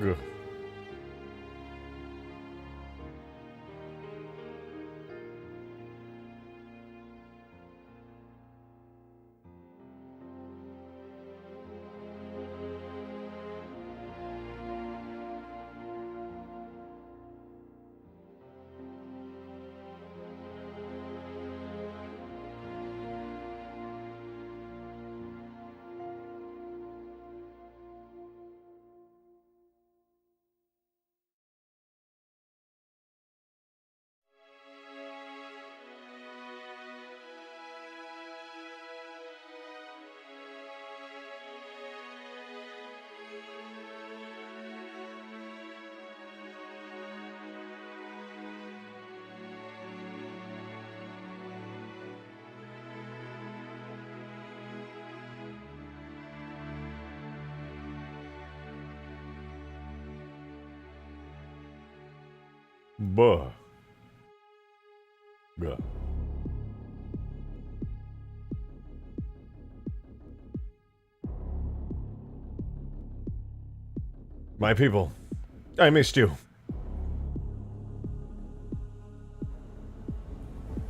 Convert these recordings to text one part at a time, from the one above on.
Good. Buh. Good. My people, I missed you.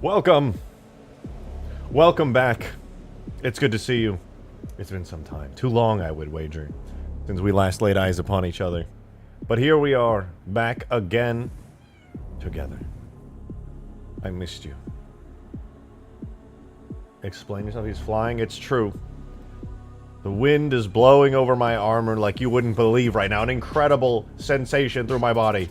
Welcome. Welcome back. It's good to see you. It's been some time. Too long, I would wager, since we last laid eyes upon each other. But here we are, back again, together. I missed you. Explain yourself. He's flying. It's true. The wind is blowing over my armor like you wouldn't believe right now. An incredible sensation through my body.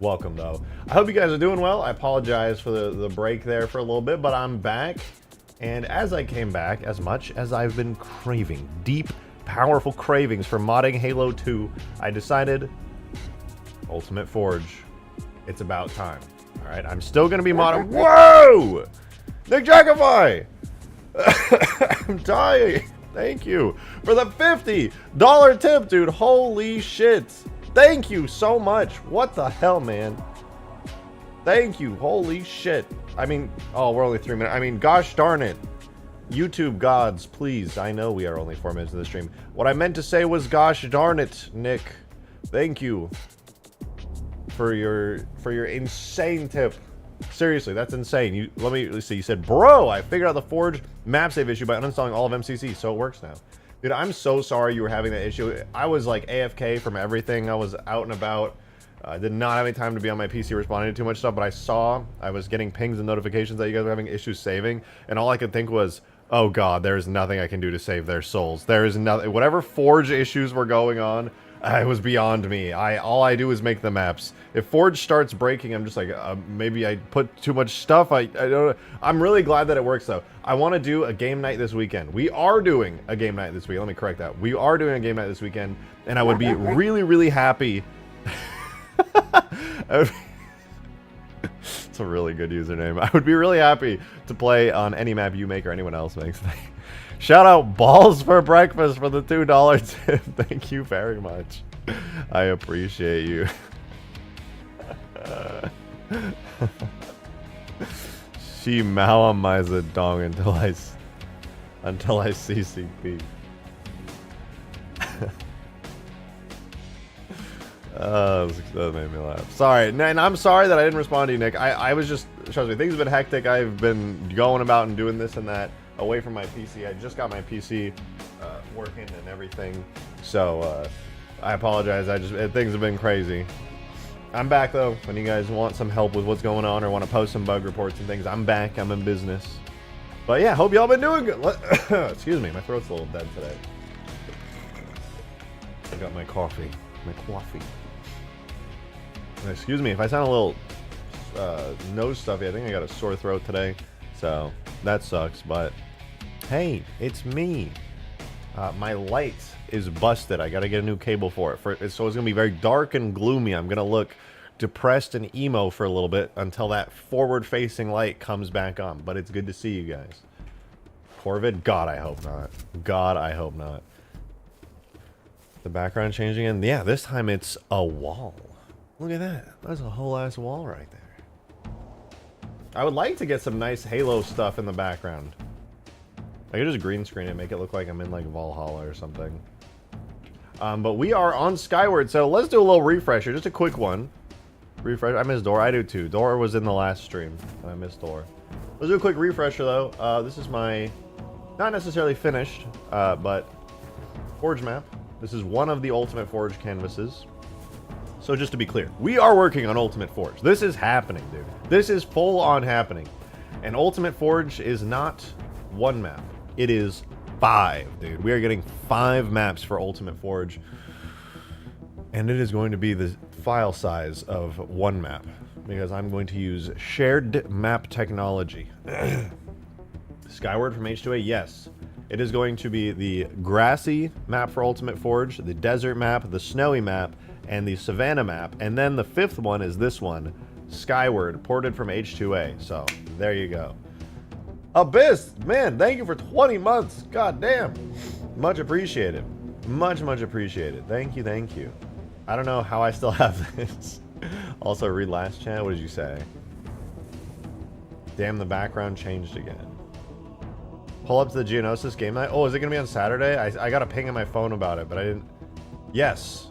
Welcome, though. I hope you guys are doing well. I apologize for the break there for a little bit, but I'm back. And as I came back, as much as I've been craving, deep, powerful cravings for modding Halo 2, I decided, Ultimate Forge, it's about time. Alright, I'm still going to be modding. Whoa! Nick Jackify! I'm dying. Thank you for the $50 tip, dude. Holy shit. Thank you so much. What the hell, man? Thank you. Holy shit. I mean, oh, we're only 3 minutes. I mean, gosh darn it. YouTube gods, please. I know we are only 4 minutes of the stream. What I meant to say was gosh darn it, Nick. Thank you for your insane tip. Seriously, that's insane. Let me see. You said, bro, I figured out the Forge map save issue by uninstalling all of MCC, so it works now. Dude, I'm so sorry you were having that issue. I was like AFK from everything. I was out and about. I did not have any time to be on my PC responding to too much stuff, but I was getting pings and notifications that you guys were having issues saving, and all I could think was, oh god, there is nothing I can do to save their souls. There is nothing. Whatever Forge issues were going on, it was beyond me. All I do is make the maps. If Forge starts breaking, I'm just like, maybe I put too much stuff. I don't know. I'm really glad that it works, though. I want to do a game night this weekend. We are doing a game night this week. Let me correct that. We are doing a game night this weekend, and I would be really, really happy. It's a really good username. I would be really happy to play on any map you make or anyone else makes. Shout out Balls for Breakfast for the $2 tip. Thank you very much. I appreciate you. She Malamiza dong until I CCP. That made me laugh. Sorry, and I'm sorry that I didn't respond to you, Nick. I was just, trust me, things have been hectic. I've been going about and doing this and that away from my PC. I just got my PC working and everything, so I apologize. Things have been crazy. I'm back though. When you guys want some help with what's going on or want to post some bug reports and things, I'm back. I'm in business. But yeah, hope y'all been doing good. Excuse me, my throat's a little dead today. I got my coffee. Excuse me if I sound a little nose stuffy. I think I got a sore throat today, so that sucks. But hey, it's me. My light is busted. I gotta get a new cable for it. So it's gonna be very dark and gloomy. I'm gonna look depressed and emo for a little bit until that forward-facing light comes back on. But it's good to see you guys. Corvid? God, I hope not. God, I hope not. The background changing, and yeah, this time it's a wall. Look at that. That's a whole ass wall right there. I would like to get some nice Halo stuff in the background. I could just green screen it, make it look like I'm in like Valhalla or something. But we are on Skyward, so let's do a little refresher. Just a quick one. Refresh. I miss Dora. I do too. Dora was in the last stream. I miss Dora. Let's do a quick refresher though. This is my, not necessarily finished, but Forge map. This is one of the Ultimate Forge canvases. So just to be clear, we are working on Ultimate Forge. This is happening, dude. This is full on happening. And Ultimate Forge is not one map. It is 5, dude. We are getting 5 maps for Ultimate Forge. And it is going to be the file size of one map. Because I'm going to use shared map technology. Skyward from H2A, yes. It is going to be the grassy map for Ultimate Forge, the desert map, the snowy map, and the Savannah map, and then the 5th one is this one, Skyward, ported from H2A. So there you go. Abyss, man, thank you for 20 months. God damn, much appreciated, much appreciated. Thank you, thank you. I don't know how I still have this. Also, read last chat. What did you say? Damn, the background changed again. Pull up to the Geonosis game night. Oh, is it gonna be on Saturday? I got a ping on my phone about it, but I didn't. Yes.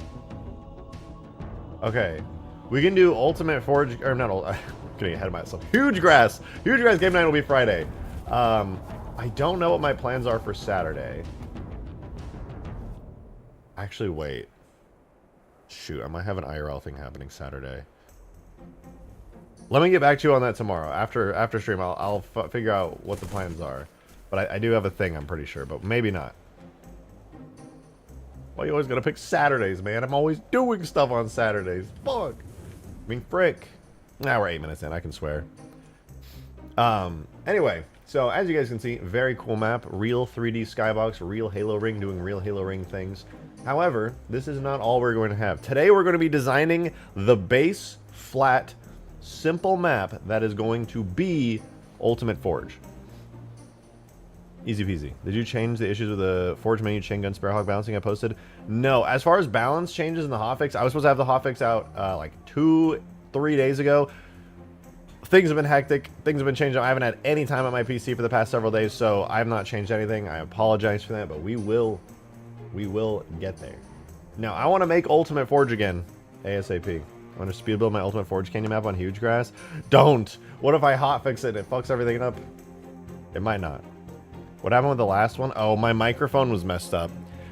Okay, we can do Ultimate Forge, or not, I'm getting ahead of myself. Huge Grass game night will be Friday. I don't know what my plans are for Saturday. Actually, wait. Shoot, I might have an IRL thing happening Saturday. Let me get back to you on that tomorrow. After stream, I'll figure out what the plans are. But I do have a thing, I'm pretty sure, but maybe not. Why you always gotta pick Saturdays, man? I'm always doing stuff on Saturdays. Fuck. I mean, frick. Now we're 8 minutes in. I can swear. Anyway, so as you guys can see, very cool map. Real 3D skybox, real Halo Ring, doing real Halo Ring things. However, this is not all we're going to have. Today we're going to be designing the base, flat, simple map that is going to be Ultimate Forge. Easy peasy. Did you change the issues with the Forge menu chain gun Sparrowhawk balancing I posted? No. As far as balance changes in the hotfix, I was supposed to have the hotfix out like 2-3 days ago. Things have been hectic. Things have been changing. I haven't had any time on my PC for the past several days, so I have not changed anything. I apologize for that, but we will get there. Now, I want to make Ultimate Forge again ASAP. I want to speed build my Ultimate Forge Canyon map on Huge Grass. Don't! What if I hotfix it and it fucks everything up? It might not. What happened with the last one? Oh, my microphone was messed up.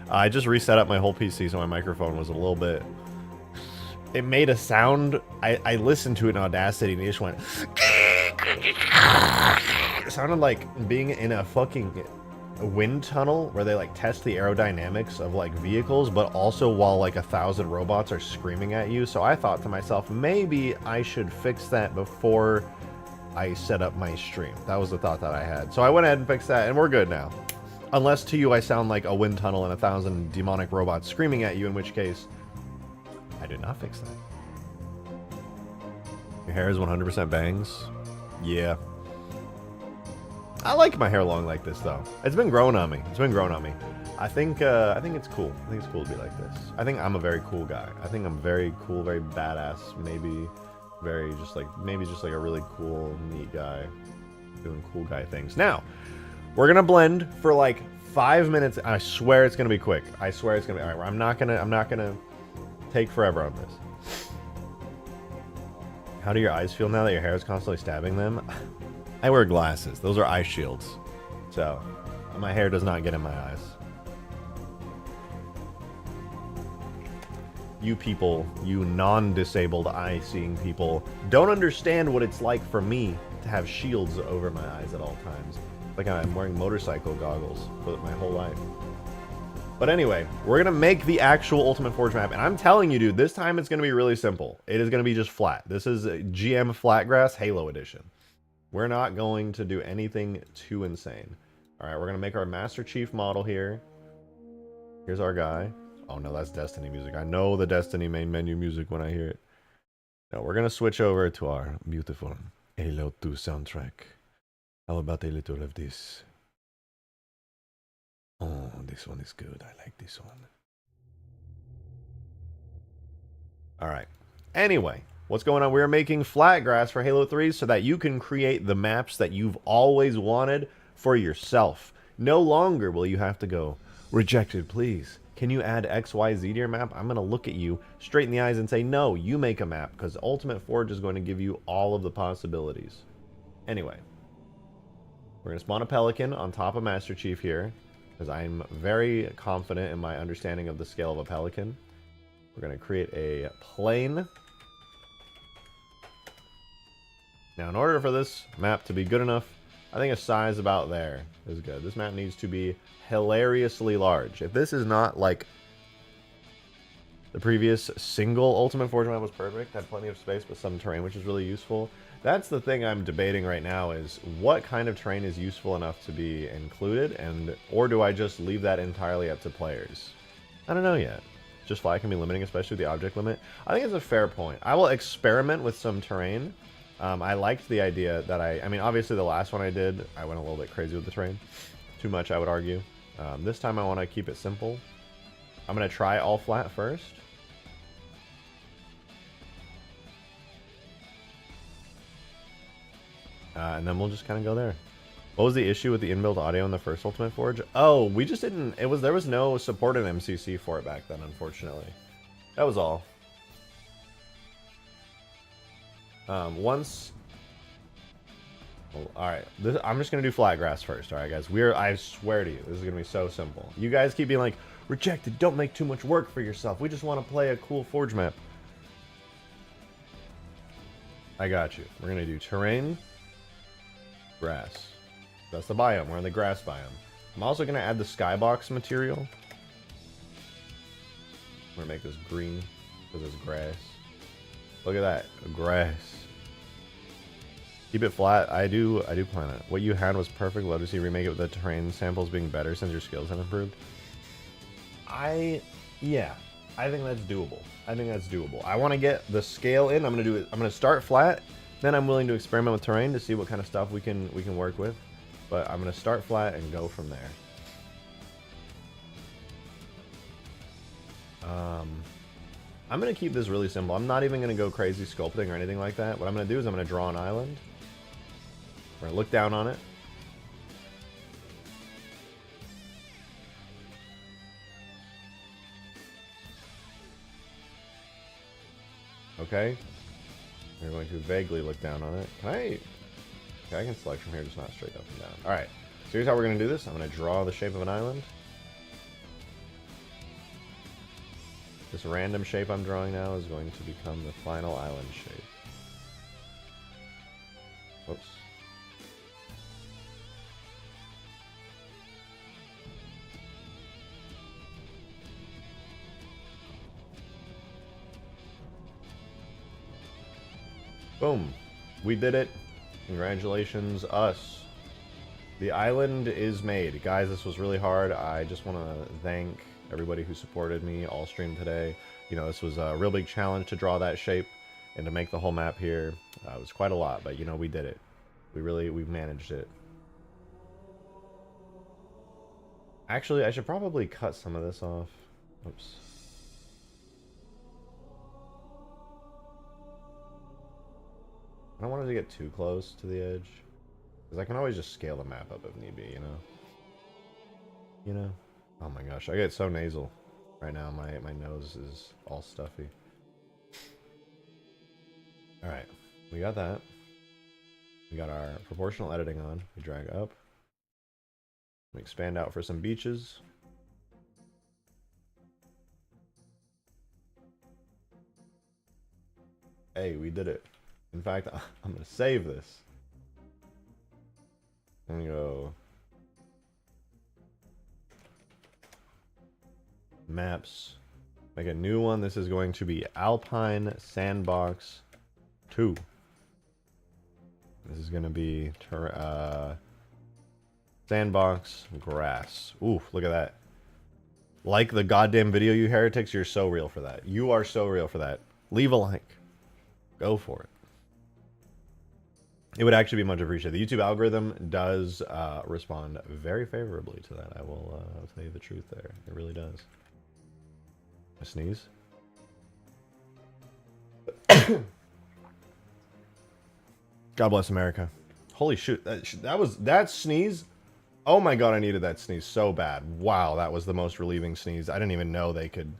I just reset up my whole PC, so my microphone was a little bit... It made a sound. I listened to it in Audacity, and it just went... It sounded like being in a fucking wind tunnel where they, like, test the aerodynamics of, like, vehicles, but also while, like, 1,000 robots are screaming at you. So I thought to myself, maybe I should fix that before I set up my stream. That was the thought that I had. So I went ahead and fixed that, and we're good now. Unless to you I sound like a wind tunnel and 1,000 demonic robots screaming at you, in which case, I did not fix that. Your hair is 100% bangs? Yeah. I like my hair long like this, though. It's been growing on me. It's been growing on me. I think it's cool. I think it's cool to be like this. I think I'm a very cool guy. I think I'm very cool, very badass, maybe... Very just like a really cool, neat guy doing cool guy things. Now, we're gonna blend for like 5 minutes. I swear it's gonna be quick. I swear it's gonna be. All right, I'm not gonna take forever on this. How do your eyes feel now that your hair is constantly stabbing them? I wear glasses. Those are eye shields, so my hair does not get in my eyes. You people, you non-disabled eye-seeing people, don't understand what it's like for me to have shields over my eyes at all times. Like I'm wearing motorcycle goggles for my whole life. But anyway, we're gonna make the actual Ultimate Forge map, and I'm telling you, dude, this time it's gonna be really simple. It is gonna be just flat. This is GM Flatgrass Halo Edition. We're not going to do anything too insane. All right, we're gonna make our Master Chief model here. Here's our guy. Oh no, that's Destiny music. I know the Destiny main menu music when I hear it. Now we're gonna switch over to our beautiful Halo 2 soundtrack. How about a little of this? Oh, this one is good. I like this one. Alright. Anyway, what's going on? We're making Flatgrass for Halo 3 so that you can create the maps that you've always wanted for yourself. No longer will you have to go, rejected, please. Can you add XYZ to your map? I'm going to look at you straight in the eyes and say, no, you make a map, because Ultimate Forge is going to give you all of the possibilities. Anyway, we're going to spawn a Pelican on top of Master Chief here, because I'm very confident in my understanding of the scale of a Pelican. We're going to create a plane. Now, in order for this map to be good enough, I think a size about there is good. This map needs to be hilariously large. If this is not like the previous single Ultimate Forge map was perfect, had plenty of space but some terrain, which is really useful. That's the thing I'm debating right now, is what kind of terrain is useful enough to be included, or do I just leave that entirely up to players? I don't know yet. Just fly can be limiting, especially with the object limit. I think it's a fair point. I will experiment with some terrain. I liked the idea that I mean, obviously the last one I did, I went a little bit crazy with the terrain. Too much, I would argue. This time I want to keep it simple. I'm going to try all flat first. And then we'll just kind of go there. What was the issue with the inbuilt audio in the first Ultimate Forge? Oh, we just didn't... There was no support in MCC for it back then, unfortunately. That was all. Once... Well, alright, I'm just going to do flat grass first, alright guys? I swear to you, this is going to be so simple. You guys keep being like, rejected, don't make too much work for yourself. We just want to play a cool Forge map. I got you. We're going to do terrain, grass. That's the biome. We're in the grass biome. I'm also going to add the skybox material. I'm going to make this green because it's grass. Look at that. Grass. Keep it flat. I do plan it. What you had was perfect. Love to see remake it with the terrain samples being better since your skills have improved. Yeah. I think that's doable. I want to get the scale in. I'm going to start flat. Then I'm willing to experiment with terrain to see what kind of stuff we can work with. But I'm going to start flat and go from there. I'm going to keep this really simple. I'm not even going to go crazy sculpting or anything like that. What I'm going to do is I'm going to draw an island. We're going to look down on it. Okay. We're going to vaguely look down on it. Okay, I can select from here, just not straight up and down. Alright, so here's how we're going to do this. I'm going to draw the shape of an island. This random shape I'm drawing now is going to become the final island shape. Whoops. Boom. We did it. Congratulations, us. The island is made. Guys, this was really hard. I just want to thank everybody who supported me all stream today. You know, this was a real big challenge to draw that shape and to make the whole map here. It was quite a lot, but you know, we did it. We managed it. Actually, I should probably cut some of this off. Oops. I don't want it to get too close to the edge. Because I can always just scale the map up if need be, you know? You know? Oh my gosh, I get so nasal right now. My nose is all stuffy. Alright, we got that. We got our proportional editing on. We drag up. We expand out for some beaches. Hey, we did it. In fact, I'm going to save this. I'm going to go maps. Make a new one. This is going to be Alpine Sandbox 2. This is going to be Sandbox Grass. Ooh, look at that. Like the goddamn video, you heretics. You're so real for that. You are so real for that. Leave a like. Go for it. It would actually be much appreciated. The YouTube algorithm does respond very favorably to that. I will tell you the truth there. It really does. I sneeze. God bless America. Holy shoot. That sneeze Oh my god, I needed that sneeze so bad. Wow, that was the most relieving sneeze. I didn't even know they could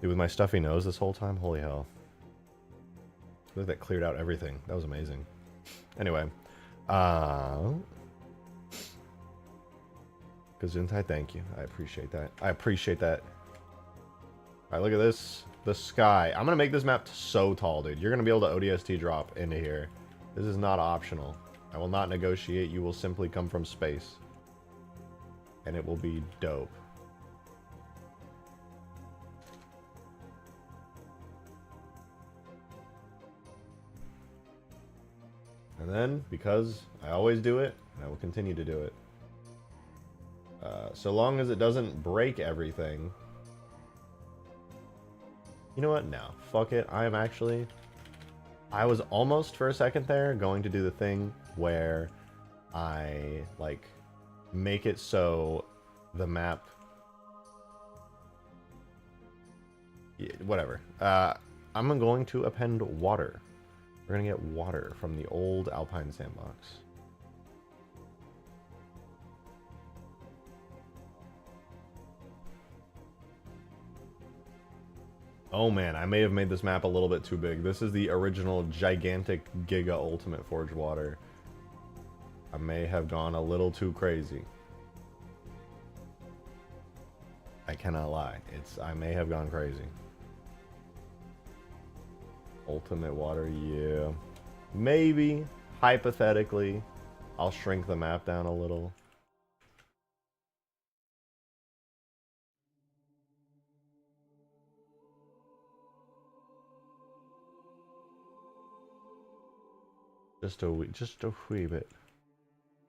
do with my stuffy nose this whole time. Holy hell. I feel like that cleared out everything. That was amazing. Anyway. Gesundheit, thank you. I appreciate that. I appreciate that. Alright, look at this. The sky. I'm gonna make this map so tall, dude. You're gonna be able to ODST drop into here. This is not optional. I will not negotiate. You will simply come from space. And it will be dope. And then, because I always do it, I will continue to do it. So long as it doesn't break everything. You know what? No. Fuck it. I was almost for a second there going to do the thing where I, like, make it so the map... Yeah, whatever. I'm going to append water. We're going to get water from the old Alpine sandbox. Oh man, I may have made this map a little bit too big. This is the original gigantic Giga Ultimate Forge water. I may have gone a little too crazy. I cannot lie. I may have gone crazy. Ultimate water, yeah. Maybe, hypothetically, I'll shrink the map down a little. Just a wee bit.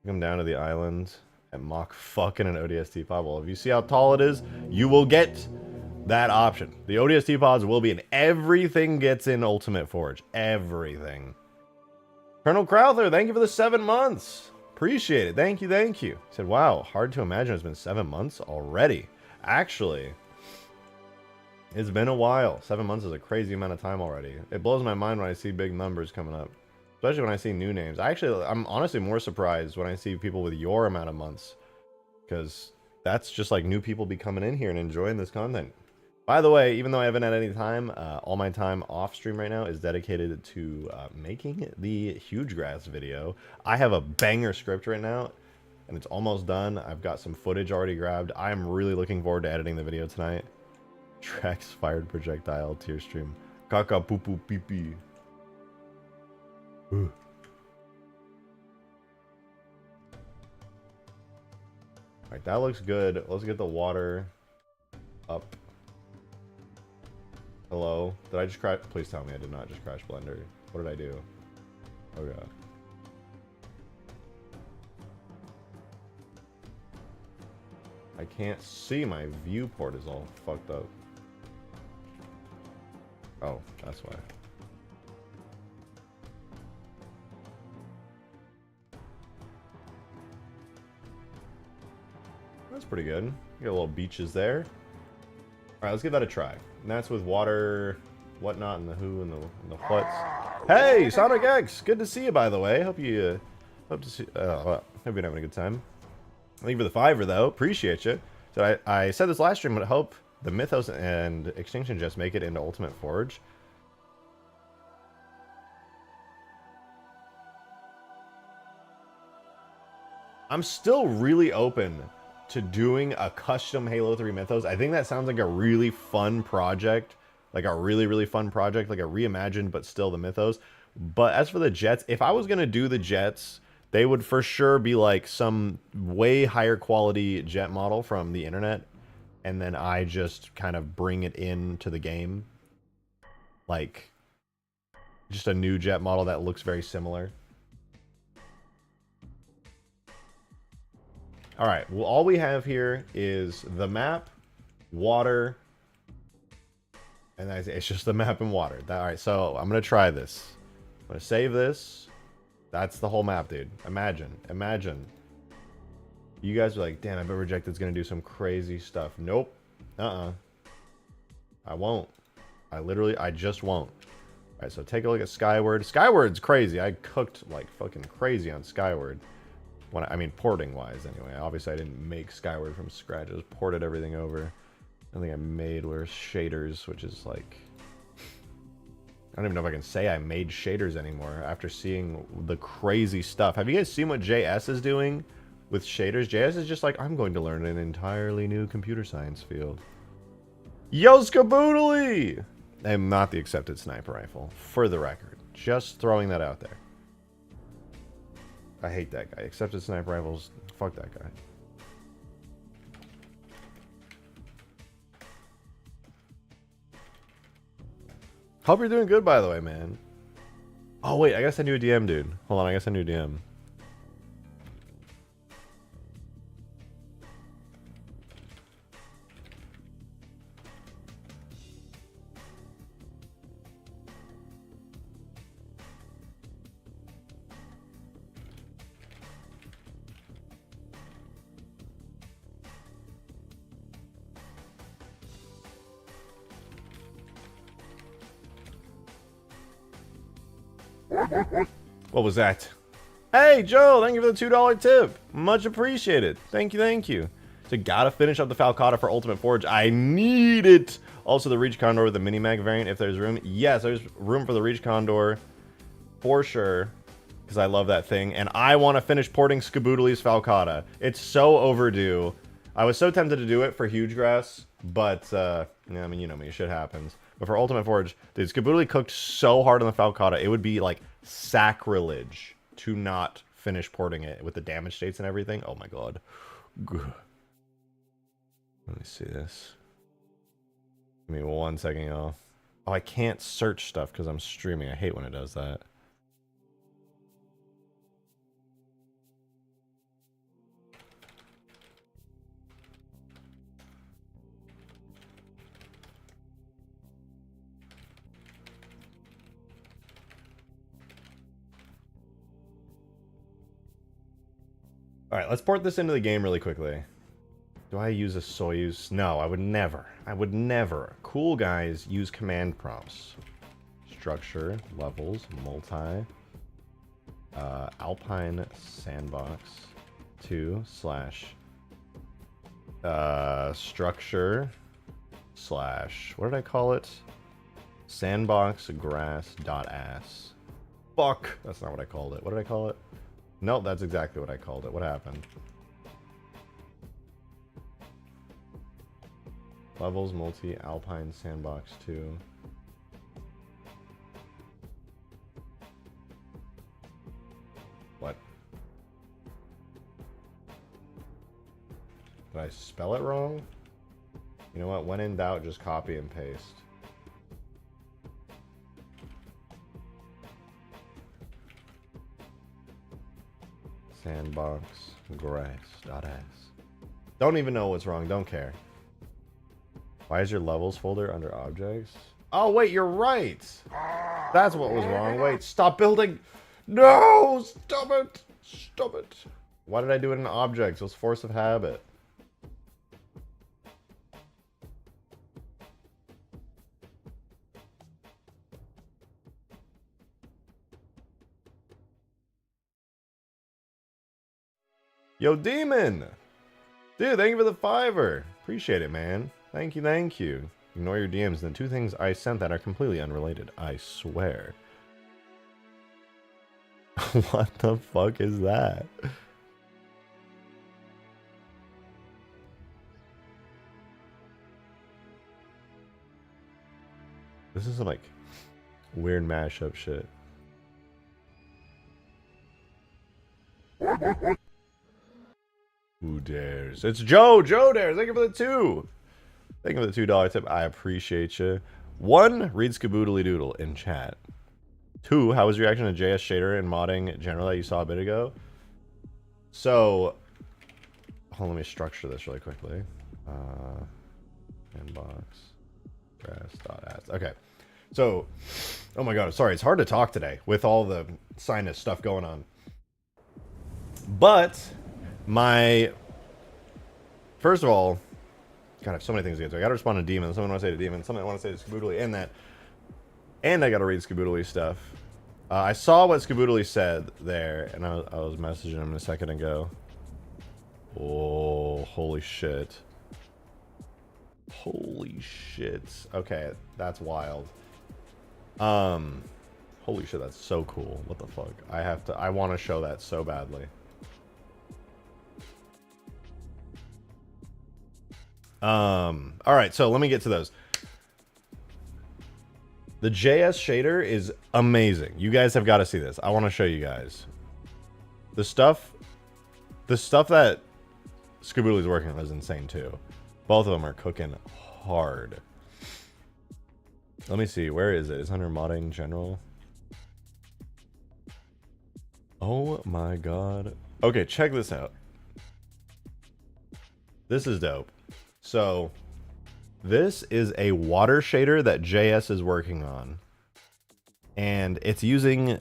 Come down to the island and mock fucking an ODST pod. Well, if you see how tall it is, you will get that option. The ODST pods will be in everything gets in Ultimate Forge. Everything. Colonel Crowther, thank you for the 7 months. Appreciate it. Thank you, thank you. He said, wow, hard to imagine it's been 7 months already. Actually, it's been a while. 7 months is a crazy amount of time already. It blows my mind when I see big numbers coming up. Especially when I see new names. I'm honestly more surprised when I see people with your amount of months. Because that's just like new people be coming in here and enjoying this content. By the way, even though I haven't had any time, all my time off stream right now is dedicated to making the Huge Grass video. I have a banger script right now, and it's almost done. I've got some footage already grabbed. I'm really looking forward to editing the video tonight. Tracks fired projectile, tear stream. Kaka poo poo pee pee. Alright, that looks good. Let's get the water up. Hello? Did I just crash? Please tell me I did not just crash Blender. What did I do? Oh god. I can't see. My viewport is all fucked up. Oh, that's why. That's pretty good. You got little beaches there. Alright, let's give that a try. And that's with water, whatnot, and the who and the whats. Hey, Sonic X! Good to see you, by the way. Hope you're having a good time. Thank you for the $5, though. Appreciate you. So I said this last stream, but I hope the Mythos and Extinction Jets make it into Ultimate Forge. I'm still really open to doing a custom Halo 3 Mythos. I think that sounds like a really fun project. Like a really fun project. Like a reimagined, but still the Mythos. But as for the jets, if I was going to do the jets, they would for sure be like some way higher quality jet model from the internet. And then I just kind of bring it into the game. Like, just a new jet model that looks very similar. Alright, well, all we have here is the map, water, and it's just the map and water. Alright, so I'm going to try this. I'm going to save this. That's the whole map, dude. Imagine. You guys are like, damn, I bet Rejected's going to do some crazy stuff. Nope. I won't. I just won't. Alright, so take a look at Skyward. Skyward's crazy. I cooked like fucking crazy on Skyward. When I mean, porting wise, anyway. Obviously, I didn't make Skyward from scratch. I just ported everything over. I think I made were shaders, which is like, I don't even know if I can say I made shaders anymore after seeing the crazy stuff. Have you guys seen what JS is doing with shaders? JS is just like, I'm going to learn an entirely new computer science field. Yo, Skaboodly! I am not the accepted sniper rifle, for the record. Just throwing that out there. I hate that guy. Accepted sniper rifles, fuck that guy. Hope you're doing good, by the way, man. Oh, wait, I gotta send you a DM, dude. Hold on, I gotta send you a DM. What was that? Hey, Joe, thank you for the $2 tip. Much appreciated. Thank you, thank you. So, gotta finish up the Falcata for Ultimate Forge. I need it. Also, the Reach Condor with the Mini-Mag variant, if there's room. Yes, there's room for the Reach Condor. For sure. Because I love that thing. And I want to finish porting Skaboodly's Falcata. It's so overdue. I was so tempted to do it for Huge Grass. But, yeah, I mean, you know me. Shit happens. But for Ultimate Forge, dude, Skaboodly cooked so hard on the Falcata, it would be, like, sacrilege to not finish porting it with the damage states and everything. Oh my god. Let me see this. Give me 1 second, y'all. Oh, I can't search stuff because I'm streaming. I hate when it does that. Alright, let's port this into the game really quickly. Do I use a Soyuz? No, I would never. I would never. Cool guys use command prompts. Structure, levels, multi, Alpine Sandbox 2 / structure / what did I call it? Sandbox grass dot ass. Fuck! That's not what I called it. What did I call it? Nope, that's exactly what I called it. What happened? Levels, multi, Alpine, Sandbox 2. What? Did I spell it wrong? You know what? When in doubt, just copy and paste. Sandbox grass.s. Don't even know what's wrong. Don't care. Why is your levels folder under objects? Oh, wait, you're right. That's what was wrong. Wait, stop building. No, stop it. Stop it. Why did I do it in objects? It was force of habit. Yo, Demon! Dude, thank you for the $5. Appreciate it, man. Thank you, thank you. Ignore your DMs. The 2 things I sent that are completely unrelated. I swear. What the fuck is that? This is some, like, weird mashup shit. Who dares? It's Joe! Joe dares! Thank you for the 2! Thank you for the $2 tip. I appreciate you. 1, read Skaboodly Doodle in chat. 2, how was your reaction to JS Shader and modding general that you saw a bit ago? So, hold on, let me structure this really quickly. Inbox, grass.ads. Okay. So, oh my god, sorry, it's hard to talk today with all the sinus stuff going on. But first of all, God, I have so many things to get to. I gotta respond to Demon. Something I want to say to Demon. Something I want to say to Skaboodly and that. And I gotta read Skaboodly stuff. I saw what Skaboodly said there, and I was messaging him a second ago. Oh, holy shit. Holy shit. Okay, that's wild. Holy shit, that's so cool. What the fuck? I want to show that so badly. Alright, so let me get to those. The JS shader is amazing. You guys have got to see this. I want to show you guys. The stuff that Skaboodly's working on is insane too. Both of them are cooking hard. Let me see. Where is it? It's under modding general. Oh my god. Okay, check this out. This is dope. So, this is a water shader that JS is working on. And it's using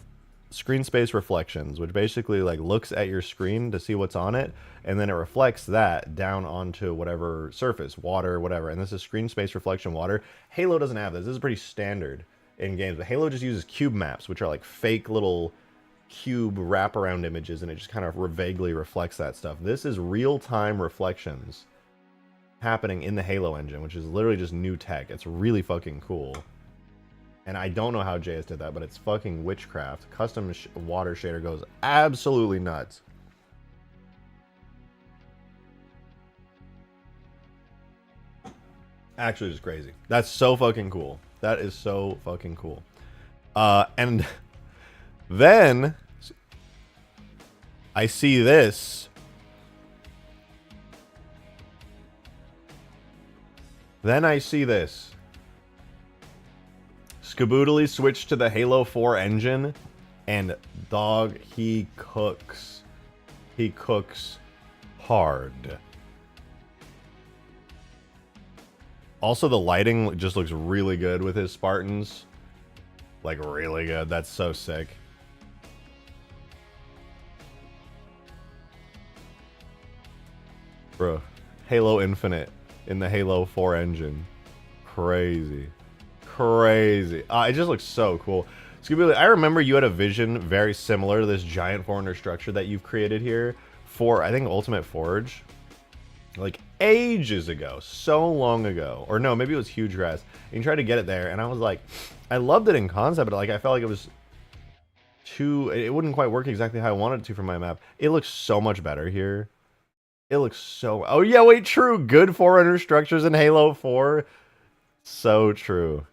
screen space reflections, which basically like looks at your screen to see what's on it, and then it reflects that down onto whatever surface, water, whatever. And this is screen space reflection water. Halo doesn't have this. This is pretty standard in games, but Halo just uses cube maps, which are like fake little cube wraparound images, and it just kind of vaguely reflects that stuff. This is real-time reflections happening in the Halo engine, which is literally just new tech. It's really fucking cool. And I don't know how JS did that, but it's fucking witchcraft. Custom water shader goes absolutely nuts. Actually, just crazy. That's so fucking cool. That is so fucking cool. And then I see this. Then I see this. Skaboodly switched to the Halo 4 engine, and dog, he cooks. He cooks hard. Also, the lighting just looks really good with his Spartans. Like, really good. That's so sick. Bro, Halo Infinite in the Halo 4 engine. Crazy. Crazy. It just looks so cool. Scooby, I remember you had a vision very similar to this giant 400 structure that you've created here for, I think, Ultimate Forge. Like, ages ago. So long ago. Or no, maybe it was Huge Grass. And you tried to get it there, and I was like, I loved it in concept, but like, I felt like it was too... It wouldn't quite work exactly how I wanted it to for my map. It looks so much better here. It looks so... Oh, yeah, wait, true. Good 400 structures in Halo 4. So true.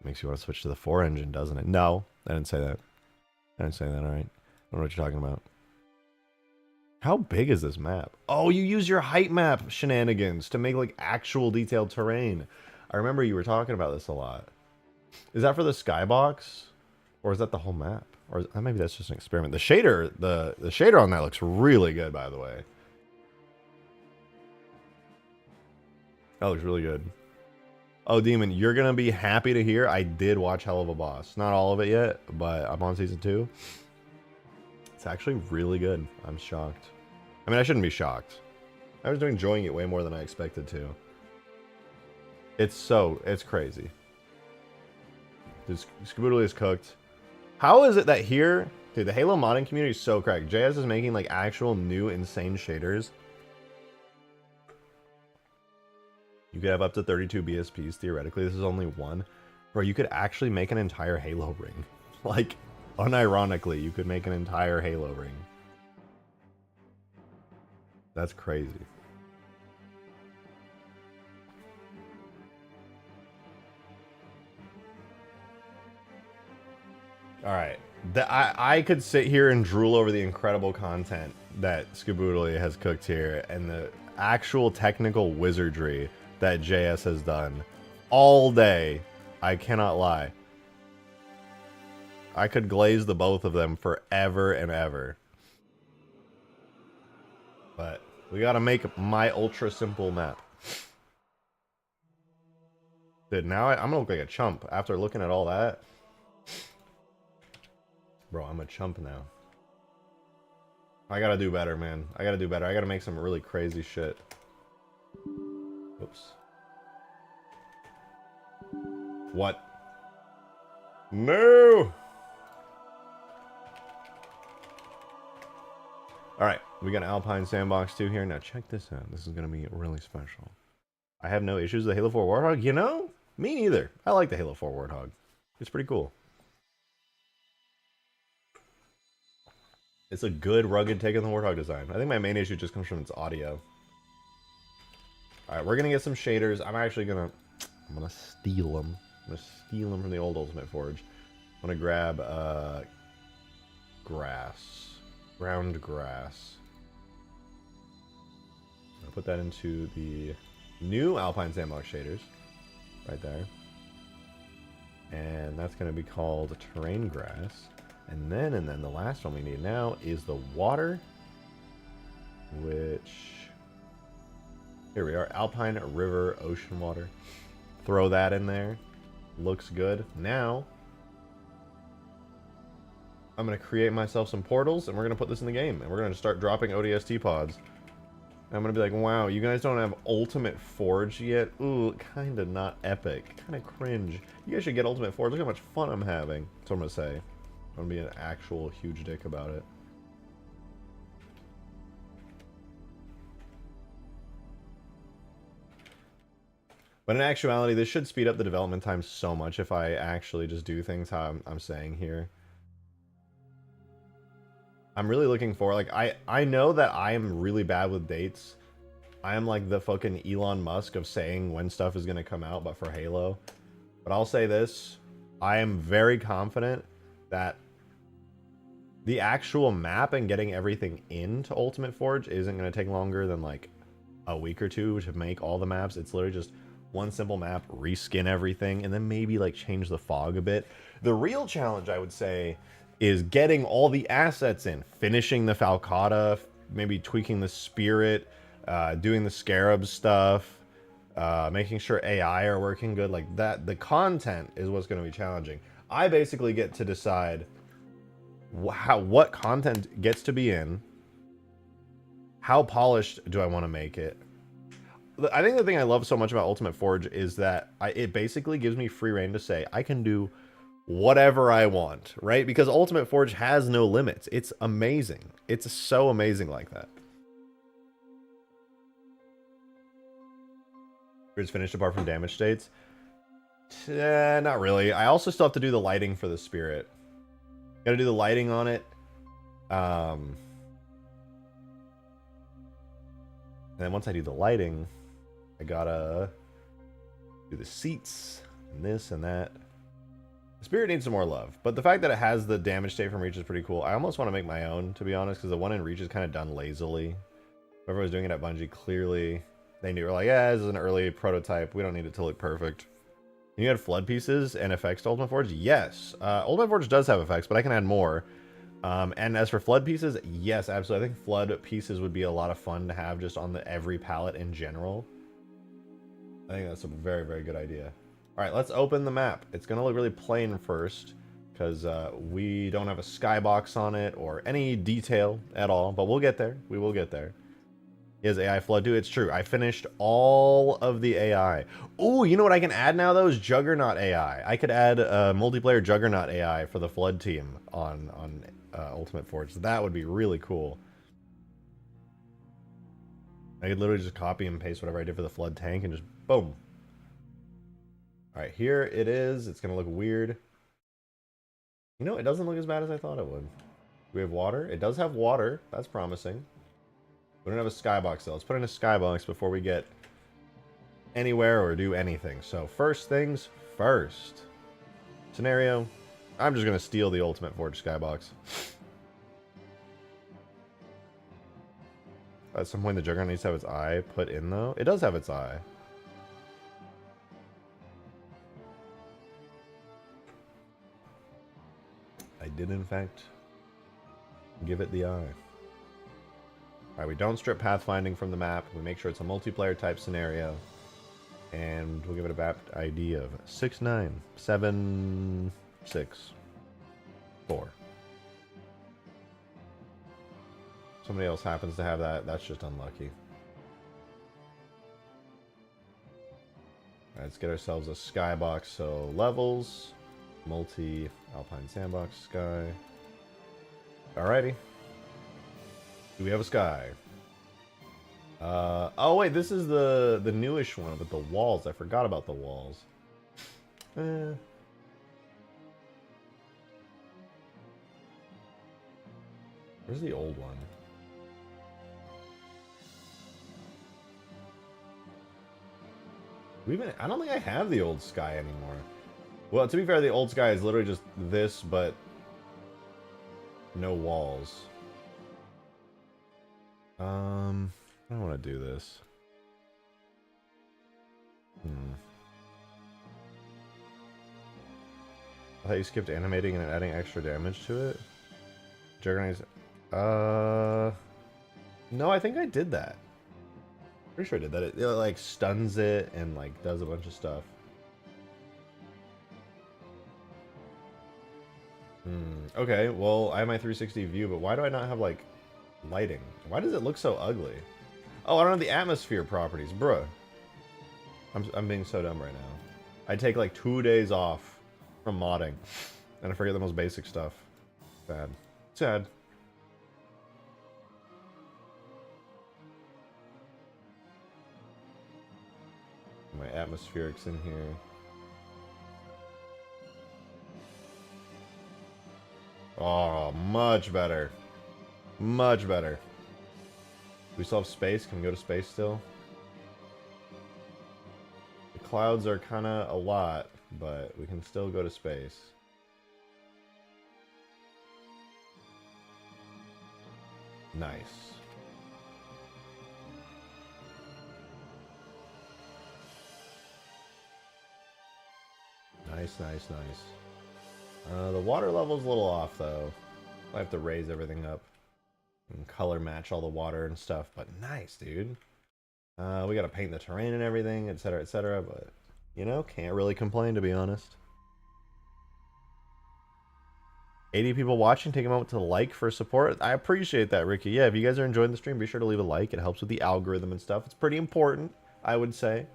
Makes you want to switch to the 4 engine, doesn't it? No, I didn't say that. I didn't say that, alright. I don't know what you're talking about. How big is this map? Oh, you use your height map shenanigans to make, like, actual detailed terrain. I remember you were talking about this a lot. Is that for the skybox? Or is that the whole map? Or maybe that's just an experiment. The shader, the shader on that looks really good, by the way. That looks really good. Oh, Demon, you're going to be happy to hear I did watch Hell of a Boss. Not all of it yet, but I'm on season 2. It's actually really good. I'm shocked. I mean, I shouldn't be shocked. I was enjoying it way more than I expected to. It's crazy. Skaboodly is cooked. How is it that here, dude, the Halo modding community is so cracked. JS is making like actual new insane shaders. You could have up to 32 BSPs theoretically. This is only one. Bro, you could actually make an entire Halo ring. Like, unironically, you could make an entire Halo ring. That's crazy. Alright. I could sit here and drool over the incredible content that Skaboodly has cooked here and the actual technical wizardry that JS has done all day. I cannot lie. I could glaze the both of them forever and ever. But we gotta make my ultra simple map. Dude, now I'm gonna look like a chump after looking at all that. Bro, I'm a chump now. I gotta do better, man. I gotta do better. I gotta make some really crazy shit. Oops. What? No! All right, we got an Alpine Sandbox 2 here. Now check this out. This is going to be really special. I have no issues with the Halo 4 Warthog. You know, me neither. I like the Halo 4 Warthog. It's pretty cool. It's a good, rugged take on the Warthog design. I think my main issue just comes from its audio. All right, we're going to get some shaders. I'm actually going to... I'm going to steal them. I'm going to steal them from the old Ultimate Forge. I'm going to grab grass. Ground grass. I'll put that into the new Alpine Sandbox shaders. Right there. And that's going to be called terrain grass. And then the last one we need now is the water. Which... Here we are. Alpine River Ocean Water. Throw that in there. Looks good. Now... I'm going to create myself some portals, and we're going to put this in the game. And we're going to start dropping ODST pods. And I'm going to be like, wow, you guys don't have Ultimate Forge yet? Ooh, kind of not epic. Kind of cringe. You guys should get Ultimate Forge. Look how much fun I'm having. That's what I'm going to say. I'm going to be an actual huge dick about it. But in actuality, this should speed up the development time so much if I actually just do things how I'm saying here. I'm really looking for, like, I know that I am really bad with dates. I am like the fucking Elon Musk of saying when stuff is going to come out, but for Halo. But I'll say this. I am very confident that the actual map and getting everything into Ultimate Forge isn't going to take longer than like a week or two to make all the maps. It's literally just one simple map, reskin everything, and then maybe like change the fog a bit. The real challenge, I would say, is getting all the assets in, finishing the Falcata, maybe tweaking the Spirit, doing the Scarabs stuff, making sure AI are working good. Like that, the content is what's going to be challenging. I basically get to decide what content gets to be in, how polished do I want to make it. I think the thing I love so much about Ultimate Forge is that it basically gives me free reign to say I can do whatever I want, right? Because Ultimate Forge has no limits. It's amazing. It's so amazing like that. It's finished apart from damage states. Not really. I also still have to do the lighting for the Spirit. Got to do the lighting on it. And then once I do the lighting, I gotta do the seats and this and that. The Spirit needs some more love, but the fact that it has the damage state from Reach is pretty cool. I almost want to make my own, to be honest, because the one in Reach is kind of done lazily. Whoever was doing it at Bungie, clearly they knew, like, yeah, this is an early prototype. We don't need it to look perfect. And you had flood pieces and effects to Ultimate Forge? Yes. Ultimate Forge does have effects, but I can add more. And as for flood pieces, yes, absolutely. I think flood pieces would be a lot of fun to have just on every palette in general. I think that's a very, very good idea. All right, let's open the map. It's going to look really plain first because we don't have a skybox on it or any detail at all, but we'll get there. We will get there. He has AI flood too. It's true. I finished all of the AI. Oh, you know what I can add now, though, is Juggernaut AI. I could add multiplayer Juggernaut AI for the flood team on Ultimate Forge. So that would be really cool. I could literally just copy and paste whatever I did for the flood tank and just boom. All right, here it is. It's going to look weird. You know, it doesn't look as bad as I thought it would. Do we have water? It does have water. That's promising. We don't have a skybox, though. Let's put in a skybox before we get anywhere or do anything. So first things first. Scenario. I'm just going to steal the Ultimate Forge skybox. At some point, the Juggernaut needs to have its eye put in, though. It does have its eye. I did, in fact, give it the eye. Alright, we don't strip pathfinding from the map. We make sure it's a multiplayer type scenario. And we'll give it a map ID of 69764. Somebody else happens to have that. That's just unlucky. Alright, let's get ourselves a skybox. So levels, multi, Alpine Sandbox, sky. Alrighty. Do we have a sky? Oh wait, this is the newish one with the walls. I forgot about the walls. Where's the old one? I don't think I have the old sky anymore. Well, to be fair, the old sky is literally just this, but no walls. I don't want to do this. I thought you skipped animating and adding extra damage to it. Juggernauts. No, I think I did that. Pretty sure I did that. It like stuns it and like does a bunch of stuff. Okay, well, I have my 360 view, but why do I not have like lighting? Why does it look so ugly? Oh, I don't have the atmosphere properties, bruh. I'm being so dumb right now. I take like 2 days off from modding, and I forget the most basic stuff. Sad. Sad. My atmospherics in here. Oh, much better. Much better. We still have space? Can we go to space still? The clouds are kind of a lot, but we can still go to space. Nice. Nice, nice, nice. The water level's a little off, though. I have to raise everything up and color match all the water and stuff, but nice, dude. We gotta paint the terrain and everything, etc., but, you know, can't really complain, to be honest. 80 people watching, take a moment to like for support. I appreciate that, Ricky. Yeah, if you guys are enjoying the stream, be sure to leave a like. It helps with the algorithm and stuff. It's pretty important, I would say.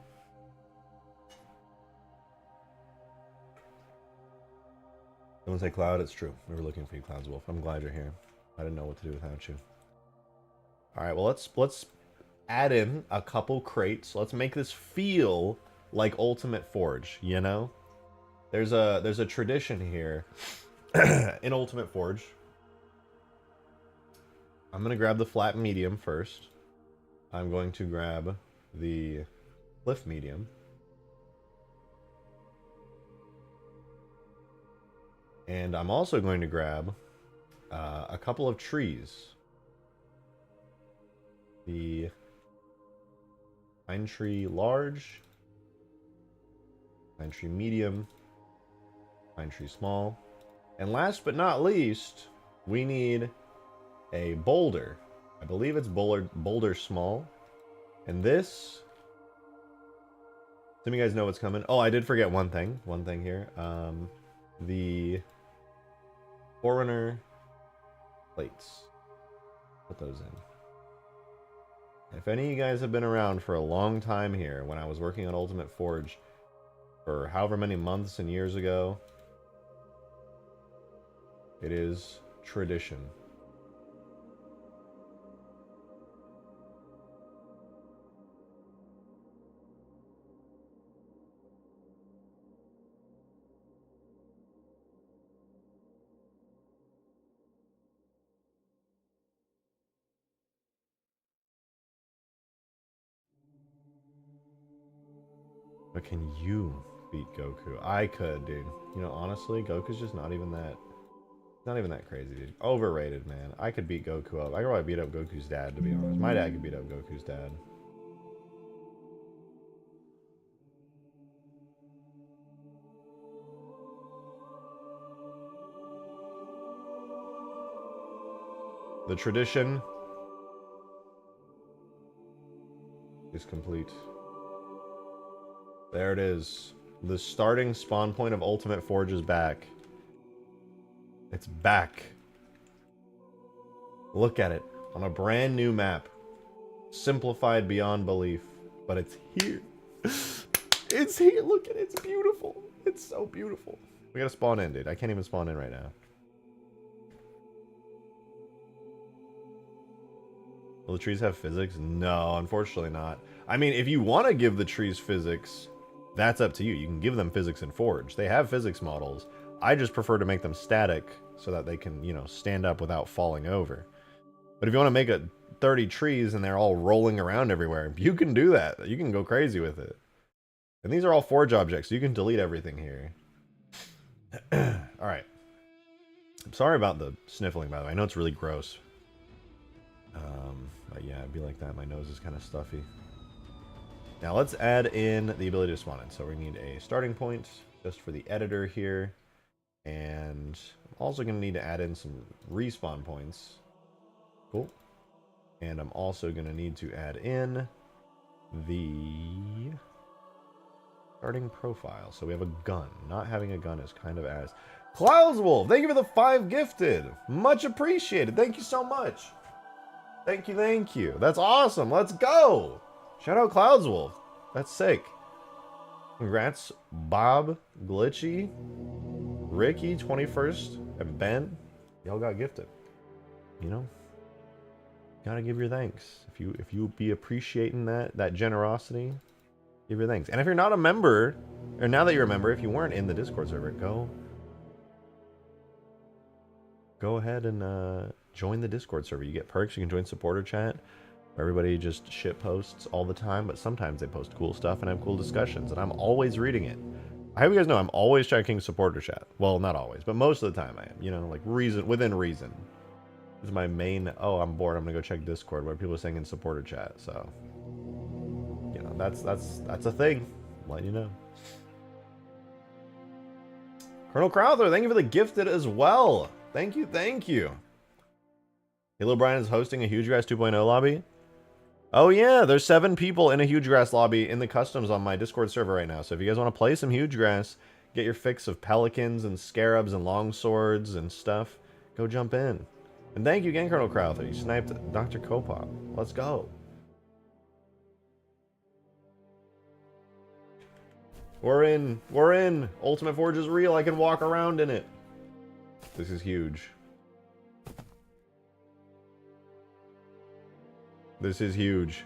Don't say Cloud, it's true. We were looking for you, Clouds Wolf. I'm glad you're here. I didn't know what to do without you. Alright, well let's add in a couple crates. Let's make this feel like Ultimate Forge, you know? There's a tradition here in Ultimate Forge. I'm gonna grab the flat medium first. I'm going to grab the cliff medium. And I'm also going to grab a couple of trees. The pine tree large, pine tree medium, pine tree small. And last but not least, we need a boulder. I believe it's boulder small. And this, some of you guys know what's coming. Oh, I did forget one thing here. The Forerunner plates. Put those in. If any of you guys have been around for a long time here, when I was working on Ultimate Forge for however many months and years ago, it is tradition. But can you beat Goku? I could, dude. You know, honestly, Goku's just not even that crazy, dude. Overrated, man. I could beat Goku up. I could probably beat up Goku's dad, to be honest. My dad could beat up Goku's dad. The tradition is complete. There it is. The starting spawn point of Ultimate Forge is back. It's back. Look at it. On a brand new map. Simplified beyond belief. But it's here. It's here. Look at it. It's beautiful. It's so beautiful. We gotta spawn in, dude. I can't even spawn in right now. Will the trees have physics? No, unfortunately not. I mean, if you want to give the trees physics, that's up to you. You can give them physics in Forge. They have physics models. I just prefer to make them static so that they can, you know, stand up without falling over. But if you want to make 30 trees and they're all rolling around everywhere, you can do that. You can go crazy with it. And these are all Forge objects, so you can delete everything here. Alright. I'm sorry about the sniffling, by the way. I know it's really gross. But yeah, it'd be like that. My nose is kind of stuffy. Now let's add in the ability to spawn in. So we need a starting point just for the editor here. And I'm also going to need to add in some respawn points. Cool. And I'm also going to need to add in the starting profile. So we have a gun. Not having a gun is kind of ass. Cloudswolf, thank you for the 5 gifted. Much appreciated. Thank you so much. Thank you, thank you. That's awesome. Let's go. Shout out Cloudswolf. That's sick. Congrats, Bob, Glitchy, Ricky, 21st, and Ben. Y'all got gifted. You know, gotta give your thanks. If you be appreciating that generosity, give your thanks. And if you're not a member, or now that you're a member, if you weren't in the Discord server, go ahead and join the Discord server. You get perks. You can join supporter chat. Everybody just shit posts all the time, but sometimes they post cool stuff and have cool discussions, and I'm always reading it. I hope you guys know I'm always checking supporter chat. Well, not always, but most of the time I am. You know, like within reason. This is my main. Oh, I'm bored. I'm gonna go check Discord where people are saying in supporter chat. So, you know, that's a thing. I'm letting you know. Colonel Crowther, thank you for the gifted as well. Thank you, thank you. Halo Brian is hosting a Huge Grass 2.0 lobby. Oh yeah, there's 7 people in a Huge Grass lobby in the customs on my Discord server right now. So if you guys want to play some Huge Grass, get your fix of Pelicans and Scarabs and Longswords and stuff, go jump in. And thank you again, Colonel Crowther. You sniped Dr. Kopop. Let's go. We're in. Ultimate Forge is real. I can walk around in it. This is huge. This is huge.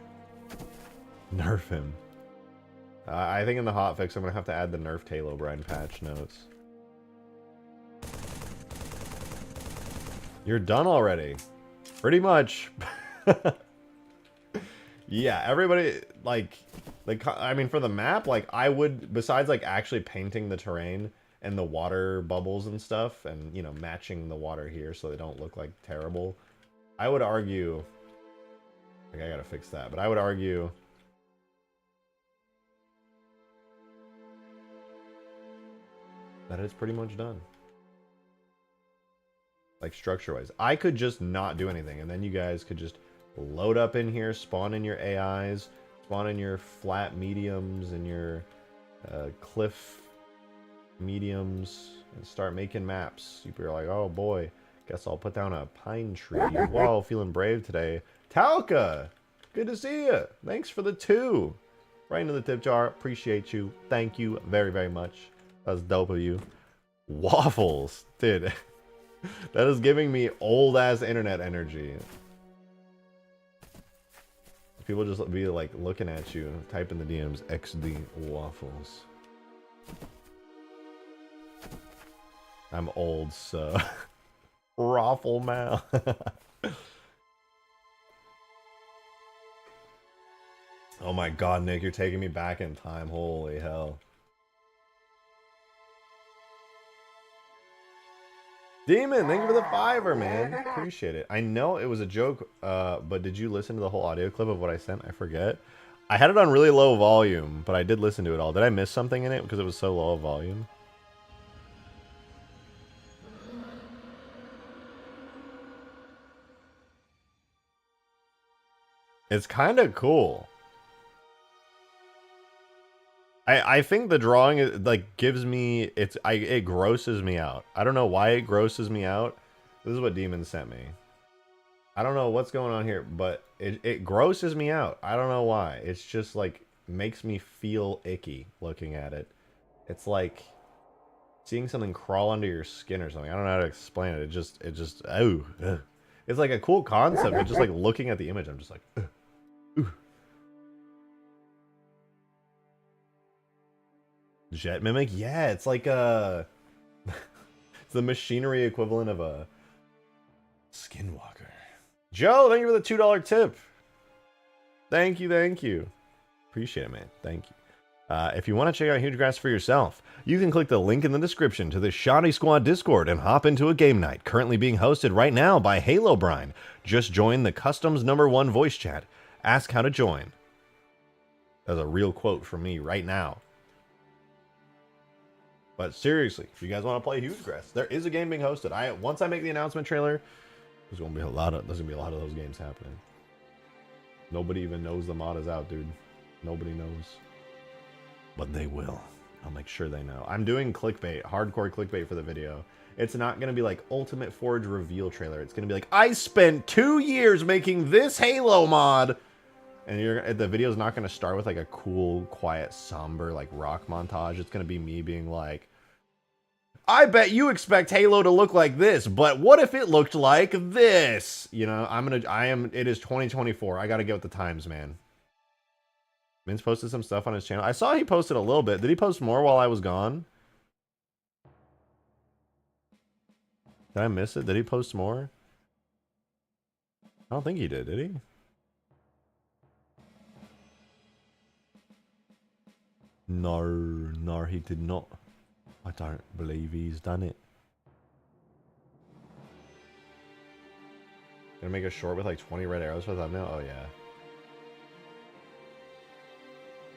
Nerf him. I think in the hotfix I'm going to have to add the nerf Halo Brian patch notes. You're done already. Pretty much. Yeah, everybody, like, I mean, for the map, like, I would, besides, like, actually painting the terrain and the water bubbles and stuff, and, you know, matching the water here so they don't look, like, terrible, I would argue, like, I gotta fix that, but I would argue that it's pretty much done. Like, structure-wise. I could just not do anything, and then you guys could just load up in here, spawn in your AIs, spawn in your flat mediums and your cliff mediums, and start making maps. People are like, oh boy, guess I'll put down a pine tree. Whoa, feeling brave today. Talca, good to see you. Thanks for the 2. Right into the tip jar. Appreciate you. Thank you very, very much. That's dope of you. Waffles, dude. That is giving me old-ass internet energy. People just be like looking at you, type in the DMs, XD waffles. I'm old, so. Raffle mouth. Oh my god, Nick, you're taking me back in time. Holy hell. Demon, thank you for the 5, man. Appreciate it. I know it was a joke, but did you listen to the whole audio clip of what I sent? I forget. I had it on really low volume, but I did listen to it all. Did I miss something in it because it was so low of volume? It's kind of cool. I think the drawing is, like, gives me, it grosses me out. I don't know why it grosses me out. This is what Demon sent me. I don't know what's going on here, but it grosses me out. I don't know why. It's just like makes me feel icky looking at it. It's like seeing something crawl under your skin or something. I don't know how to explain it. It just oh, ugh. It's like a cool concept, but just like looking at the image, I'm just like, ooh. Jet Mimic? Yeah, it's like a... it's the machinery equivalent of a Skinwalker. Joe, thank you for the $2 tip. Thank you, thank you. Appreciate it, man. Thank you. If you want to check out Huge Grass for yourself, you can click the link in the description to the Shoddy Squad Discord and hop into a game night currently being hosted right now by Halo Brine. Just join the Customs #1 voice chat. Ask how to join. That's a real quote from me right now. But seriously, if you guys want to play Huge Grass, there is a game being hosted. Once I make the announcement trailer, there's gonna be a lot of those games happening. Nobody even knows the mod is out, dude. Nobody knows. But they will. I'll make sure they know. I'm doing clickbait, hardcore clickbait for the video. It's not going to be like Ultimate Forge reveal trailer. It's going to be like, I spent 2 years making this Halo mod. And the video's not going to start with like a cool, quiet, somber, like rock montage. It's going to be me being like, I bet you expect Halo to look like this, but what if it looked like this? You know, it is 2024. I got to get with the times, man. Vince posted some stuff on his channel. I saw he posted a little bit. Did he post more while I was gone? Did I miss it? Did he post more? I don't think he did he? No, he did not. I don't believe he's done it. Gonna make a short with like 20 red arrows for the thumbnail? Oh, yeah.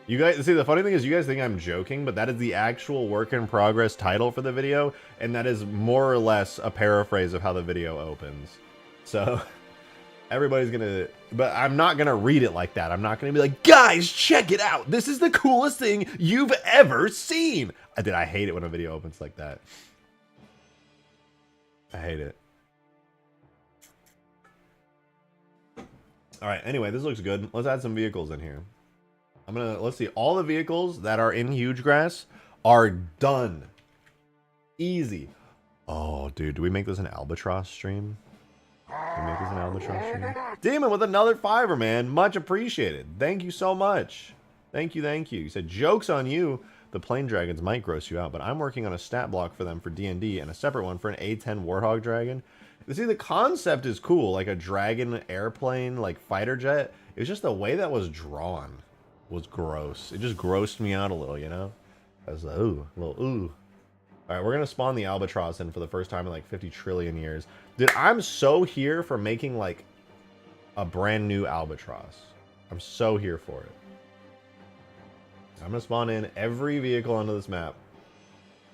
You guys, see, the funny thing is you guys think I'm joking, but that is the actual work in progress title for the video, and that is more or less a paraphrase of how the video opens. So, everybody's gonna... But I'm not gonna read it like that. I'm not gonna be like, guys, check it out! This is the coolest thing you've ever seen! I hate it when a video opens like that. I hate it. Alright, anyway, this looks good. Let's add some vehicles in here. Let's see, all the vehicles that are in Huge Grass are done. Easy. Oh, dude, do we make this an Albatross stream? Do we make this an Albatross stream? Demon with another $5, man. Much appreciated. Thank you so much. Thank you, thank you. You said, joke's on you. The Plane Dragons might gross you out, but I'm working on a stat block for them for D&D and a separate one for an A-10 Warthog Dragon. You see, the concept is cool, like a dragon airplane, like fighter jet. It's just the way that was drawn was gross. It just grossed me out a little, you know? I was like, ooh, a little ooh. Alright, we're gonna spawn the Albatross in for the first time in like 50 trillion years. Dude, I'm so here for making like a brand new Albatross. I'm so here for it. I'm gonna spawn in every vehicle onto this map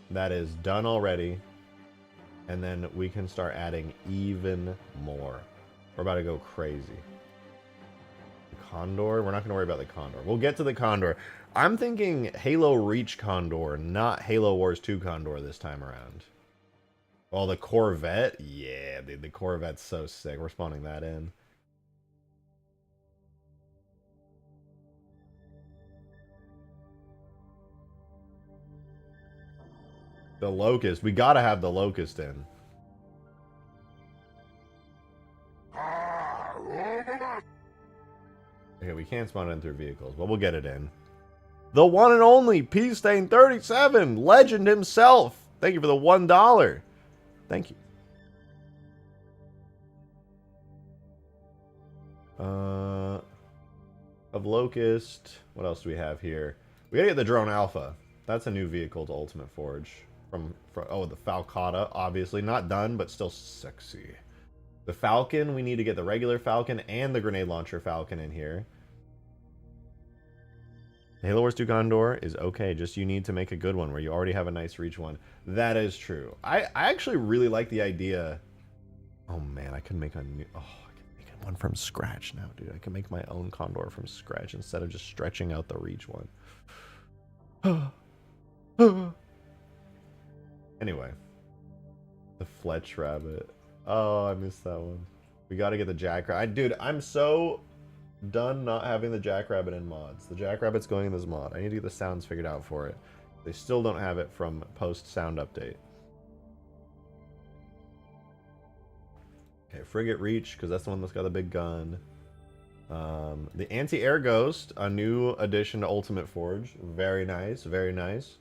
that is done already, and then we can start adding even more. We're about to go crazy. Condor? We're not going to worry about the Condor. We'll get to the Condor. I'm thinking Halo Reach Condor, not Halo Wars 2 Condor this time around. Oh, the Corvette? Yeah, dude, the Corvette's so sick. We're spawning that in. The Locust. We got to have the Locust in. Okay, we can't spawn it in through vehicles, but we'll get it in. The one and only P-Stain37, legend himself. Thank you for the $1. Thank you. Of Locust. What else do we have here? We gotta get the Drone Alpha. That's a new vehicle to Ultimate Forge. Oh, the Falcata, obviously. Not done, but still sexy. The Falcon, we need to get the regular Falcon and the Grenade Launcher Falcon in here. The Halo Wars 2 Condor is okay, just you need to make a good one where you already have a nice reach one. That is true. I actually really like the idea. Oh man, I can make a new... Oh, I can make one from scratch now, dude. I can make my own Condor from scratch instead of just stretching out the reach one. Anyway. The Fletch Rabbit. Oh, I missed that one. We gotta get the Jackrabbit. Dude, I'm so done not having the Jackrabbit in mods. The Jackrabbit's going in this mod. I need to get the sounds figured out for it. They still don't have it from post sound update. Okay, Frigate Reach, because that's the one that's got the big gun. The Anti-Air Ghost, a new addition to Ultimate Forge. Very nice, very nice.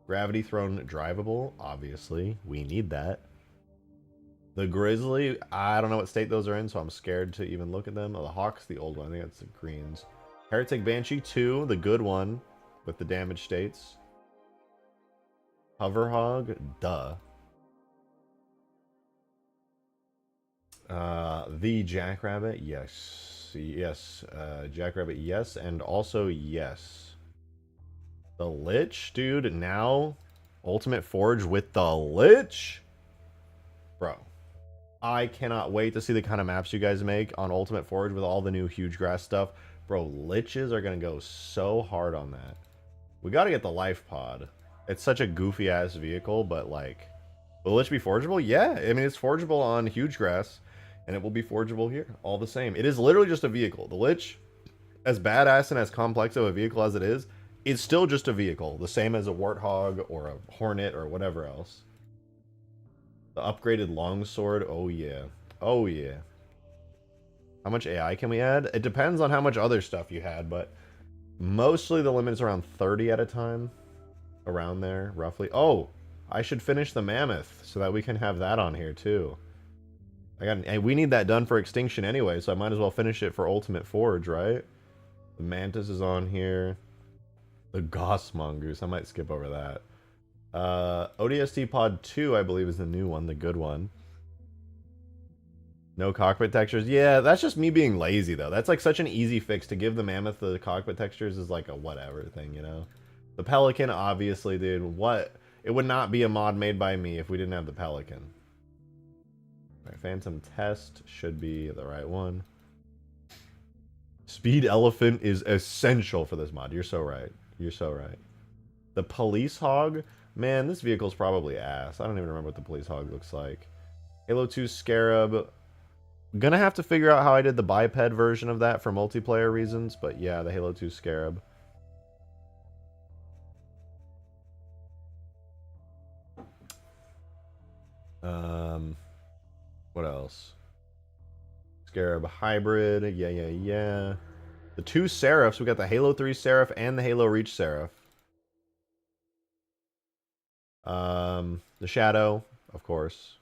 Gravity Throne drivable, obviously. We need that. The Grizzly, I don't know what state those are in, so I'm scared to even look at them. Oh, the Hawk's the old one. I think that's the greens. Heretic Banshee 2, the good one, with the damage states. Hoverhog, duh. The Jackrabbit, yes. Yes. Jackrabbit, yes. And also, yes. The Lich, dude. Now, Ultimate Forge with the Lich? Bro. I cannot wait to see the kind of maps you guys make on Ultimate Forge with all the new huge grass stuff. Bro, Liches are going to go so hard on that. We got to get the Life Pod. It's such a goofy-ass vehicle, but, like... Will Lich be forgeable? Yeah. I mean, it's forgeable on huge grass, and it will be forgeable here. All the same. It is literally just a vehicle. The Lich, as badass and as complex of a vehicle as it is, it's still just a vehicle. The same as a Warthog or a Hornet or whatever else. The upgraded longsword, oh yeah. Oh yeah. How much AI can we add? It depends on how much other stuff you had, but mostly the limit is around 30 at a time. Around there, roughly. Oh, I should finish the Mammoth so that we can have that on here too. And we need that done for Extinction anyway, so I might as well finish it for Ultimate Forge, right? The Mantis is on here. The Goss Mongoose, I might skip over that. ODST Pod 2, I believe, is the new one, the good one. No cockpit textures. Yeah, that's just me being lazy, though. That's like such an easy fix. To give the Mammoth the cockpit textures is like a whatever thing, you know? The Pelican, obviously, dude. What? It would not be a mod made by me if we didn't have the Pelican. All right, Phantom Test should be the right one. Speed Elephant is essential for this mod. You're so right. You're so right. The Police Hog... Man, this vehicle's probably ass. I don't even remember what the Police Hog looks like. Halo 2 Scarab. Gonna have to figure out how I did the biped version of that for multiplayer reasons, but yeah, the Halo 2 Scarab. What else? Scarab Hybrid. Yeah. The two Seraphs. We got the Halo 3 Seraph and the Halo Reach Seraph. The Shadow, of course.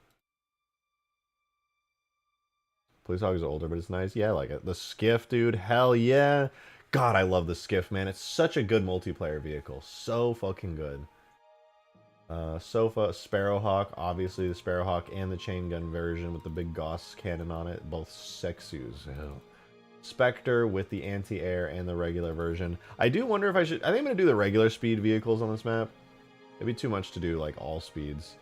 Police Hog is older, but it's nice. Yeah, I like it. The Skiff, dude. Hell yeah. God, I love the Skiff, man. It's such a good multiplayer vehicle. So fucking good. Sofa, Sparrowhawk. Obviously, the Sparrowhawk and the chain gun version with the big Gauss cannon on it. Both sexus. Ew. Spectre with the anti-air and the regular version. I do wonder if I should... I think I'm going to do the regular speed vehicles on this map. It'd be too much to do, like, all speeds.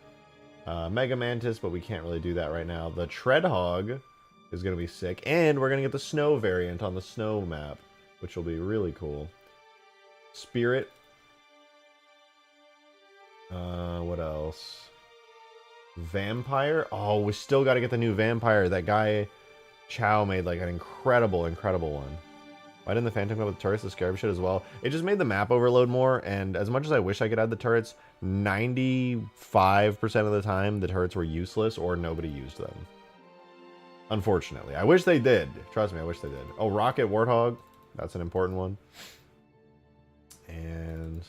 Mega Mantis, but we can't really do that right now. The Treadhog is going to be sick. And we're going to get the snow variant on the snow map, which will be really cool. Spirit. What else? Vampire? Oh, we still got to get the new Vampire. That guy, Chow, made, like, an incredible one. Why didn't the Phantom come with turrets? The Scarab should as well. It just made the map overload more, and as much as I wish I could add the turrets, 95% of the time the turrets were useless or nobody used them. Unfortunately. I wish they did. Trust me, I wish they did. Oh, Rocket Warthog. That's an important one. And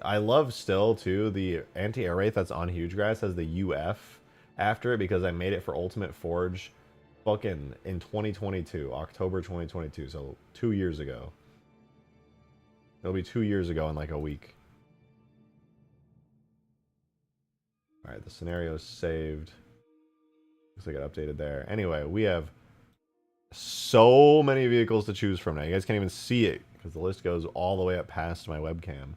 I love still, too, the anti-air wraith that's on Huge Grass has the UF after it because I made it for Ultimate Forge fucking in 2022, October 2022, so 2 years ago. It'll be 2 years ago in like a week. Alright, the scenario's saved. Looks like it updated there. Anyway, we have so many vehicles to choose from now. You guys can't even see it because the list goes all the way up past my webcam.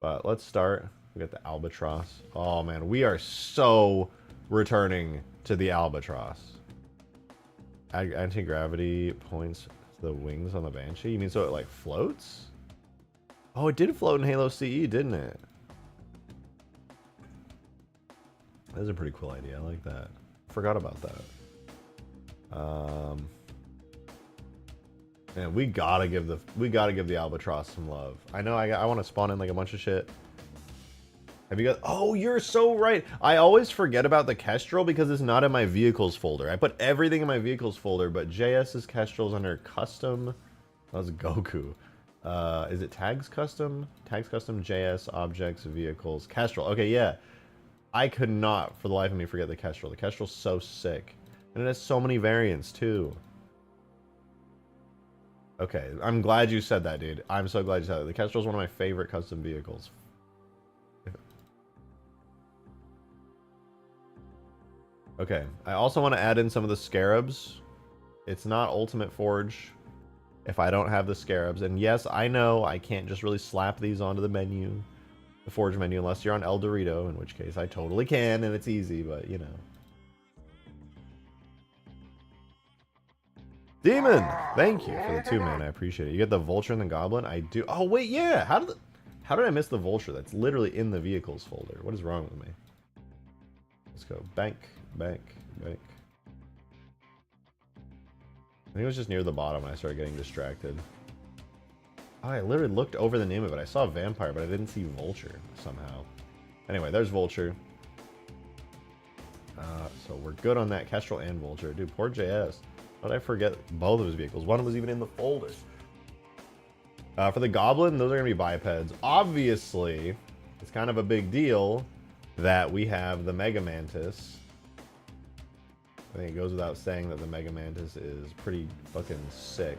But let's start. We got the Albatross. Oh man, we are so returning to the Albatross. Anti-gravity points to the wings on the Banshee? You mean so it like floats? Oh, it did float in Halo CE, didn't it? That's a pretty cool idea. I like that. Forgot about that. Man, we gotta give the Albatross some love. I know I want to spawn in like a bunch of shit. Have you got... Oh, you're so right. I always forget about the Kestrel because it's not in my vehicles folder. I put everything in my vehicles folder, but JS's Kestrel's under custom. That's Goku. Is it tags custom? Tags custom, JS, objects, vehicles, Kestrel. Okay, yeah. I could not, for the life of me, forget the Kestrel. The Kestrel's so sick. And it has so many variants, too. Okay, I'm glad you said that, dude. I'm so glad you said that. The Kestrel's one of my favorite custom vehicles. Okay, I also want to add in some of the Scarabs. It's not Ultimate Forge if I don't have the Scarabs. And yes, I know I can't just really slap these onto the menu, the Forge menu, unless you're on El Dorito, in which case I totally can, and it's easy, but you know. Demon! Thank you for the 2, man. I appreciate it. You get the Vulture and the Goblin? I do. Oh, wait, yeah! How did I miss the Vulture? That's literally in the vehicles folder. What is wrong with me? Let's go. Bank. Bank. Bank. I think it was just near the bottom and I started getting distracted. Oh, I literally looked over the name of it. I saw Vampire, but I didn't see Vulture somehow. Anyway, there's Vulture. So we're good on that. Kestrel and Vulture. Dude, poor JS. How did I forget both of his vehicles? One was even in the folder. For the Goblin, those are going to be bipeds. Obviously, it's kind of a big deal that we have the Mega Mantis. I think it goes without saying that the Mega Mantis is pretty fucking sick.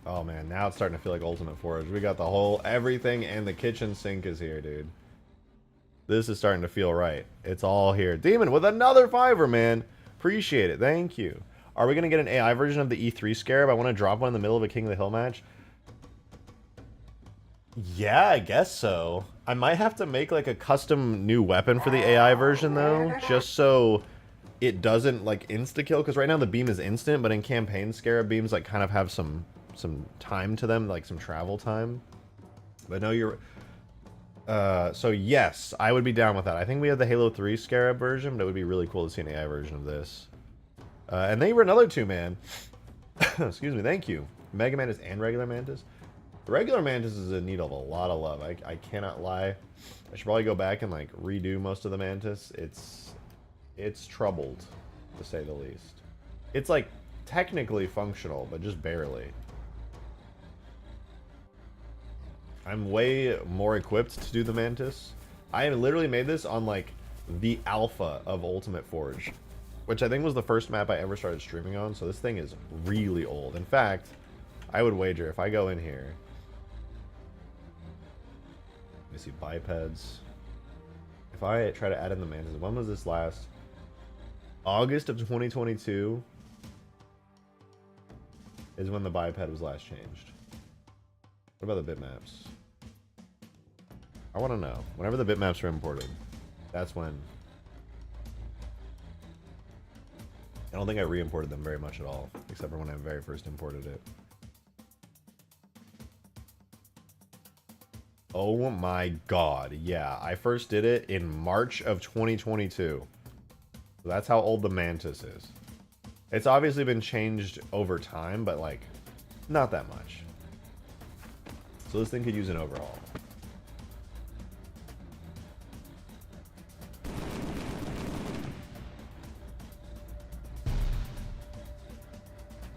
Oh man, now it's starting to feel like Ultimate Forge. We got the whole everything and the kitchen sink is here, dude. This is starting to feel right. It's all here. Demon with another 5er, man. Appreciate it. Thank you. Are we going to get an AI version of the E3 Scarab? I want to drop one in the middle of a King of the Hill match. Yeah, I guess so. I might have to make like a custom new weapon for the AI version though, just so it doesn't like insta-kill, because right now the beam is instant, but in campaign Scarab beams like kind of have some time to them, like some travel time. But no, you're... so yes, I would be down with that. I think we have the Halo 3 Scarab version, but it would be really cool to see an AI version of this. And they were another 2-man. Excuse me, thank you. Mega Mantis and regular Mantis. The regular Mantis is in need of a lot of love. I cannot lie. I should probably go back and like redo most of the Mantis. It's troubled, to say the least. It's like technically functional, but just barely. I'm way more equipped to do the Mantis. I have literally made this on like the alpha of Ultimate Forge, which I think was the first map I ever started streaming on, so this thing is really old. In fact, I would wager if I go in here... Let me see, bipeds. If I try to add in the Mantis, when was this last? August of 2022 is when the biped was last changed. What about the bitmaps? I want to know. Whenever the bitmaps are imported, that's when... I don't think I re-imported them very much at all, except for when I very first imported it. Oh my god, yeah. I first did it in March of 2022. So that's how old the Mantis is. It's obviously been changed over time, but like, not that much. So this thing could use an overhaul.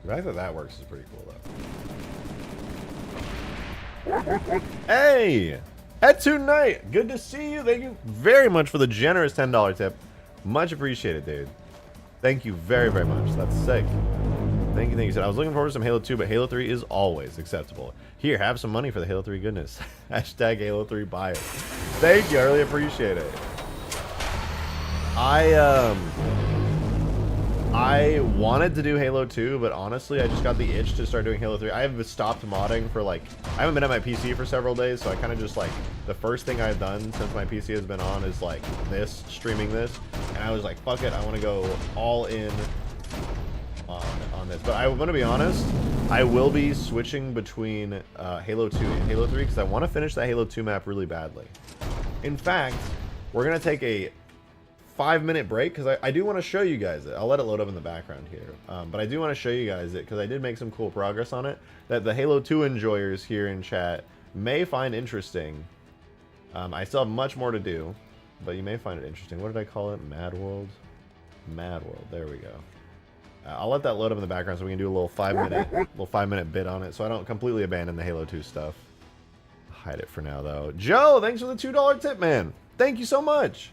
The fact that that works is pretty cool, though. Hey! Etu Knight! Good to see you. Thank you very much for the generous $10 tip. Much appreciated, dude. Thank you very, very much. That's sick. Thank you, thank you. So I was looking forward to some Halo 2, but Halo 3 is always acceptable. Here, have some money for the Halo 3 goodness. Hashtag Halo 3 buyer. Thank you, I really appreciate it. I wanted to do Halo 2, but honestly, I just got the itch to start doing Halo 3. I have stopped modding for like, I haven't been at my PC for several days, so I kind of just like, the first thing I've done since my PC has been on is like this, streaming this, and I was like, fuck it, I want to go all in on this. But I'm going to be honest, I will be switching between Halo 2 and Halo 3 because I want to finish that Halo 2 map really badly. In fact, we're going to take a 5-minute break because I do want to show you guys it. I'll let it load up in the background here. But I do want to show you guys it because I did make some cool progress on it that the Halo 2 enjoyers here in chat may find interesting. I still have much more to do, but you may find it interesting. What did I call it? Mad World? Mad World. There we go. I'll let that load up in the background so we can do a little 5-minute bit on it so I don't completely abandon the Halo 2 stuff. Hide it for now, though. Joe, thanks for the $2 tip, man. Thank you so much.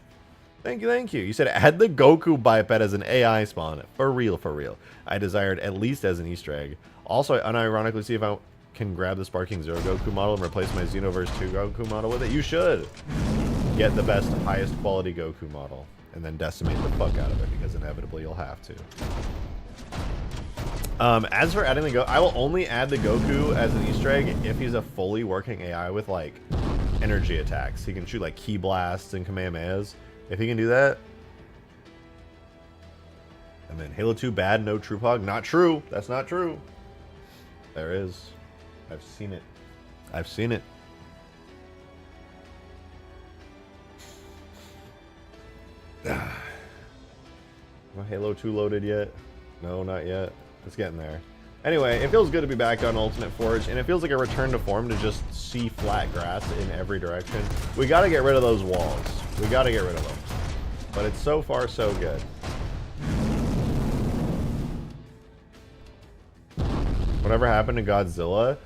Thank you, thank you. You said add the Goku biped as an AI spawn. For real, for real. I desired at least as an Easter egg. Also, I unironically see if I can grab the Sparking Zero Goku model and replace my Xenoverse 2 Goku model with it. You should. Get the best, highest quality Goku model. And then decimate the fuck out of it because inevitably you'll have to. As for adding the Goku, I will only add the Goku as an Easter egg if he's a fully working AI with, like, energy attacks. He can shoot, like, Ki Blasts and Kamehamehas. If he can do that. And then Halo 2 bad, no Troop Hog. Not true. That's not true. There is. I've seen it. I've seen it. Halo 2 loaded yet? No, not yet. It's getting there. Anyway, it feels good to be back on Ultimate Forge, and it feels like a return to form to just see flat grass in every direction. We gotta get rid of those walls. We gotta get rid of them. But it's so far so good. Whatever happened to Godzilla?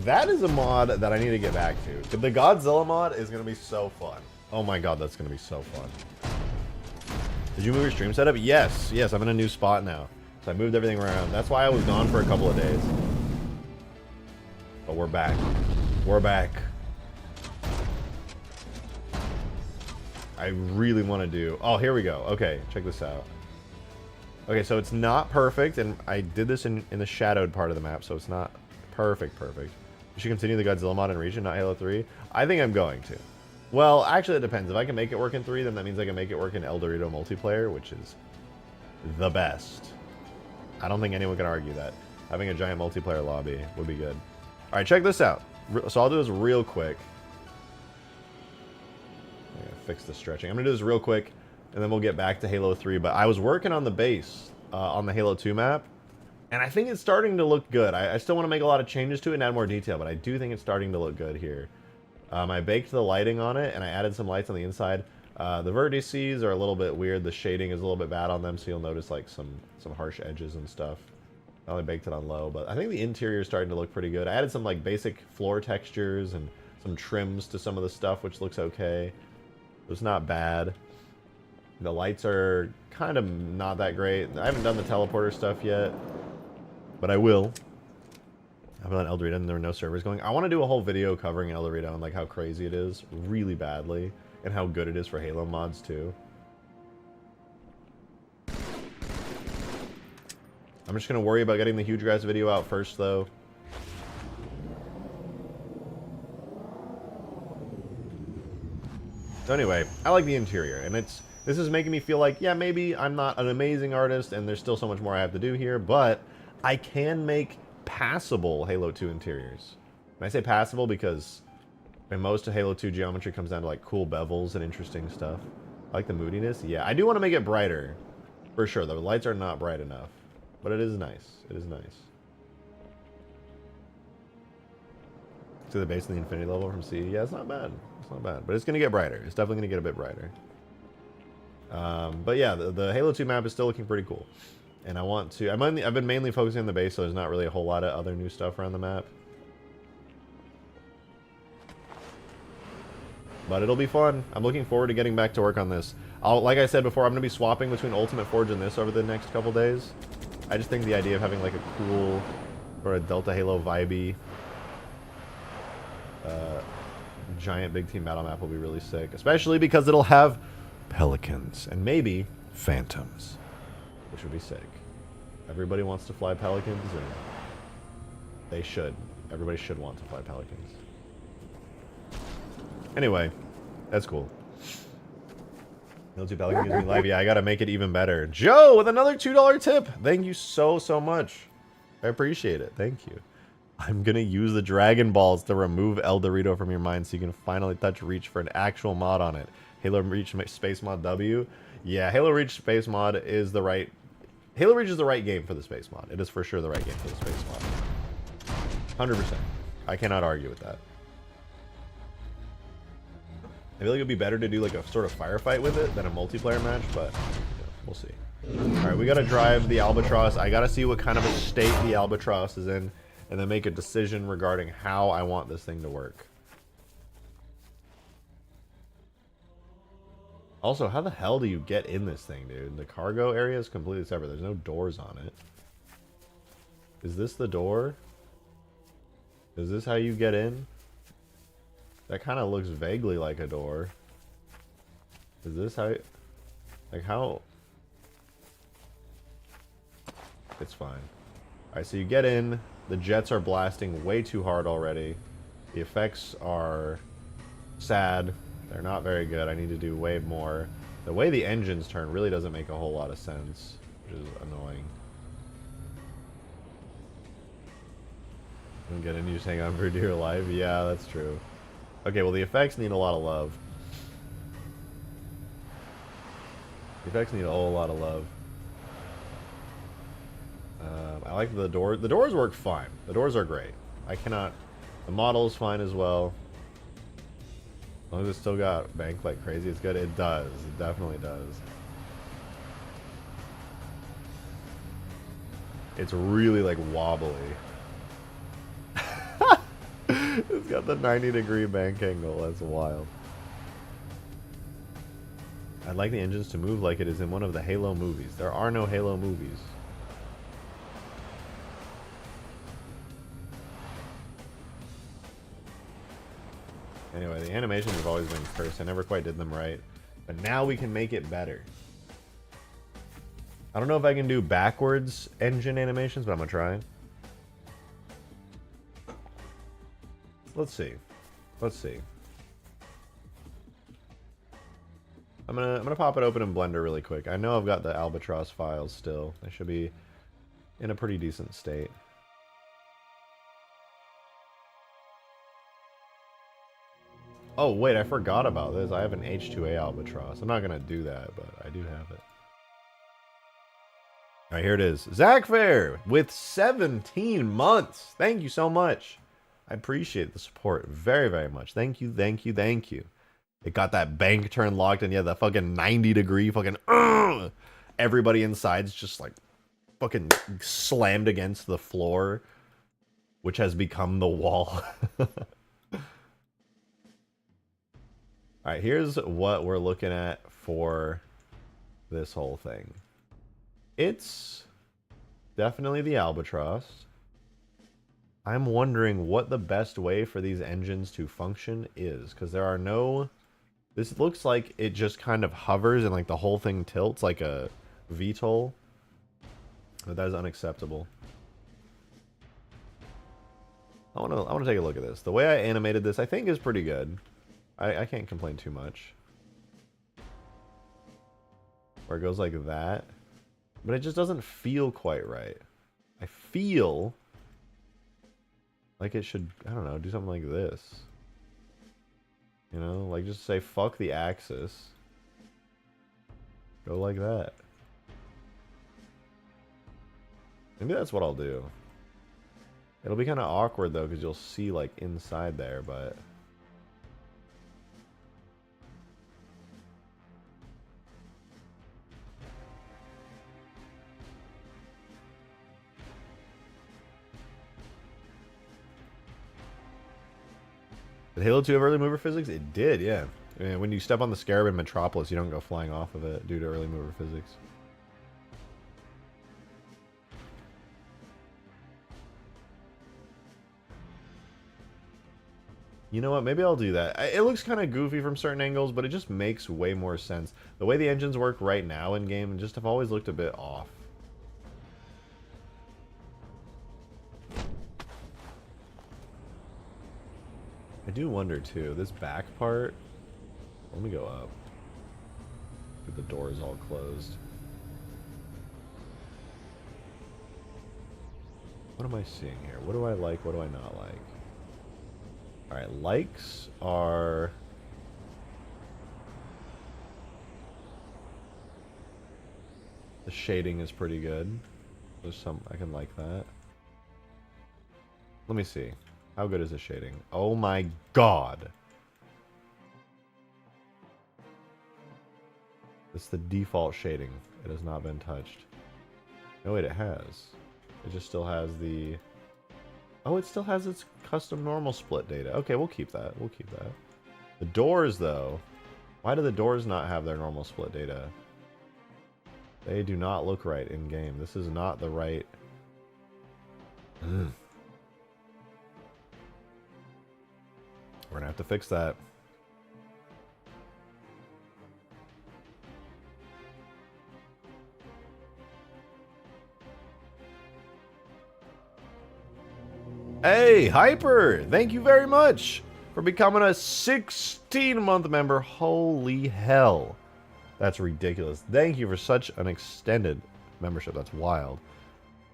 That is a mod that I need to get back to. The Godzilla mod is gonna be so fun. Oh my god, that's gonna be so fun. Did you move your stream setup? Yes, yes, I'm in a new spot now. So I moved everything around. That's why I was gone for a couple of days. But we're back. We're back. I really want to do... Oh, here we go. Okay, check this out. Okay, so it's not perfect, and I did this in the shadowed part of the map, so it's not perfect. You should continue the Godzilla mod in region, not Halo 3. I think I'm going to. Well, actually, it depends. If I can make it work in 3, then that means I can make it work in El Dorito multiplayer, which is the best. I don't think anyone can argue that. Having a giant multiplayer lobby would be good. All right, check this out. So I'll do this real quick. I'm gonna fix the stretching. I'm gonna do this real quick, and then we'll get back to Halo 3. But I was working on the base on the Halo 2 map, and I think it's starting to look good. I still want to make a lot of changes to it and add more detail, but I do think it's starting to look good here. I baked the lighting on it, and I added some lights on the inside. The vertices are a little bit weird. The shading is a little bit bad on them, so you'll notice like some harsh edges and stuff. I only baked it on low, but I think the interior is starting to look pretty good. I added some like basic floor textures and some trims to some of the stuff, which looks okay. It's not bad. The lights are kind of not that great. I haven't done the teleporter stuff yet, but I will. I've been on El Dorito and there were no servers going. I want to do a whole video covering El Dorito and like how crazy it is, really badly, and how good it is for Halo mods too. I'm just going to worry about getting the huge grass video out first though. So anyway, I like the interior, and this is making me feel like, yeah, maybe I'm not an amazing artist and there's still so much more I have to do here, but I can make passable Halo 2 interiors. And I say passable because in most of Halo 2 geometry comes down to like cool bevels and interesting stuff. I like the moodiness. Yeah, I do want to make it brighter. For sure, the lights are not bright enough. But it is nice. It is nice. To the base of the infinity level from C. Yeah, it's not bad. It's not bad. But it's going to get brighter. It's definitely going to get a bit brighter. But yeah, the Halo 2 map is still looking pretty cool. And I want to... I've been mainly focusing on the base, so there's not really a whole lot of other new stuff around the map. But it'll be fun. I'm looking forward to getting back to work on this. Like I said before, I'm going to be swapping between Ultimate Forge and this over the next couple days. I just think the idea of having like a cool or a Delta Halo vibey giant big team battle map will be really sick. Especially because it'll have Pelicans and maybe Phantoms, which would be sick. Everybody wants to fly Pelicans, and they should. Everybody should want to fly Pelicans. Anyway, that's cool. Military Pelican gives me live. Yeah, I gotta make it even better. Joe with another $2 tip. Thank you so much. I appreciate it. Thank you. I'm gonna use the Dragon Balls to remove El Dorito from your mind so you can finally touch reach for an actual mod on it. Halo Reach Space Mod W. Yeah, Halo Reach Space Mod is the right... Halo Reach is the right game for the Space Mod. It is for sure the right game for the Space Mod. 100%. I cannot argue with that. I feel like it would be better to do like a sort of firefight with it than a multiplayer match, but yeah, we'll see. Alright, we gotta drive the Albatross. I gotta see what kind of a state the Albatross is in, and then make a decision regarding how I want this thing to work. Also, how the hell do you get in this thing, dude? The cargo area is completely separate. There's no doors on it. Is this the door? Is this how you get in? That kind of looks vaguely like a door. Is this how... Like, how... It's fine. Alright, so you get in. The jets are blasting way too hard already. The effects are sad. They're not very good. I need to do way more. The way the engines turn really doesn't make a whole lot of sense, which is annoying. Don't get in, you just hang on for dear life. Yeah, that's true. Okay, well the effects need a lot of love. The effects need a whole lot of love. I like the door. The doors work fine. The doors are great. I cannot... The model's fine as well. As long as it's still got bank like crazy, it's good. It does. It definitely does. It's really like wobbly. It's got the 90-degree bank angle. That's wild. I'd like the engines to move like it is in one of the Halo movies. There are no Halo movies. Anyway, the animations have always been cursed. I never quite did them right. But now we can make it better. I don't know if I can do backwards engine animations, but I'm gonna try. Let's see. Let's see. I'm gonna pop it open in Blender really quick. I know I've got the Albatross files still. They should be in a pretty decent state. Oh, wait, I forgot about this. I have an H2A Albatross. I'm not going to do that, but I do have it. All right, here it is. Zach Fair with 17 months. Thank you so much. I appreciate the support very, very much. Thank you, thank you, thank you. It got that bank turn locked, and yeah, the fucking 90-degree fucking... Everybody inside's just like fucking slammed against the floor, which has become the wall. Alright, here's what we're looking at for this whole thing. It's definitely the Albatross. I'm wondering what the best way for these engines to function is, because there are no... This looks like it just kind of hovers and like the whole thing tilts like a VTOL. But that is unacceptable. I want to take a look at this. The way I animated this, I think, is pretty good. I can't complain too much. Where it goes like that. But it just doesn't feel quite right. I feel like it should, I don't know, do something like this. You know, like just say fuck the axis. Go like that. Maybe that's what I'll do. It'll be kind of awkward though, because you'll see like inside there, but... Did Halo 2 have early mover physics? It did, yeah. I mean, when you step on the Scarab in Metropolis, you don't go flying off of it due to early mover physics. You know what? Maybe I'll do that. It looks kind of goofy from certain angles, but it just makes way more sense. The way the engines work right now in game just have always looked a bit off. I do wonder too, this back part, let me go up. The door is all closed. What am I seeing here? What do I like? What do I not like? Alright, likes are... shading is pretty good. There's some, I can like that. Let me see. How good is the shading? Oh my god. It's the default shading. It has not been touched. No, wait, it has. It just still has the... Oh, it still has its custom normal split data. Okay, we'll keep that. We'll keep that. The doors, though. Why do the doors not have their normal split data? They do not look right in-game. This is not the right... Ugh. We're gonna have to fix that. Hey, Hyper! Thank you very much for becoming a 16-month member. Holy hell. That's ridiculous. Thank you for such an extended membership. That's wild.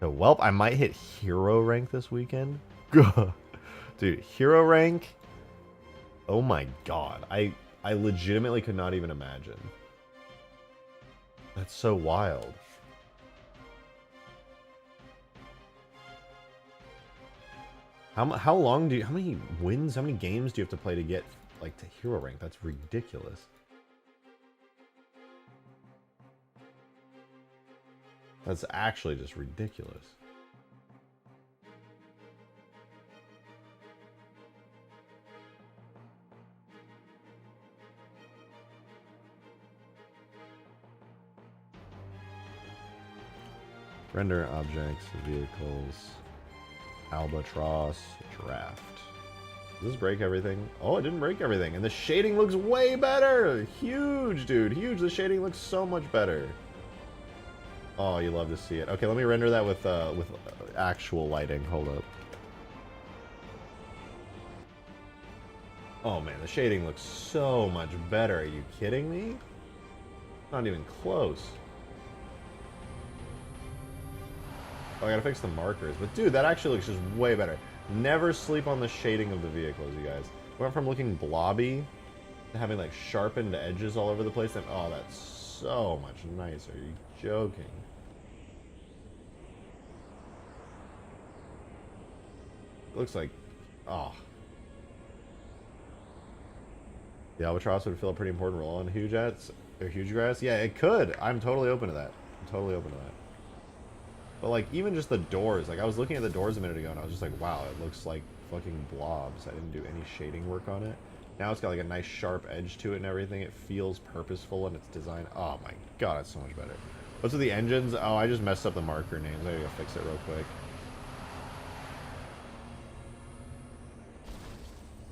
So, welp, I might hit hero rank this weekend. Dude, hero rank? Oh my god. I legitimately could not even imagine. That's so wild. How long do you, how many wins, how many games do you have to play to get, like, to hero rank? That's ridiculous. That's actually just ridiculous. Render objects, vehicles, albatross, draft. Does this break everything? Oh, it didn't break everything. And the shading looks way better. Huge, dude. Huge. The shading looks so much better. Oh, you love to see it. Okay, let me render that with actual lighting. Hold up. Oh, man. The shading looks so much better. Are you kidding me? Not even close. Oh, I gotta fix the markers. But dude, that actually looks just way better. Never sleep on the shading of the vehicles, you guys. Went from looking blobby to having like sharpened edges all over the place. And oh, that's so much nicer. Are you joking? It looks like, oh. The albatross would fill a pretty important role in huge grass. Yeah, it could. I'm totally open to that. I'm totally open to that. But, like, even just the doors. Like, I was looking at the doors a minute ago, and I was just like, wow, it looks like fucking blobs. I didn't do any shading work on it. Now it's got, like, a nice sharp edge to it and everything. It feels purposeful in its design. Oh, my god, it's so much better. What's with the engines? Oh, I just messed up the marker names. I gotta go fix it real quick.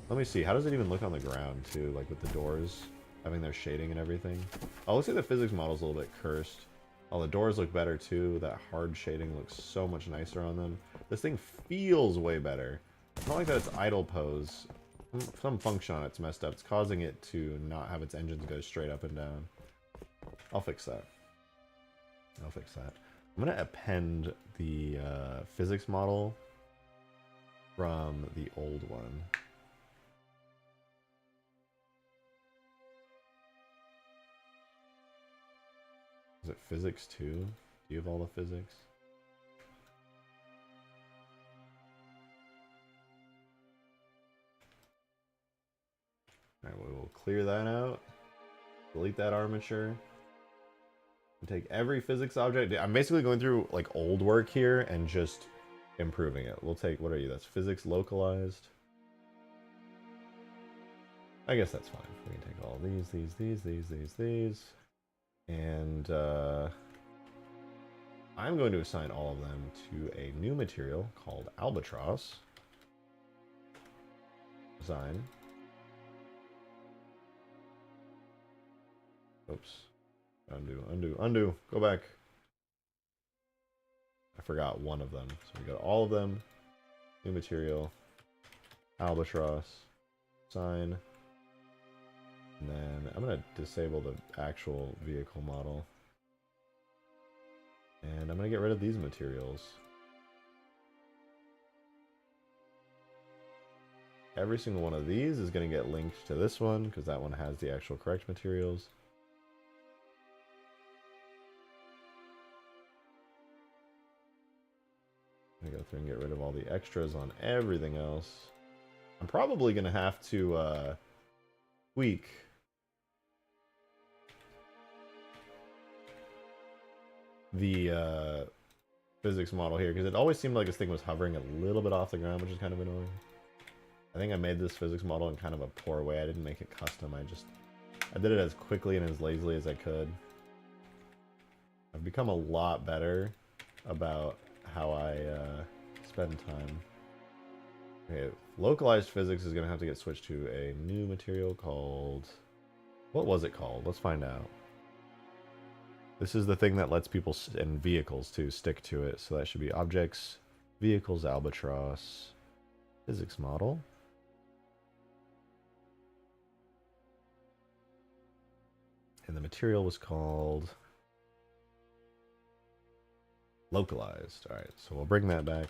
Let me see. How does it even look on the ground, too? Like, with the doors having their shading and everything. Oh, looks like the physics model's a little bit cursed. Oh, the doors look better too. That hard shading looks so much nicer on them. This thing feels way better. It's not like that it's idle pose. Some function on it's messed up. It's causing it to not have its engines go straight up and down. I'll fix that. I'll fix that. I'm going to append the physics model from the old one. Is it physics 2? Do you have all the physics? Alright, we will clear that out. Delete that armature. And take every physics object. I'm basically going through like old work here and just improving it. We'll take, what are you? That's physics localized. I guess that's fine. We can take all these. And I'm going to assign all of them to a new material called albatross. Design. Oops. Undo. Go back. I forgot one of them. So we got all of them. New material. Albatross. Sign. And then I'm going to disable the actual vehicle model. And I'm going to get rid of these materials. Every single one of these is going to get linked to this one, because that one has the actual correct materials. through and get rid of all the extras on everything else. I'm probably going to have to tweak the physics model here, because it always seemed like this thing was hovering a little bit off the ground, which is kind of annoying. I think I made this physics model in kind of a poor way. I didn't make it custom. I did it as quickly and as lazily as I could. I've become a lot better about how I spend time. Okay, localized physics is going to have to get switched to a new material called... What was it called? Let's find out. This is the thing that lets people, and vehicles too, stick to it. So that should be objects, vehicles, albatross, physics model. And the material was called localized. All right, so we'll bring that back.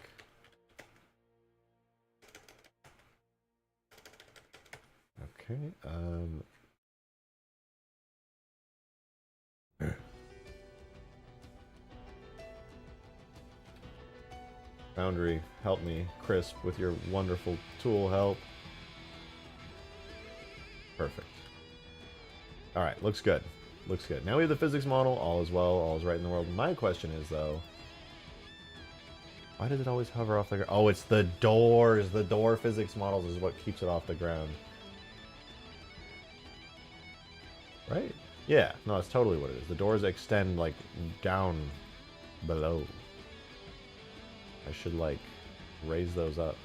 Okay. Foundry, help me, Crisp, with your wonderful tool help. Perfect. All right, looks good. Looks good. Now we have the physics model. All is well. All is right in the world. My question is, though, why does it always hover off the ground? Oh, it's the doors. The door physics models is what keeps it off the ground. Right? Yeah. No, that's totally what it is. The doors extend, like, down below. I should, like, raise those up.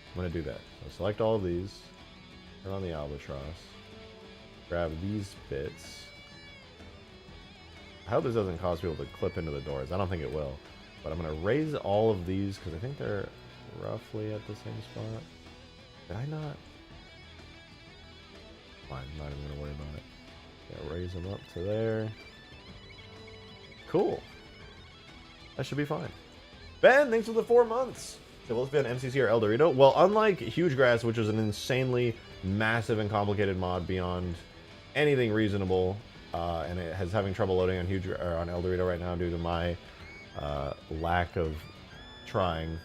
I'm going to do that. So select all of these. Turn on the albatross. Grab these bits. I hope this doesn't cause people to clip into the doors. I don't think it will. But I'm going to raise all of these because I think they're roughly at the same spot. Did I not? Fine, I'm not even going to worry about it. Yeah, raise them up to there. Cool. That should be fine. Ben, thanks for the 4 months. So will this be on MCC or El Dorito? Well, unlike Huge Grass, which is an insanely massive and complicated mod beyond anything reasonable, and it has having trouble loading on on El Dorito right now due to my lack of trying.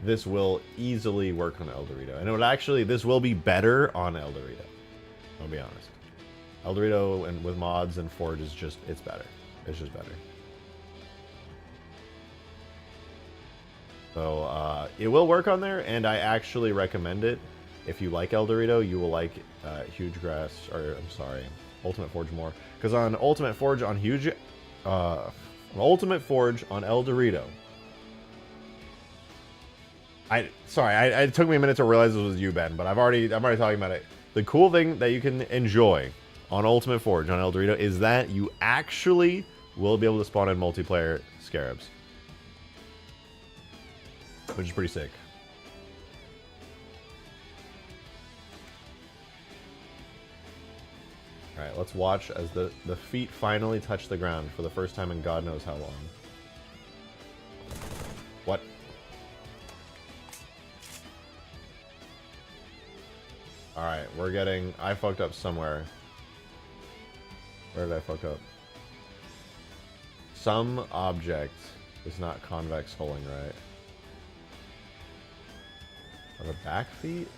This will easily work on El Dorito, and it would actually, this will be better on El Dorito. I'll be honest. El Dorito and with mods and Forge is just, it's better. It's just better. So it will work on there, and I actually recommend it. If you like El Dorito, you will like Huge Grass, or I'm sorry, Ultimate Forge more. Because on Ultimate Forge on Ultimate Forge on El Dorito, it took me a minute to realize this was you, Ben, but I'm already talking about it. The cool thing that you can enjoy on Ultimate Forge on El Dorito is that you actually will be able to spawn in multiplayer Scarabs, which is pretty sick. Alright, let's watch as the feet finally touch the ground for the first time in God knows how long. What? Alright, we're getting... I fucked up somewhere. Where did I fuck up? Some object is not convex holding right. Are the back feet?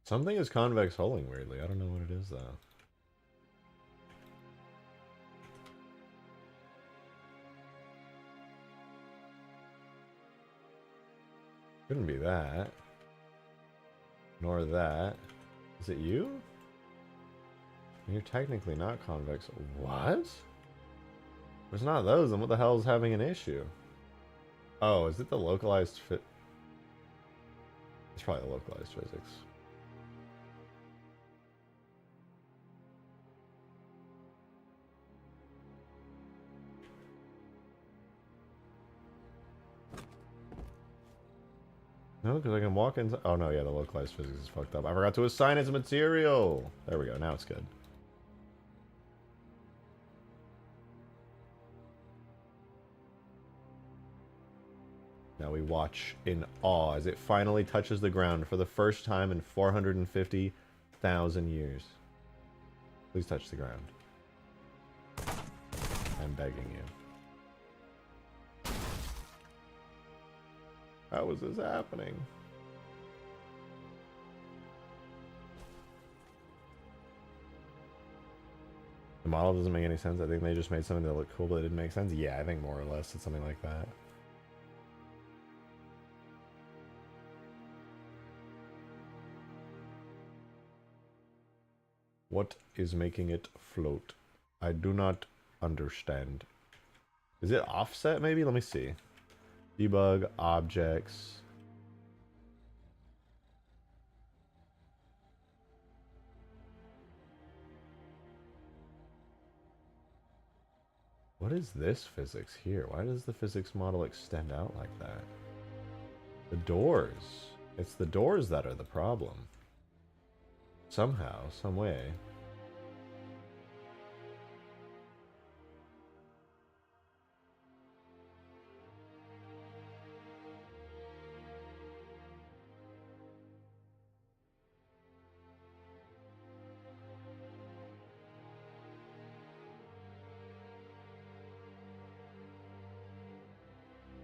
Something is convex hulling weirdly. I don't know what it is though. Couldn't be that. Nor that. Is it you? You're technically not convex. What? If it's not those, then what the hell is having an issue? Oh, is it the localized fit? It's probably the localized physics. No, because I can walk inside. Oh no, yeah, the localized physics is fucked up. I forgot to assign its material. There we go. Now it's good. Now we watch in awe as it finally touches the ground for the first time in 450,000 years. Please touch the ground. I'm begging you. How is this happening? The model doesn't make any sense. I think they just made something that looked cool, but it didn't make sense. Yeah, I think more or less it's something like that. What is making it float? I do not understand. Is it offset maybe? Let me see. Debug objects. What is this physics here? Why does the physics model extend out like that? The doors. It's the doors that are the problem. Somehow, some way.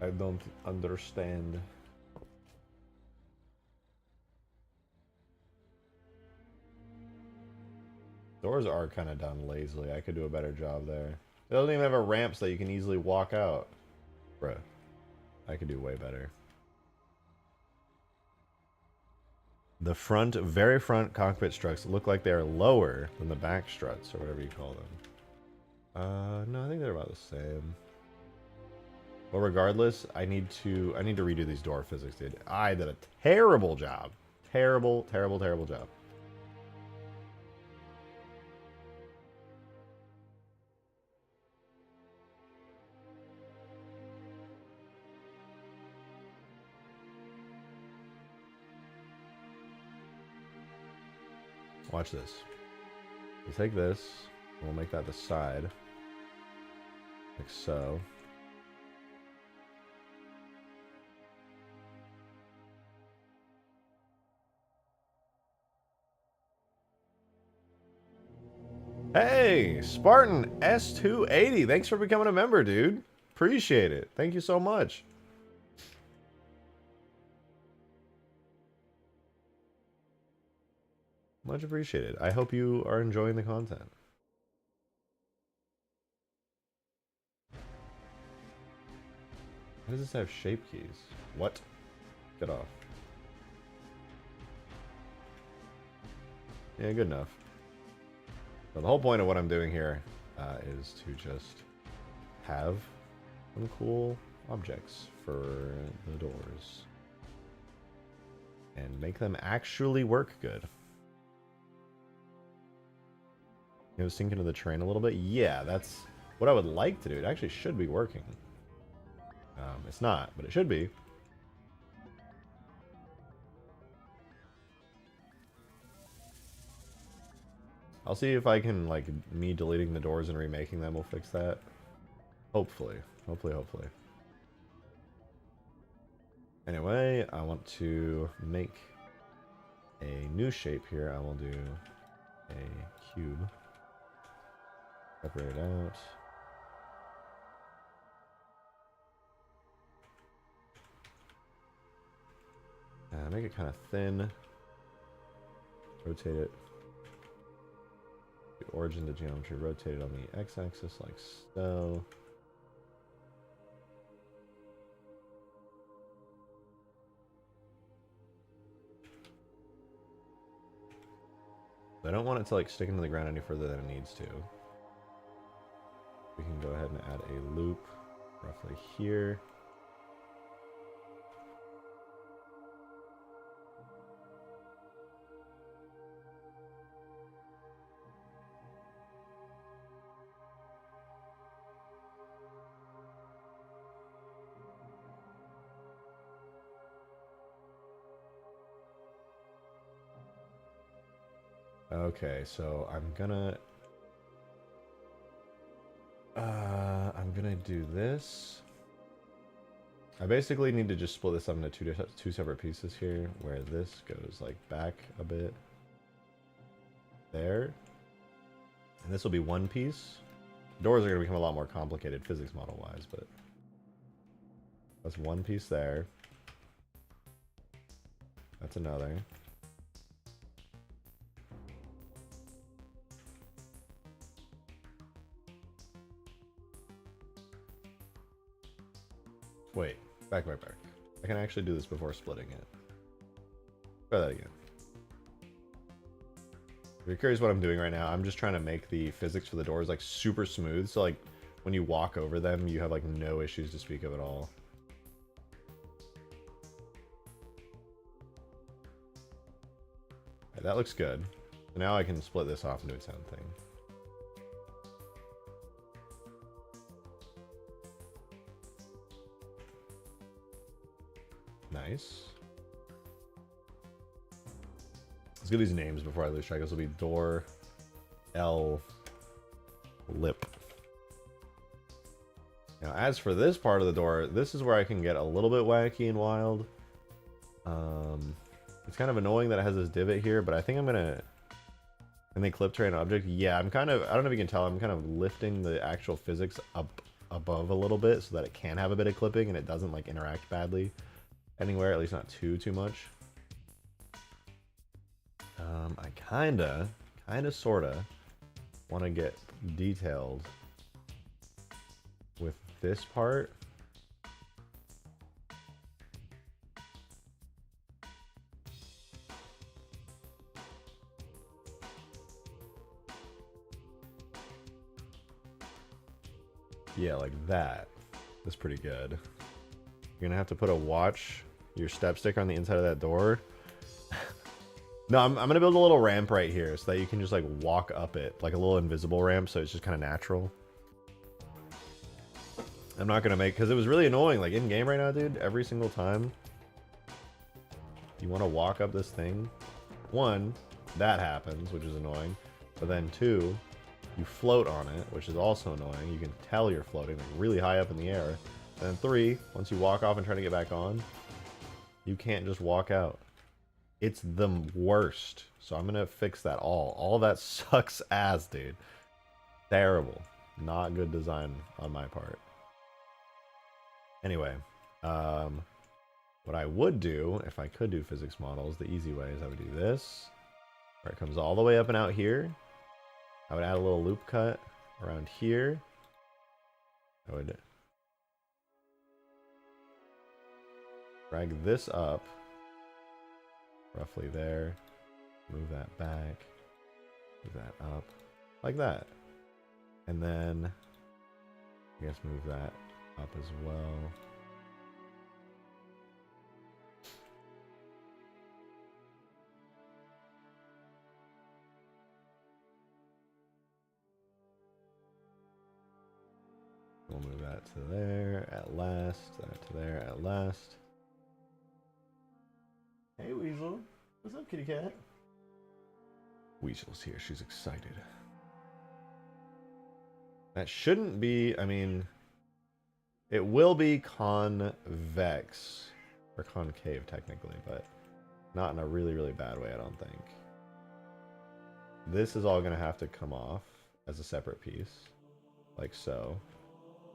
I don't understand. Doors are kind of done lazily. I could do a better job there. It doesn't even have a ramp so you can easily walk out. Bruh. I could do way better. The front, very front cockpit struts look like they are lower than the back struts, or whatever you call them. No, I think they're about the same. Well, regardless, I need to redo these door physics, dude. I did a terrible job. Terrible, terrible, terrible job. Watch this. We'll take this, and we'll make that the side. Like so. Hey, Spartan S280. Thanks for becoming a member, dude. Appreciate it. Thank you so much. Much appreciated. I hope you are enjoying the content. Why does this have shape keys? What? Get off. Yeah, good enough. So the whole point of what I'm doing here is to just have some cool objects for the doors. And make them actually work good. You know, sink into the terrain a little bit? Yeah, that's what I would like to do. It actually should be working. It's not, but it should be. I'll see if I can, like, me deleting the doors and remaking them will fix that. Hopefully. Hopefully. Anyway, I want to make a new shape here. I will do a cube. Separate it out. Make it kind of thin. Rotate it. The origin to geometry. Rotate it on the x-axis like so. I don't want it to like stick into the ground any further than it needs to. We can go ahead and add a loop roughly here. Okay, so I'm gonna do this. I basically need to just split this up into two separate pieces here, where this goes like back a bit there, and this will be one piece. Doors are going to become a lot more complicated physics model wise, but that's one piece there. That's another. Wait, back. I can actually do this before splitting it. Try that again. If you're curious what I'm doing right now, I'm just trying to make the physics for the doors like super smooth, so like when you walk over them, you have like no issues to speak of at all. Right, that looks good. So now I can split this off into its own thing. Nice. Let's get these names before I lose track. This will be door, L, lip. Now, as for this part of the door, this is where I can get a little bit wacky and wild. It's kind of annoying that it has this divot here, but I think I'm gonna... And they clip tray an object. Yeah, I'm kind of... I don't know if you can tell, I'm kind of lifting the actual physics up above a little bit so that it can have a bit of clipping and it doesn't like interact badly anywhere, at least not too much. I kinda, sorta want to get detailed with this part. Yeah, like that. That's pretty good. You're gonna have to put a watch, your step sticker on the inside of that door. No, I'm gonna build a little ramp right here so that you can just like walk up it, like a little invisible ramp, so it's just kind of natural. I'm not gonna make, because it was really annoying, like in game right now, dude, every single time you want to walk up this thing, one, that happens, which is annoying, but then two, you float on it, which is also annoying. You can tell you're floating like really high up in the air. And then three, once you walk off and try to get back on, you can't just walk out. It's the worst. So I'm gonna fix that all. All that sucks ass, dude. Terrible. Not good design on my part. Anyway, what I would do, if I could do physics models, the easy way is I would do this, where it comes all the way up and out here. I would add a little loop cut around here. I would drag this up roughly there, move that back, move that up, like that. And then, I guess move that up as well. We'll move that to there at last, that to there at last. Hey Weasel, what's up kitty cat? Weasel's here, she's excited. That shouldn't be, I mean, it will be convex, or concave technically, but not in a really bad way, I don't think. This is all gonna have to come off as a separate piece, like so.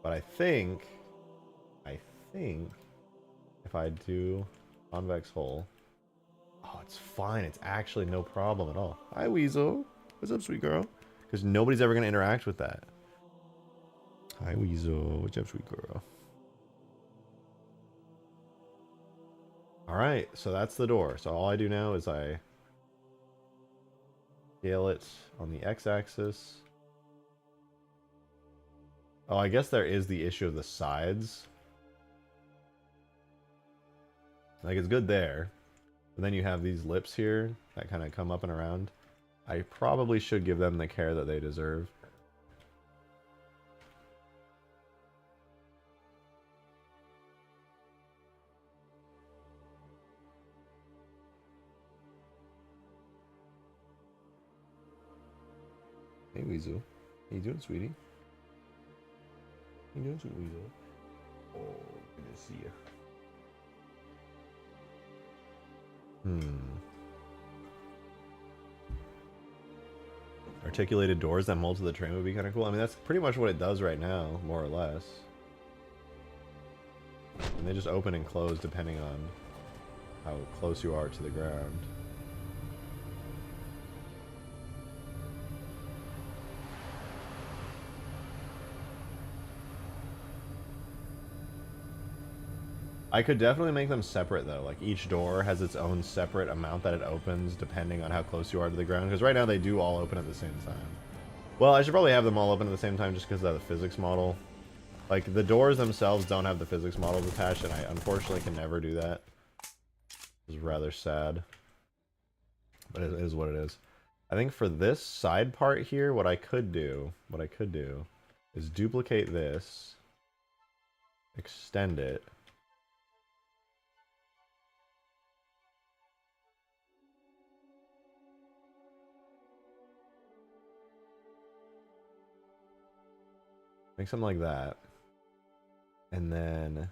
But I think if I do convex hole, oh, it's fine. It's actually no problem at all. Hi, Weasel. What's up, sweet girl? Because nobody's ever going to interact with that. Hi, Weasel. What's up, sweet girl? All right, so that's the door. So all I do now is I scale it on the x-axis. Oh, I guess there is the issue of the sides. Like, it's good there. But then you have these lips here that kind of come up and around. I probably should give them the care that they deserve. Hey, Weasel. How you doing, sweetie? How you doing, sweet Weasel? Oh, good to see you. Articulated doors that mold to the train would be kind of cool. I mean, that's pretty much what it does right now, more or less. And they just open and close depending on how close you are to the ground. I could definitely make them separate though. Like each door has its own separate amount that it opens depending on how close you are to the ground. Because right now they do all open at the same time. Well, I should probably have them all open at the same time just because of the physics model. Like the doors themselves don't have the physics models attached, and I unfortunately can never do that. It's rather sad. But it is what it is. I think for this side part here, what I could do is duplicate this, extend it. Make something like that. And then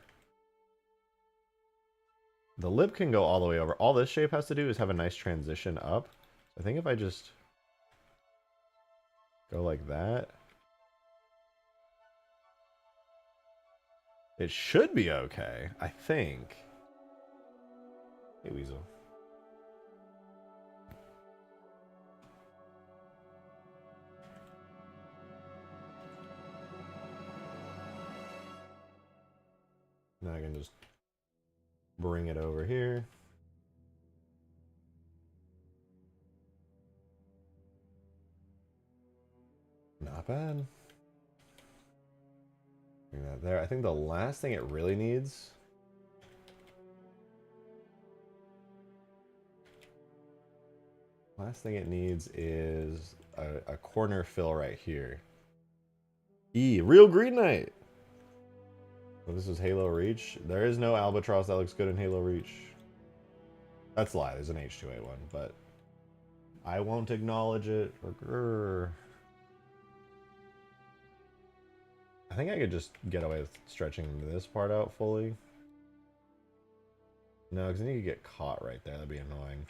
the lip can go all the way over. All this shape has to do is have a nice transition up. So I think if I just go like that, it should be okay, I think. Hey, Weasel. Now I can just bring it over here. Not bad. Bring that there. I think the last thing it really needs is a corner fill right here. Real Green Knight. Well, this is Halo Reach. There is no Albatross that looks good in Halo Reach. That's a lie. There's an H2A one, but I won't acknowledge it. I think I could just get away with stretching this part out fully. No, because then you could get caught right there. That'd be annoying.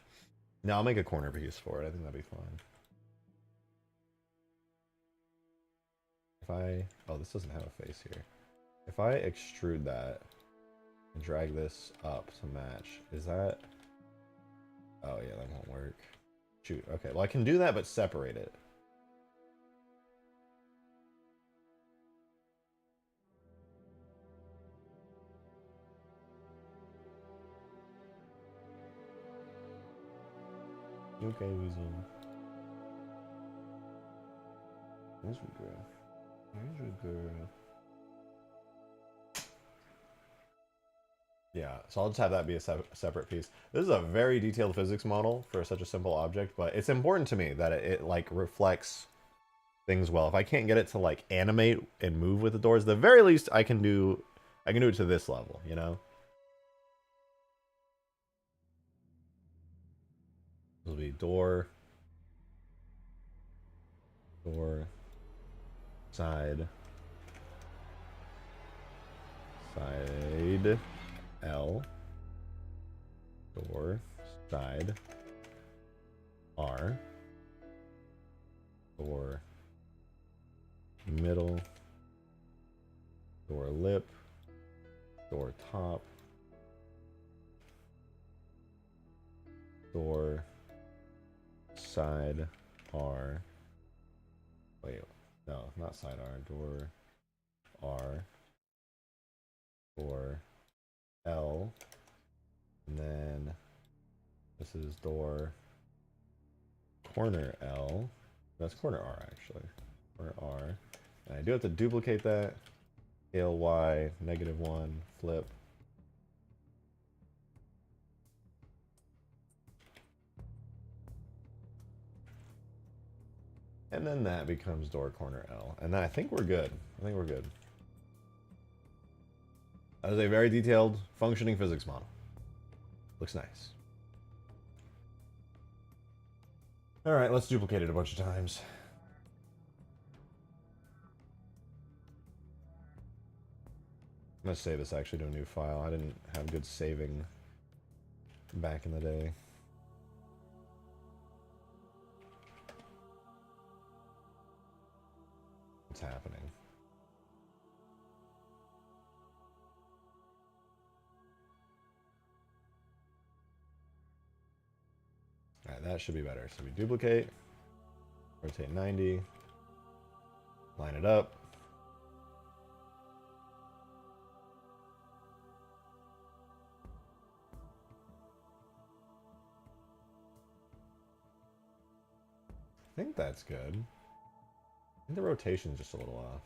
No, I'll make a corner piece for it. I think that'd be fine. If I... Oh, this doesn't have a face here. If I extrude that and drag this up to match, is that... Oh, yeah, that won't work. Shoot. Okay, well, I can do that, but separate it. Okay, Weasel. There's a girl. There's a girl. Yeah, so I'll just have that be a separate piece. This is a very detailed physics model for such a simple object, but it's important to me that it like reflects things well. If I can't get it to like animate and move with the doors, the very least I can do it to this level, you know? This will be door, side, L, door, side, R, door, middle, door lip, door top, door, side, R, wait, no, not side R, door, R, door, L, and then this is door, corner L, that's corner R actually, corner R, and I do have to duplicate that, scale Y, -1, flip, and then that becomes door corner L, and then I think we're good. That is a very detailed, functioning physics model. Looks nice. Alright, let's duplicate it a bunch of times. I'm gonna save this actually to a new file. I didn't have good saving back in the day. What's happening? Alright, that should be better. So we duplicate, rotate 90, line it up. I think that's good. I think the rotation's just a little off.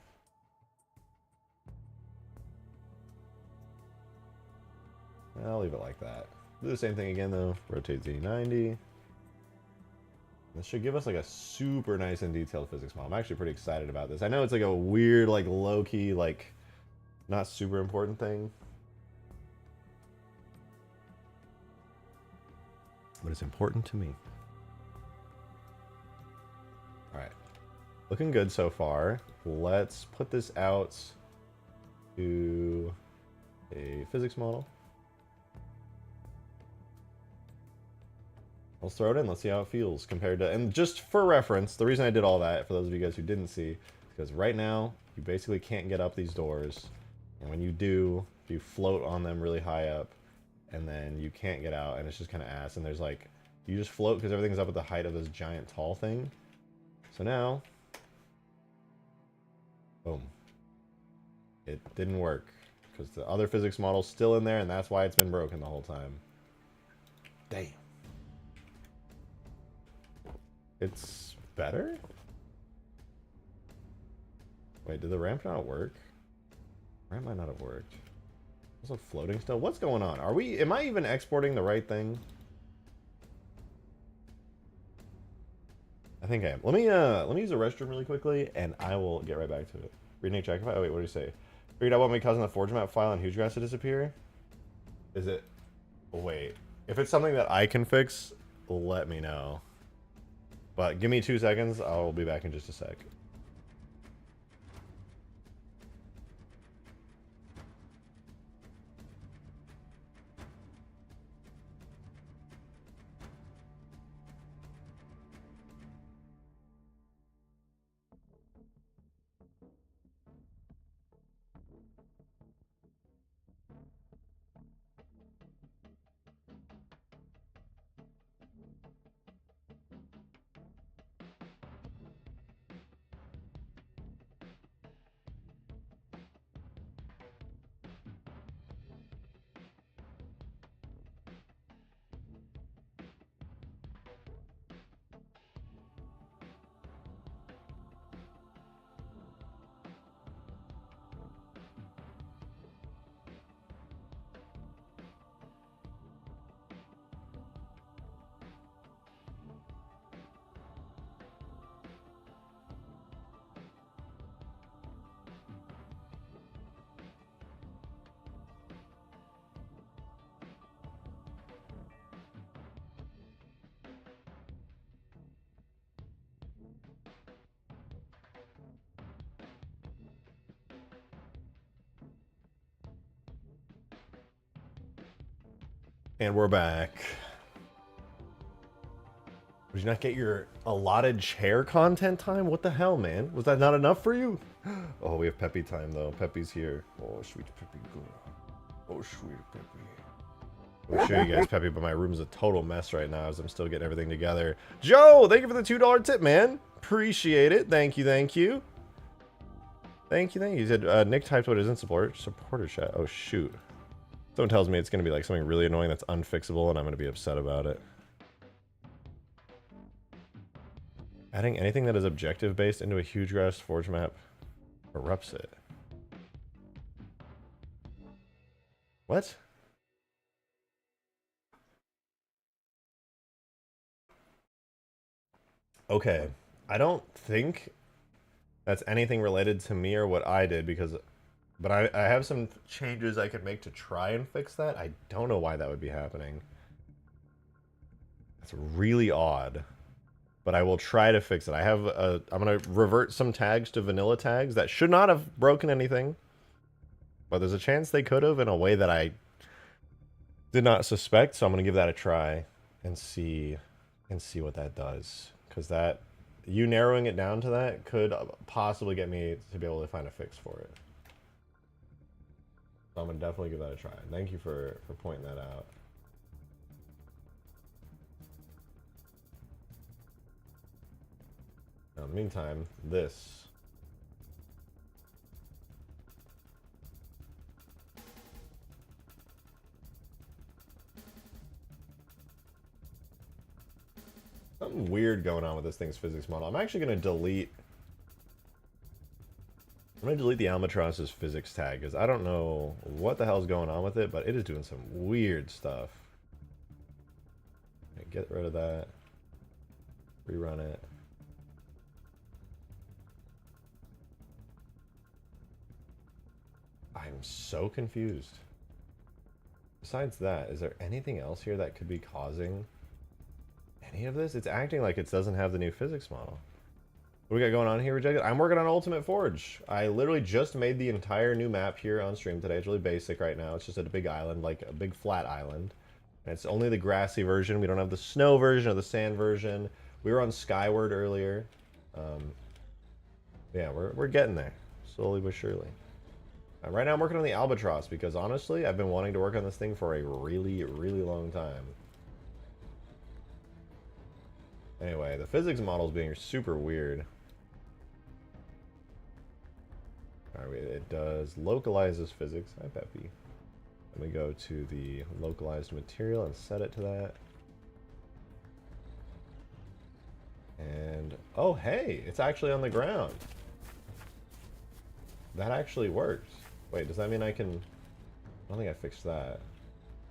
I'll leave it like that. Do the same thing again though. Rotate Z90. This should give us like a super nice and detailed physics model. I'm actually pretty excited about this. I know it's like a weird, like low-key, like not super important thing. But it's important to me. Alright. Looking good so far. Let's put this out to a physics model. Let's throw it in. Let's see how it feels compared to... And just for reference, the reason I did all that, for those of you guys who didn't see, is because right now, you basically can't get up these doors. And when you do, you float on them really high up. And then you can't get out, and it's just kind of ass. And there's like... You just float because everything's up at the height of this giant tall thing. So now... Boom. It didn't work. Because the other physics model's still in there, and that's why it's been broken the whole time. Damn. It's better? Wait, did the ramp not work? Ramp might not have worked. Also floating still? What's going on? Am I even exporting the right thing? I think I am. Let me use the restroom really quickly and I will get right back to it. Rename Jackify. Oh wait, what did he say? Figured out what may cause the forge map file and huge grass to disappear? Is it... Wait. If it's something that I can fix, let me know. But give me 2 seconds, I'll be back in just a sec. And we're back. Did you not get your allotted chair content time? What the hell, man? Was that not enough for you? Oh, we have Peppy time, though. Peppy's here. Oh, sweet Peppy girl. Oh, sweet Peppy. I'll show you guys Peppy, but my room's a total mess right now as I'm still getting everything together. Joe, thank you for the $2 tip, man. Appreciate it. Thank you, thank you. Thank you, thank you. He said, Nick typed what isn't supporter chat. Oh, shoot. Someone tells me it's going to be like something really annoying that's unfixable, and I'm going to be upset about it. Adding anything that is objective-based into a huge grass forge map corrupts it. What? Okay. I don't think that's anything related to me or what I did, because... But I have some changes I could make to try and fix that. I don't know why that would be happening. That's really odd. But I will try to fix it. I'm going to revert some tags to vanilla tags. That should not have broken anything. But there's a chance they could have in a way that I did not suspect, so I'm gonna give that a try and see what that does. Because that you narrowing it down to that could possibly get me to be able to find a fix for it. So I'm gonna definitely give that a try. Thank you for pointing that out. Now, in the meantime, this. Something weird going on with this thing's physics model. I'm actually going to delete... I'm going to delete the Albatross's physics tag, because I don't know what the hell's going on with it, but it is doing some weird stuff. Okay, get rid of that. Rerun it. I'm so confused. Besides that, is there anything else here that could be causing any of this? It's acting like it doesn't have the new physics model. What do we got going on here, Rejected? I'm working on Ultimate Forge. I literally just made the entire new map here on stream today. It's really basic right now. It's just a big island, like a big flat island. And it's only the grassy version. We don't have the snow version or the sand version. We were on Skyward earlier. Yeah, we're getting there. Slowly but surely. Right now I'm working on the Albatross because honestly, I've been wanting to work on this thing for a really, really long time. Anyway, the physics model is being super weird. Alright, it does localizes physics. Hi, Peppy. Let me go to the localized material and set it to that. And, oh hey, it's actually on the ground. That actually works. Wait, does that mean I can... I don't think I fixed that.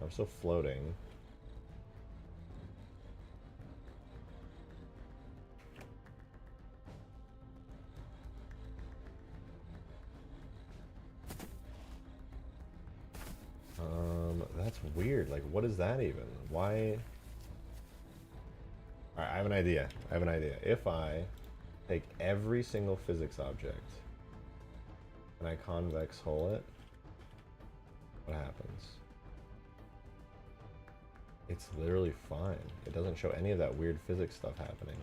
I'm still floating. That's weird. Like, what is that even? Why... Alright, I have an idea. I have an idea. If I take every single physics object and I convex hull it, what happens? It's literally fine. It doesn't show any of that weird physics stuff happening.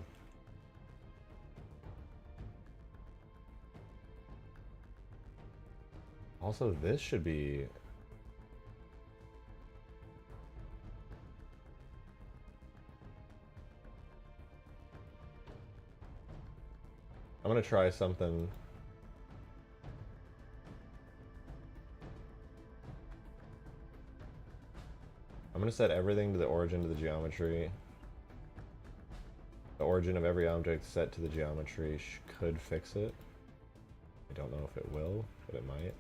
Also, this should be... I'm gonna try something. I'm gonna set everything to the origin to the geometry. The origin of every object set to the geometry could fix it. I don't know if it will, but it might.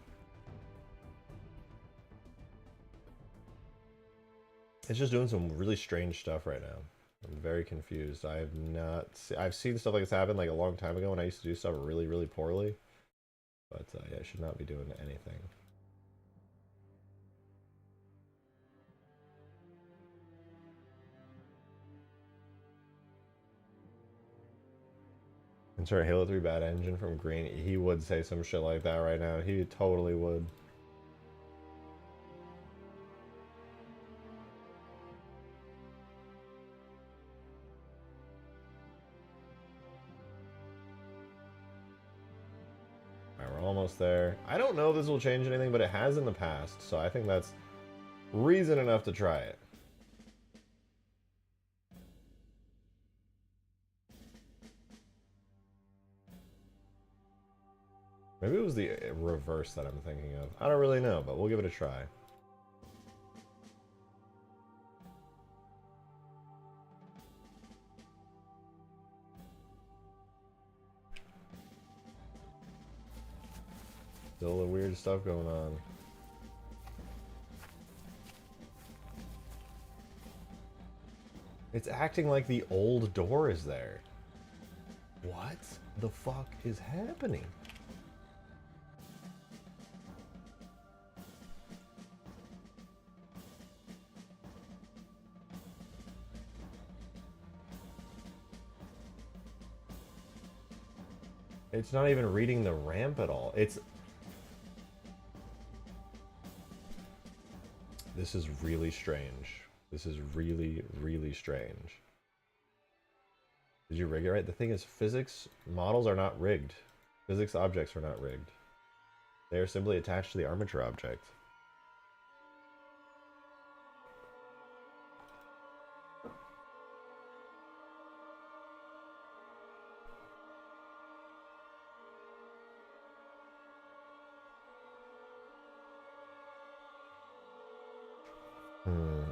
It's just doing some really strange stuff right now. I'm very confused. I have not... I've seen stuff like this happen like a long time ago when I used to do stuff really, really poorly. But yeah, I should not be doing anything. I'm sorry, Halo 3 bad engine from Green. He would say some shit like that right now. He totally would. Almost there. I don't know if this will change anything, but it has in the past, so I think that's reason enough to try it. Maybe it was the reverse that I'm thinking of. I don't really know, but we'll give it a try. Still the weird stuff going on. It's acting like the old door is there. What the fuck is happening? It's not even reading the ramp at all. It's... This is really strange. This is really, really strange. Did you rig it right? The thing is, physics models are not rigged. Physics objects are not rigged. They are simply attached to the armature object.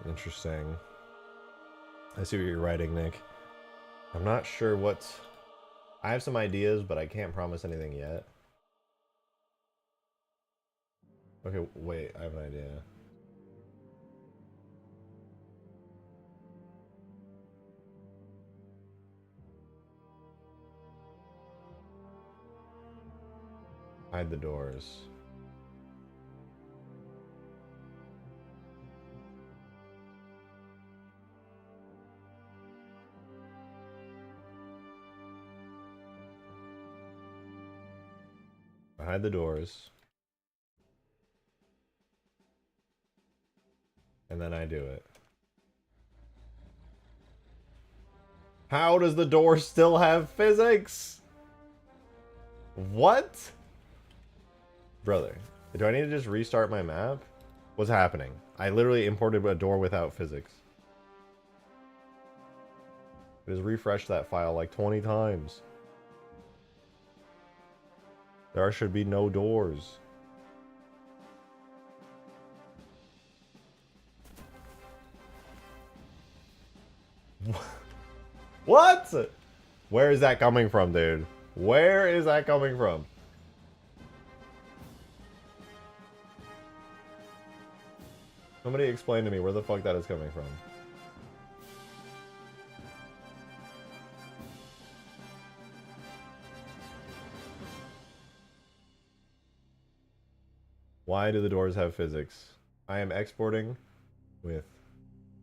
Interesting. I see what you're writing, Nick. I'm not sure what's... I have some ideas, but I can't promise anything yet. Okay, wait, I have an idea. Hide the doors. Hide the doors. And then I do it. How does the door still have physics? What? Brother, do I need to just restart my map? What's happening? I literally imported a door without physics. I just refreshed that file like 20 times. There should be no doors. What? Where is that coming from, dude? Where is that coming from? Somebody explain to me where the fuck that is coming from. Why do the doors have physics? I am exporting with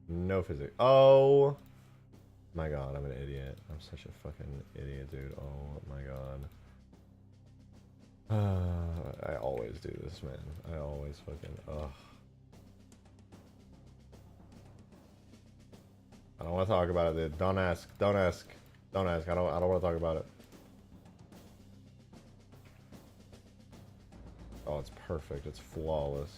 no physics. Oh my god, I'm an idiot. I'm such a fucking idiot, dude. Oh my god. I always do this, man. I always fucking... Ugh. I don't want to talk about it, dude. Don't ask. Don't ask. Don't ask. I don't want to talk about it. Oh, it's perfect. It's flawless.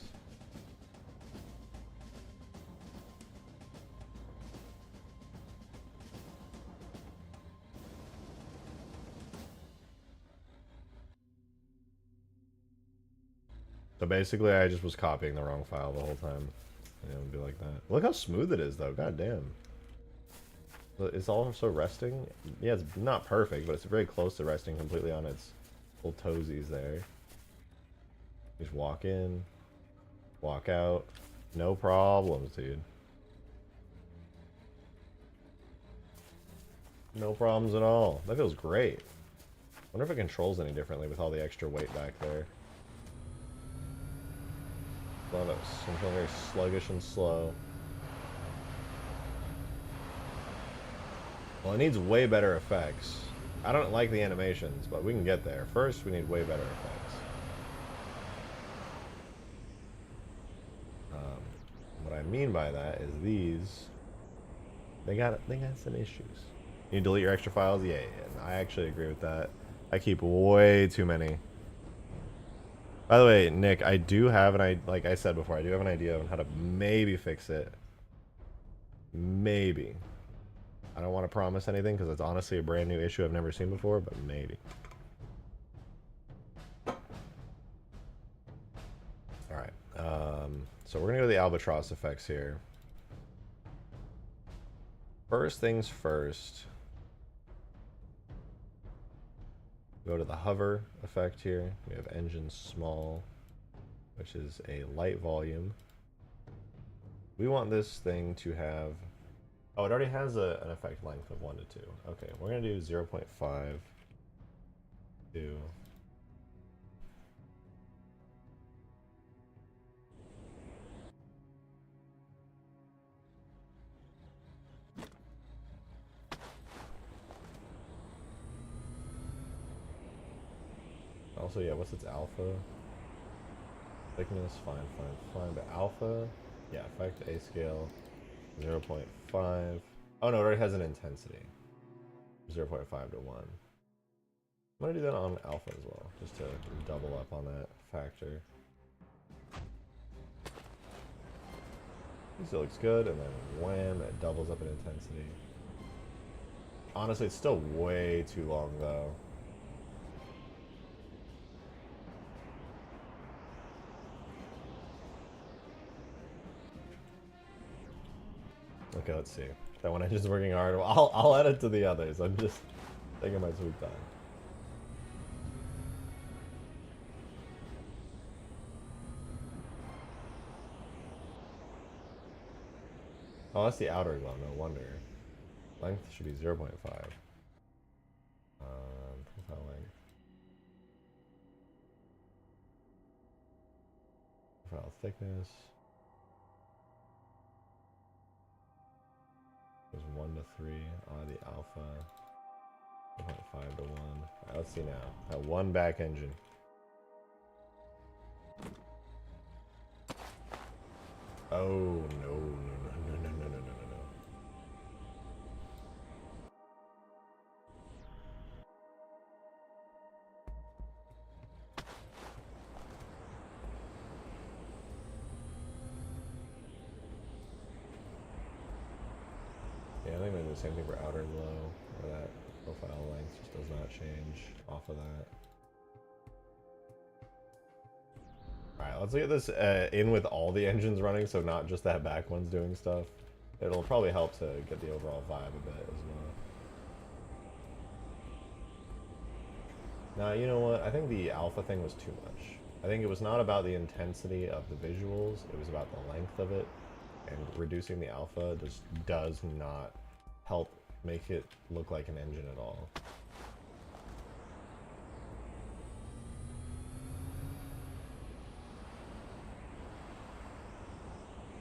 So basically, I just was copying the wrong file the whole time. And it would be like that. Look how smooth it is, though. God damn. It's also resting. Yeah, it's not perfect, but it's very close to resting completely on its little toesies there. Just walk in, walk out. No problems, dude. No problems at all. That feels great. Wonder if it controls any differently with all the extra weight back there. Love it. I'm feeling very sluggish and slow. Well, it needs way better effects. I don't like the animations, but we can get there. First, we need way better effects. What I mean by that is these, they got some issues. You delete your extra files? Yeah, I actually agree with that. I keep way too many. By the way, Nick, I do have like I said before, I do have an idea on how to maybe fix it. Maybe. I don't want to promise anything because it's honestly a brand new issue I've never seen before, but maybe. Alright, so we're going to go to the albatross effects here. First things first. Go to the hover effect here. We have engine small, which is a light volume. We want this thing to have... Oh, it already has an effect length of 1 to 2. Okay, we're going to do 0.5 to... Also, yeah, what's its alpha? Thickness, fine, but alpha Yeah, effect A scale 0.5. Oh no, it already has an intensity. 0.5 to 1. I'm gonna do that on alpha as well, just to double up on that factor. This looks good, and then wham, it doubles up in intensity. Honestly, it's still way too long though. Okay, let's see. That one engine's working hard. I'll add it to the others. I'm just taking my sweet time. Oh, that's the outer glow. No wonder. Length should be 0.5. Profile length. Profile thickness. Goes 1 to 3. The alpha. 0.5 to 1. Alright, let's see now. That one back engine. Oh, no, no, no, no, no, no, no, no, no. Yeah, I think I'm gonna do the same thing for outer glow, where that profile length just does not change off of that. Alright, let's get this in with all the engines running, so not just that back one's doing stuff. It'll probably help to get the overall vibe a bit as well. Now, you know what? I think the alpha thing was too much. I think it was not about the intensity of the visuals, it was about the length of it. And reducing the alpha just does not help make it look like an engine at all.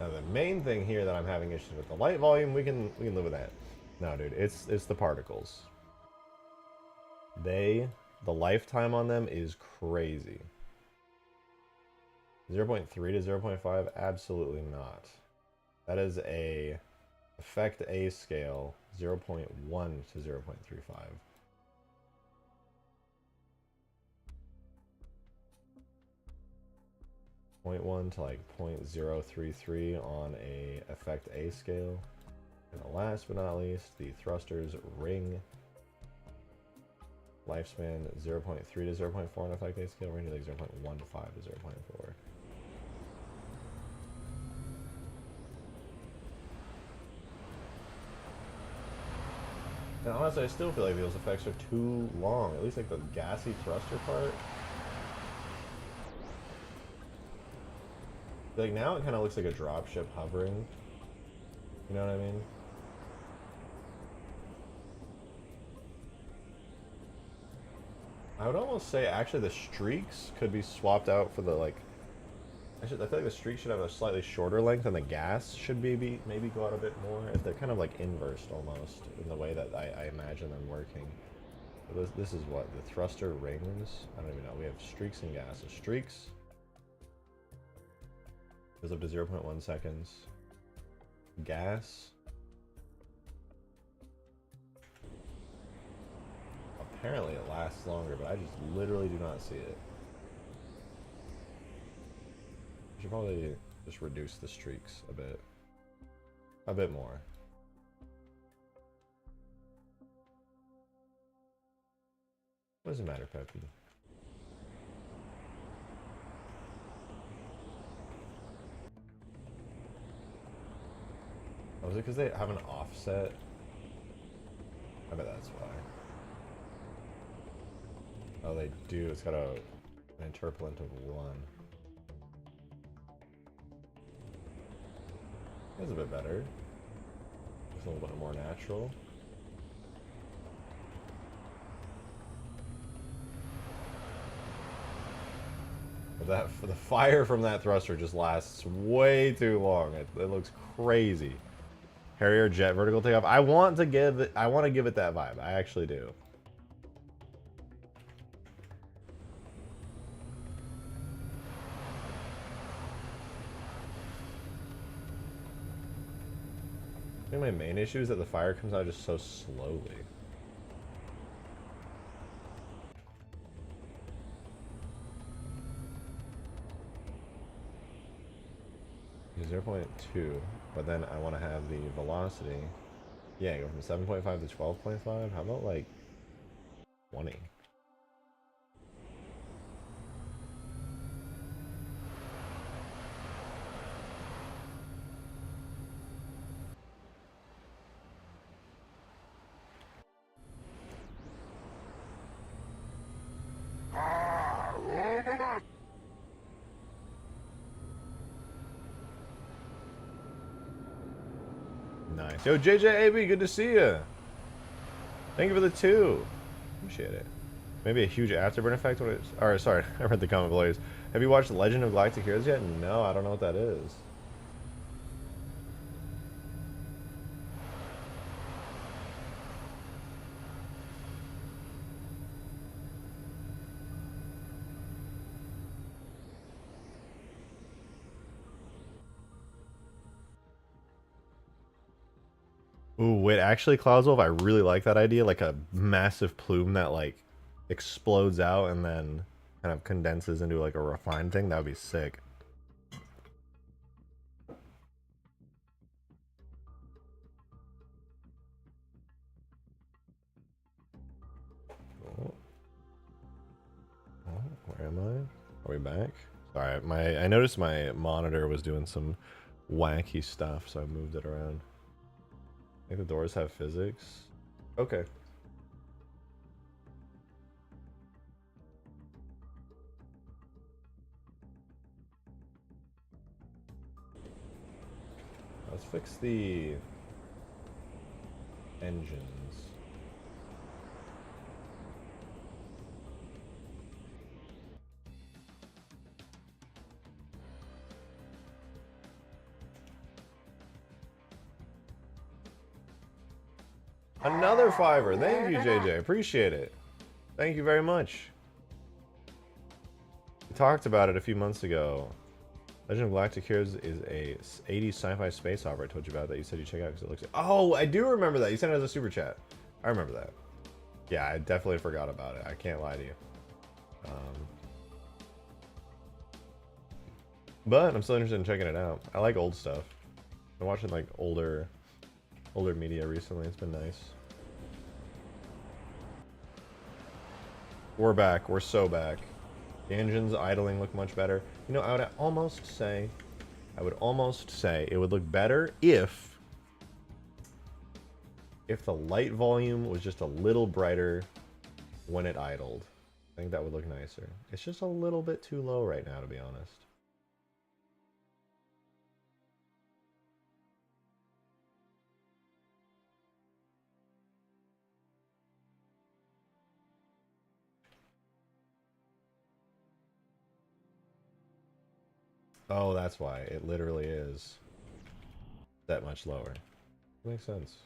Now the main thing here that I'm having issues with the light volume, we can live with that. No, dude, it's the particles. The lifetime on them is crazy. 0.3 to 0.5, absolutely not. That is a effect A scale 0.1 to 0.35. 0.1 to like 0.033 on a effect A scale. And last but not least, the thrusters ring. Lifespan 0.3 to 0.4 on effect A scale, range like 0.15 to 0.4. And honestly, I still feel like those effects are too long. At least like the gassy thruster part. Like now it kind of looks like a dropship hovering. You know what I mean? I would almost say actually the streaks could be swapped out for the like. I feel like the streak should have a slightly shorter length, and the gas should maybe go out a bit more. If they're kind of like inversed almost in the way that I imagine them working. But this is what the thruster rings. I don't even know. We have streaks and gas. So streaks goes up to 0.1 seconds. Gas. Apparently it lasts longer, but I just literally do not see it. I should probably just reduce the streaks a bit. A bit more. What does it matter, Peppy? Oh, is it because they have an offset? I bet that's why. Oh, they do. It's got an interpolant of 1. It's a bit better. It's a little bit more natural. But the fire from that thruster just lasts way too long. It looks crazy. Harrier jet vertical takeoff. I want to give it that vibe. I actually do. think my main issue is that the fire comes out just so slowly. Use 0.2, but then I want to have the velocity. Yeah, go from 7.5 to 12.5. How about like 20? Nice. Yo, JJAB, good to see you. Thank you for the 2. Appreciate it. Maybe a huge afterburn effect. What is? Alright, sorry. I read the comment below. Have you watched Legend of Galactic Heroes yet? No, I don't know what that is. Ooh, wait, actually, Cloudwolf, I really like that idea. Like a massive plume that, like, explodes out and then kind of condenses into, like, a refined thing. That would be sick. Oh. Oh, where am I? Are we back? Sorry, I noticed my monitor was doing some wacky stuff, so I moved it around. I think the doors have physics. Okay. Let's fix the engines. Another $5. Thank you, JJ. Appreciate it. Thank you very much. We talked about it a few months ago. Legend of Galactic Heroes is a 80s sci-fi space opera I told you about that you said you check out because it looks like... Oh, I do remember that. You sent it as a super chat. I remember that. Yeah, I definitely forgot about it. I can't lie to you. But I'm still interested in checking it out. I like old stuff. I've been watching like older media recently. It's been nice. We're back. We're so back. The engines idling look much better. You know, I would almost say it would look better if the light volume was just a little brighter when it idled. I think that would look nicer. It's just a little bit too low right now, to be honest. Oh, that's why. It literally is that much lower. Makes sense.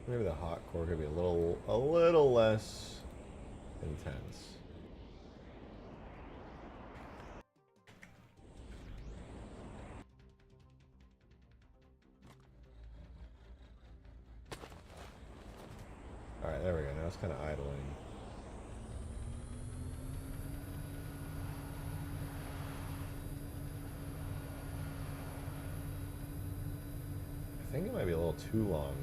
Maybe the hot core could be a little less intense. Alright, there we go. Now it's kind of idling. I think it might be a little too long.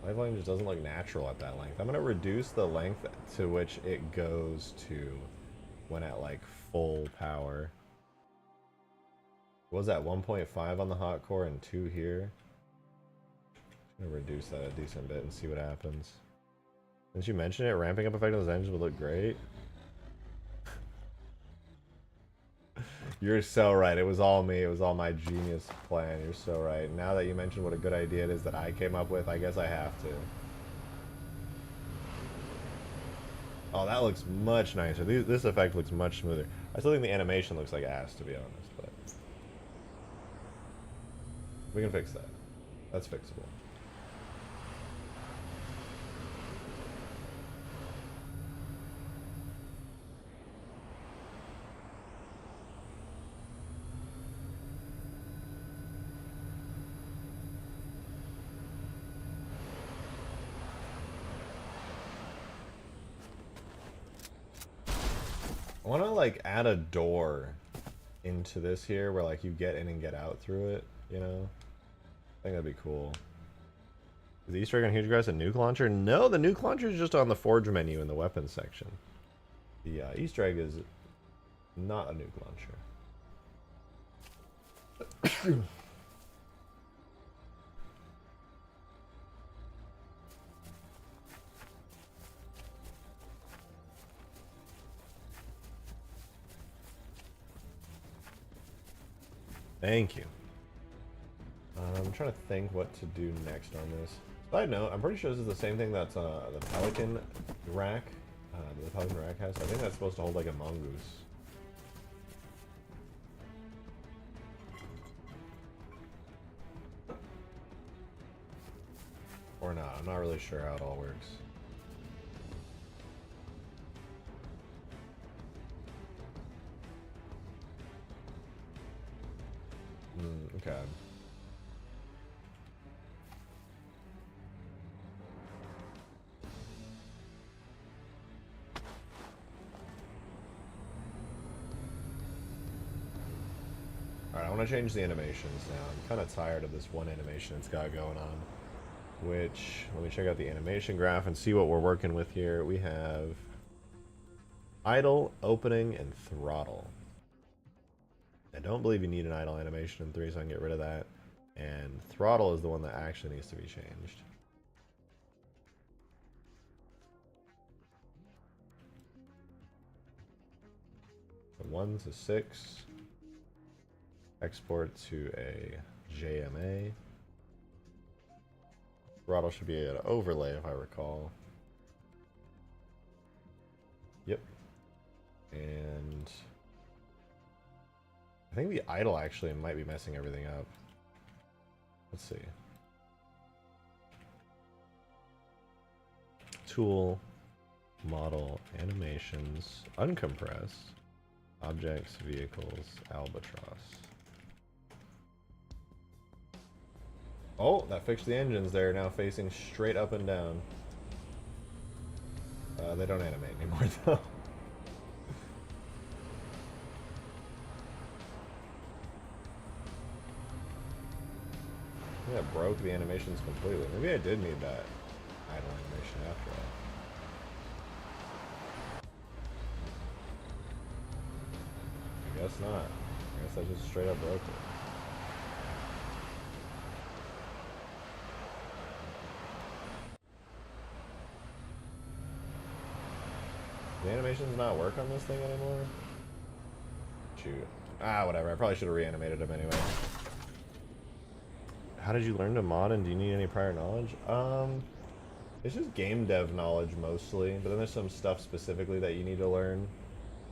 My volume just doesn't look natural at that length. I'm going to reduce the length to which it goes to when at like full power. What was that, 1.5 on the hot core and 2 here? I'm going to reduce that a decent bit and see what happens. Didn't you mention it? Ramping up effect on those engines would look great. You're so right. It was all me. It was all my genius plan. You're so right. Now that you mentioned what a good idea it is that I came up with, I guess I have to. Oh, that looks much nicer. This effect looks much smoother. I still think the animation looks like ass, to be honest, but we can fix that. That's fixable. I want to like add a door into this here where like you get in and get out through it, you know? I think that'd be cool. Is the Easter egg on Huge Grass a nuke launcher? No, the nuke launcher is just on the forge menu in the weapons section. The Easter egg is not a nuke launcher. Thank you. I'm trying to think what to do next on this. Side note, I'm pretty sure this is the same thing that's the Pelican rack. The Pelican rack has. I think that's supposed to hold like a mongoose. Or not. I'm not really sure how it all works. Okay. Alright, I want to change the animations now. I'm kind of tired of this one animation it's got going on. Which, let me check out the animation graph and see what we're working with here. We have idle, opening, and throttle. I don't believe you need an idle animation in 3, so I can get rid of that. And throttle is the one that actually needs to be changed. From 1 to 6. Export to a JMA. Throttle should be an overlay if I recall. Yep. And I think the idle actually might be messing everything up. Let's see. Tool, model, animations, uncompress, objects, vehicles, albatross. Oh, that fixed the engines. They're now facing straight up and down. They don't animate anymore though. Yeah, it broke the animations completely. Maybe I did need that idle animation after all. I guess not. I guess I just straight up broke it. The animations not work on this thing anymore? Shoot. Ah, whatever. I probably should have reanimated him anyway. How did you learn to mod, and do you need any prior knowledge? It's just game dev knowledge mostly, but then there's some stuff specifically that you need to learn.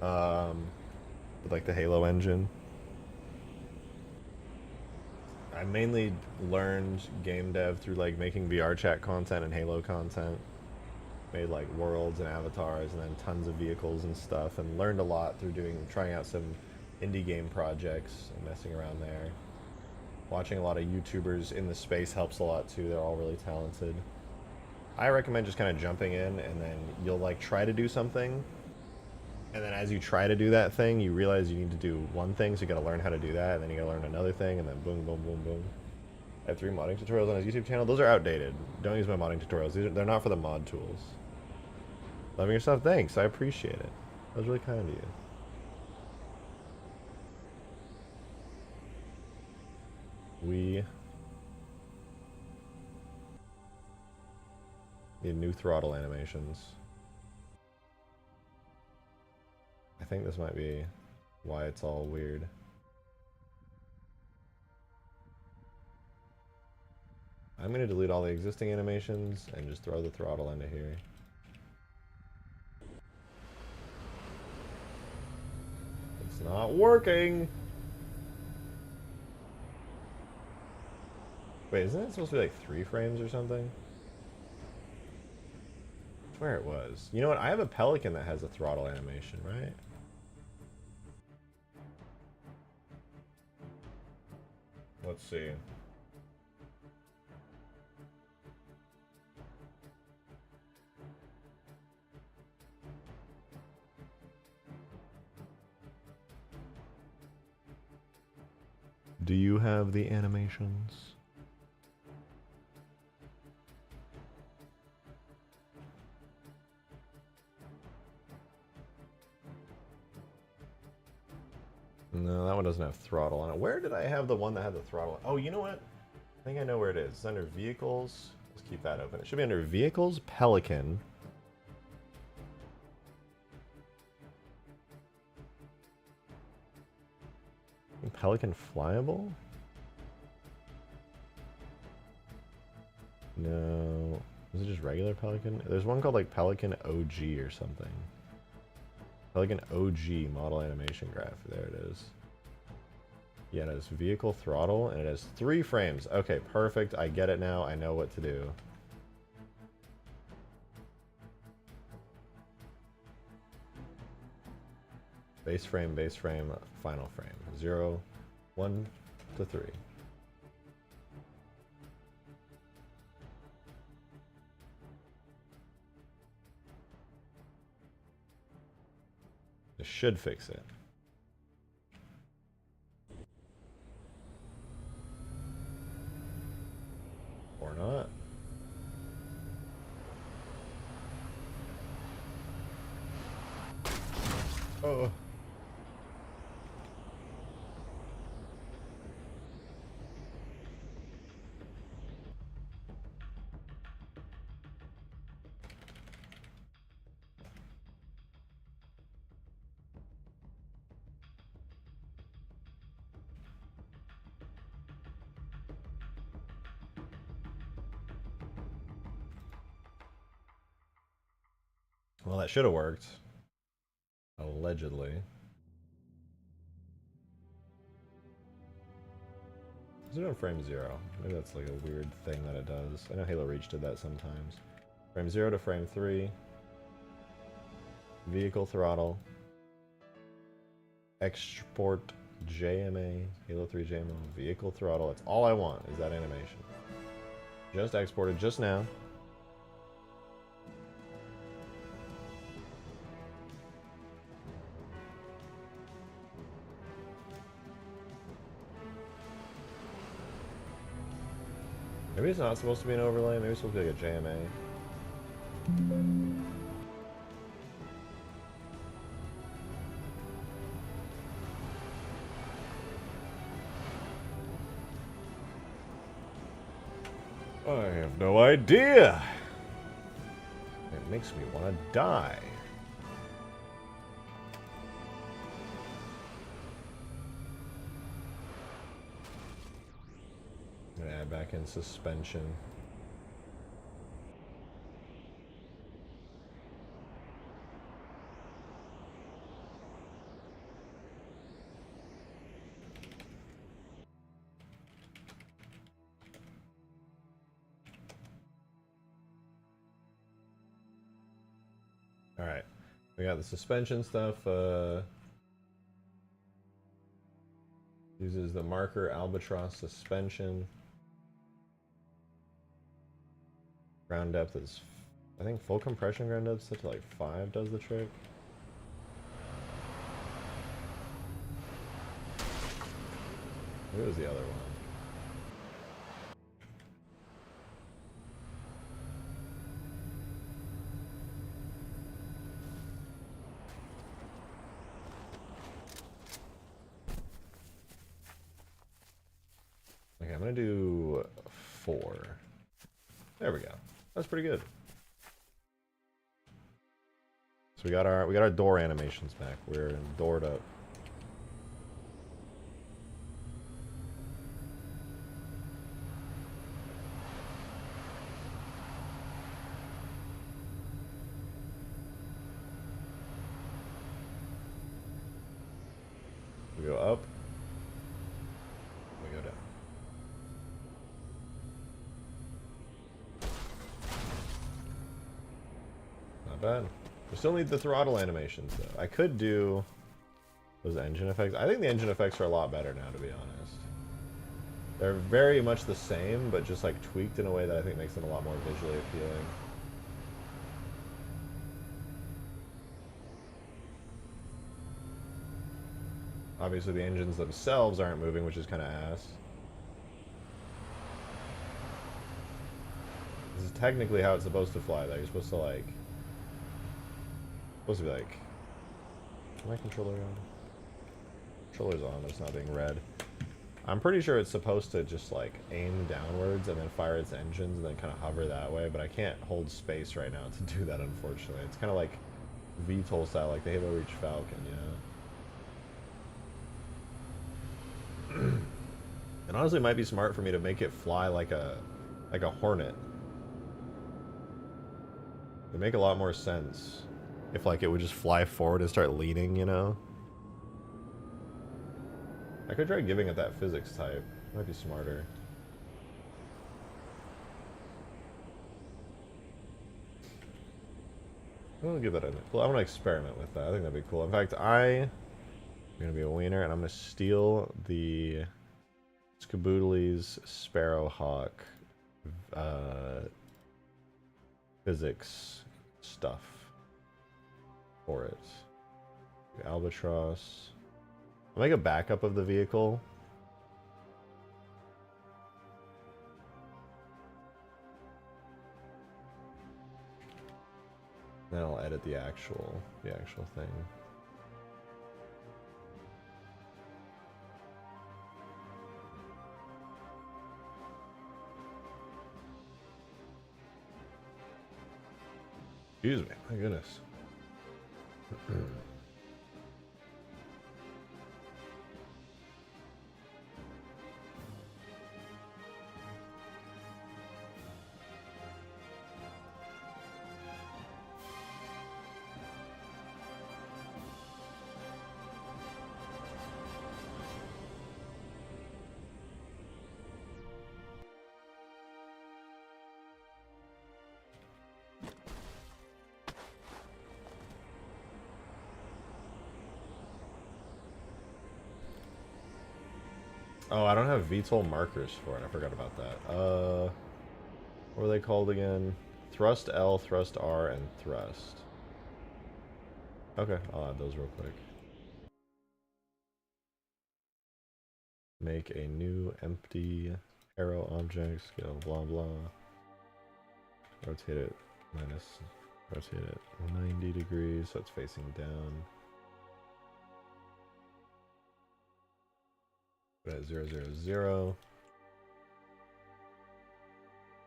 With like the Halo engine. I mainly learned game dev through like making VR chat content and Halo content. Made like worlds and avatars and then tons of vehicles and stuff, and learned a lot through trying out some indie game projects and messing around there. Watching a lot of YouTubers in the space helps a lot too. They're all really talented. I recommend just kind of jumping in, and then you'll like try to do something, and then as you try to do that thing, you realize you need to do one thing, so you gotta learn how to do that, and then you gotta learn another thing, and then boom, boom, boom, boom. I have 3 modding tutorials on his YouTube channel. Those are outdated. Don't use my modding tutorials. They're not for the mod tools. Loving your stuff, thanks. I appreciate it. That was really kind of you. We need new throttle animations. I think this might be why it's all weird. I'm going to delete all the existing animations and just throw the throttle into here. It's not working! Wait, isn't it supposed to be like 3 frames or something? I swear it was. You know what? I have a Pelican that has a throttle animation, right? Let's see. Do you have the animations? No, that one doesn't have throttle on it. Where did I have the one that had the throttle? Oh, you know what? I think I know where it is. It's under Vehicles. Let's keep that open. It should be under Vehicles, Pelican. Pelican Flyable? No. Is it just regular Pelican? There's one called like Pelican OG or something. Pelican OG model animation graph. There it is. Yeah, it has vehicle throttle and it has 3 frames. Okay, perfect. I get it now. I know what to do. Base frame, final frame. 0, 1 to 3. This should fix it. Or not. Oh. Well, that should have worked. Allegedly. Is it on frame 0? Maybe that's like a weird thing that it does. I know Halo Reach did that sometimes. Frame 0 to frame 3. Vehicle throttle. Export JMA. Halo 3 JMA. Vehicle throttle. That's all I want is that animation. Just exported just now. Maybe it's not supposed to be an overlay. Maybe it's supposed to be like a JMA. I have no idea. It makes me want to die. I'm gonna add back in suspension. Alright, we got the suspension stuff. Uses the marker albatross suspension. Ground depth is, I think full compression ground depth set to like 5 does the trick. Maybe it was the other one. Okay, I'm gonna do 4. There we go. That's pretty good. So we got our door animations back. We're doored up. We go up. We go down. Not bad. We still need the throttle animations, though. I could do those engine effects. I think the engine effects are a lot better now, to be honest. They're very much the same, but just like tweaked in a way that I think makes them a lot more visually appealing. Obviously, the engines themselves aren't moving, which is kind of ass. This is technically how it's supposed to fly, though. You're supposed to, like... Supposed to be like... Is my controller on? Controller's on, but it's not being read. I'm pretty sure it's supposed to just, like, aim downwards and then fire its engines and then kind of hover that way, but I can't hold space right now to do that, unfortunately. It's kind of like VTOL style, like the Halo Reach Falcon, you know? It honestly might be smart for me to make it fly like a Hornet. It would make a lot more sense if like it would just fly forward and start leaning, you know? I could try giving it that physics type. Might be smarter. I'm gonna give that a... Well, I'm gonna experiment with that. I think that'd be cool. In fact, I'm gonna be a wiener, and I'm gonna steal the Skaboodley's Sparrowhawk physics stuff for it. Albatross. I'll make a backup of the vehicle. Then I'll edit the actual thing. Excuse me, my goodness. Oh, I don't have VTOL markers for it. I forgot about that. What were they called again? Thrust L, Thrust R, and Thrust. Okay, I'll add those real quick. Make a new empty arrow object, scale blah blah. Rotate it rotate it 90 degrees so it's facing down. Put it at 0, 0, 0.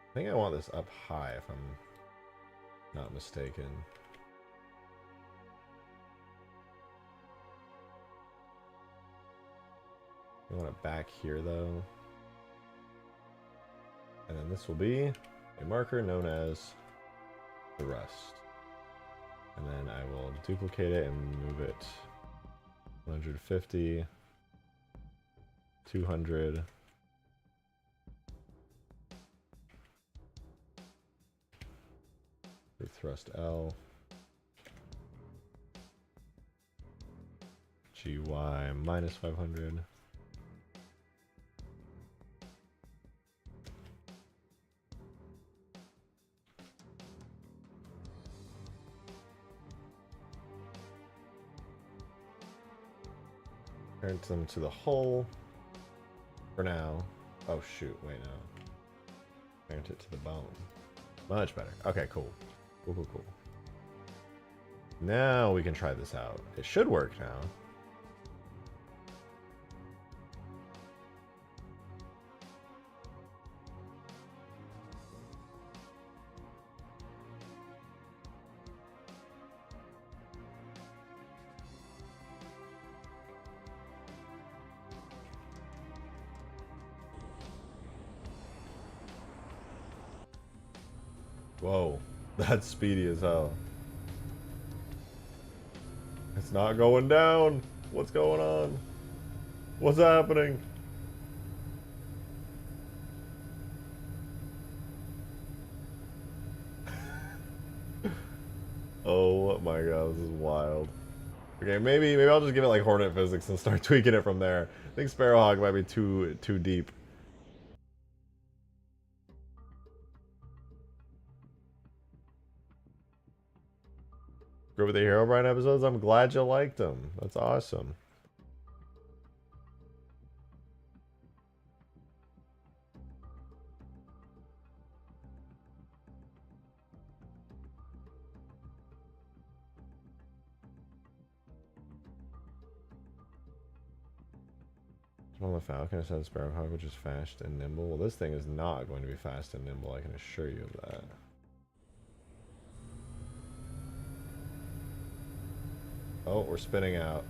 I think I want this up high if I'm not mistaken. I want it back here though. And then this will be a marker known as thrust. And then I will duplicate it and move it 150, 200. Thrust L. GY minus 500. Parent them to the hull for now. Oh shoot, wait no. Parent it to the bone. Much better. Okay, cool. Cool, cool, cool. Now we can try this out. It should work now. Whoa, that's speedy as hell. It's not going down. What's going on? What's happening? Oh my god, this is wild. Okay, maybe I'll just give it like Hornet Physics and start tweaking it from there. I think Sparrowhawk might be too deep. Go with the Herobrine episodes? I'm glad you liked them. That's awesome. Well, the Falcon instead of Sparrowhawk, which is fast and nimble. Well, this thing is not going to be fast and nimble, I can assure you of that. Oh, we're spinning out.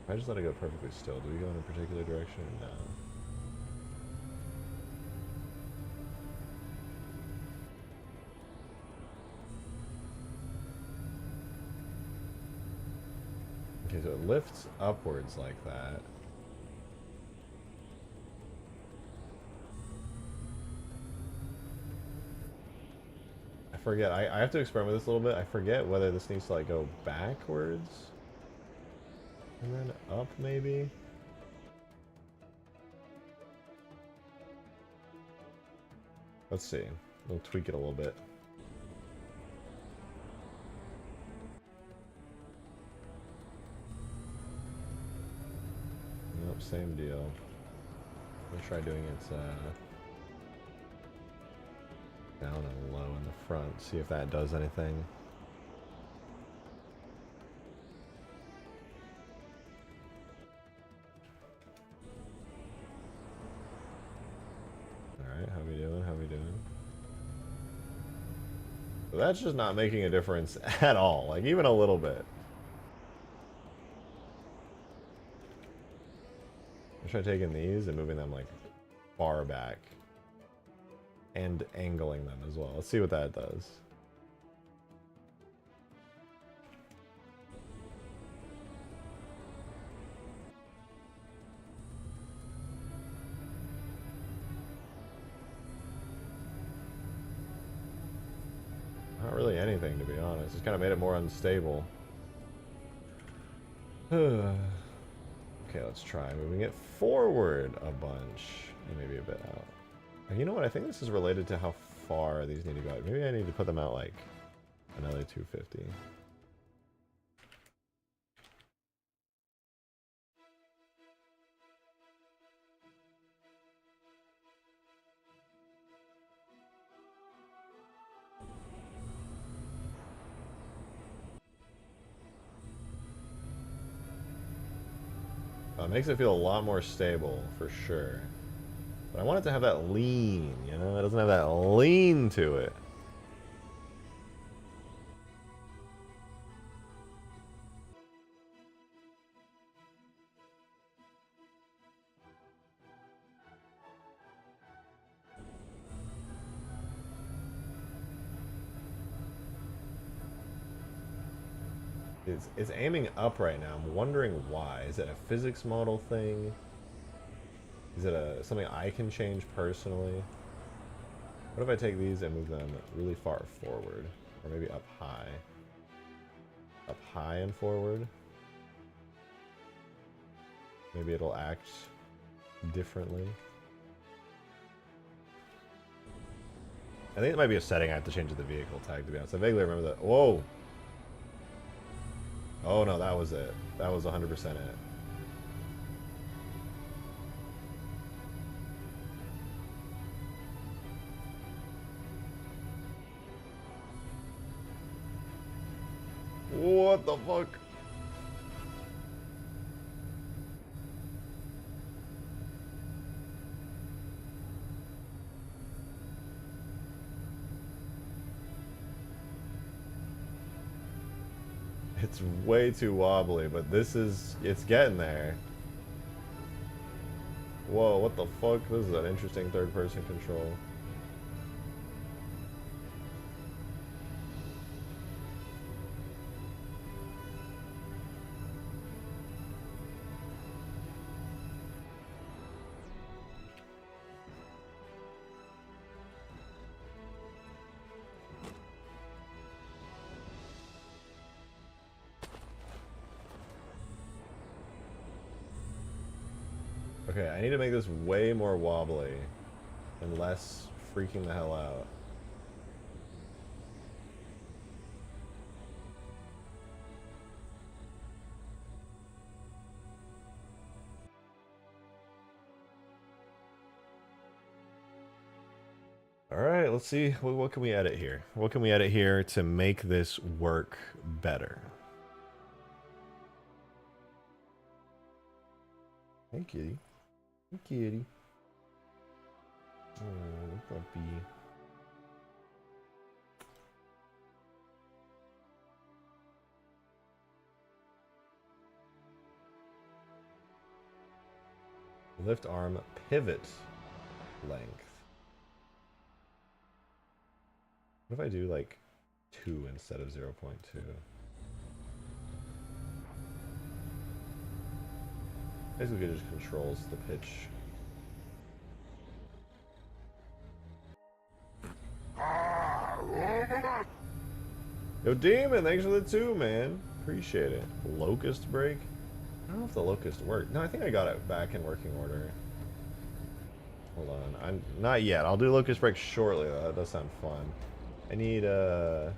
If I just let it go perfectly still, do we go in a particular direction or no? Okay, so it lifts upwards like that. I forget, I have to experiment with this a little bit. I forget whether this needs to like go backwards and then up maybe. Let's see. We'll tweak it a little bit. Nope, same deal. We'll try doing it down and low in the front, see if that does anything. Alright, how we doing? How we doing? So that's just not making a difference at all, like even a little bit. I'll try taking these and moving them like far back. And angling them as well. Let's see what that does. Not really anything, to be honest. It's kind of made it more unstable. Okay, let's try moving it forward a bunch. And maybe a bit out. You know what? I think this is related to how far these need to go out. Maybe I need to put them out like another 250. It makes it feel a lot more stable, for sure. But I want it to have that lean, you know? It doesn't have that lean to it. It's aiming up right now. I'm wondering why. Is it a physics model thing? Is it something I can change personally? What if I take these and move them really far forward? Or maybe up high? Up high and forward? Maybe it'll act differently. I think it might be a setting I have to change to the vehicle tag, to be honest. I vaguely remember that. Whoa! Oh no, that was it. That was 100% it. What the fuck? It's way too wobbly, but it's getting there. Whoa, what the fuck? This is an interesting third-person control. Okay, I need to make this way more wobbly and less freaking the hell out. Alright, let's see. What can we edit here? What can we edit here to make this work better? Hey, kitty. Hey, kitty. Oh, puppy. Lift arm pivot length. What if I do like 2 instead of 0.2? Basically, it just controls the pitch. Yo, Demon, thanks for the 2, man. Appreciate it. Locust break? I don't know if the locust worked. No, I think I got it back in working order. Hold on. I'm not yet. I'll do locust break shortly, though. That does sound fun. I need it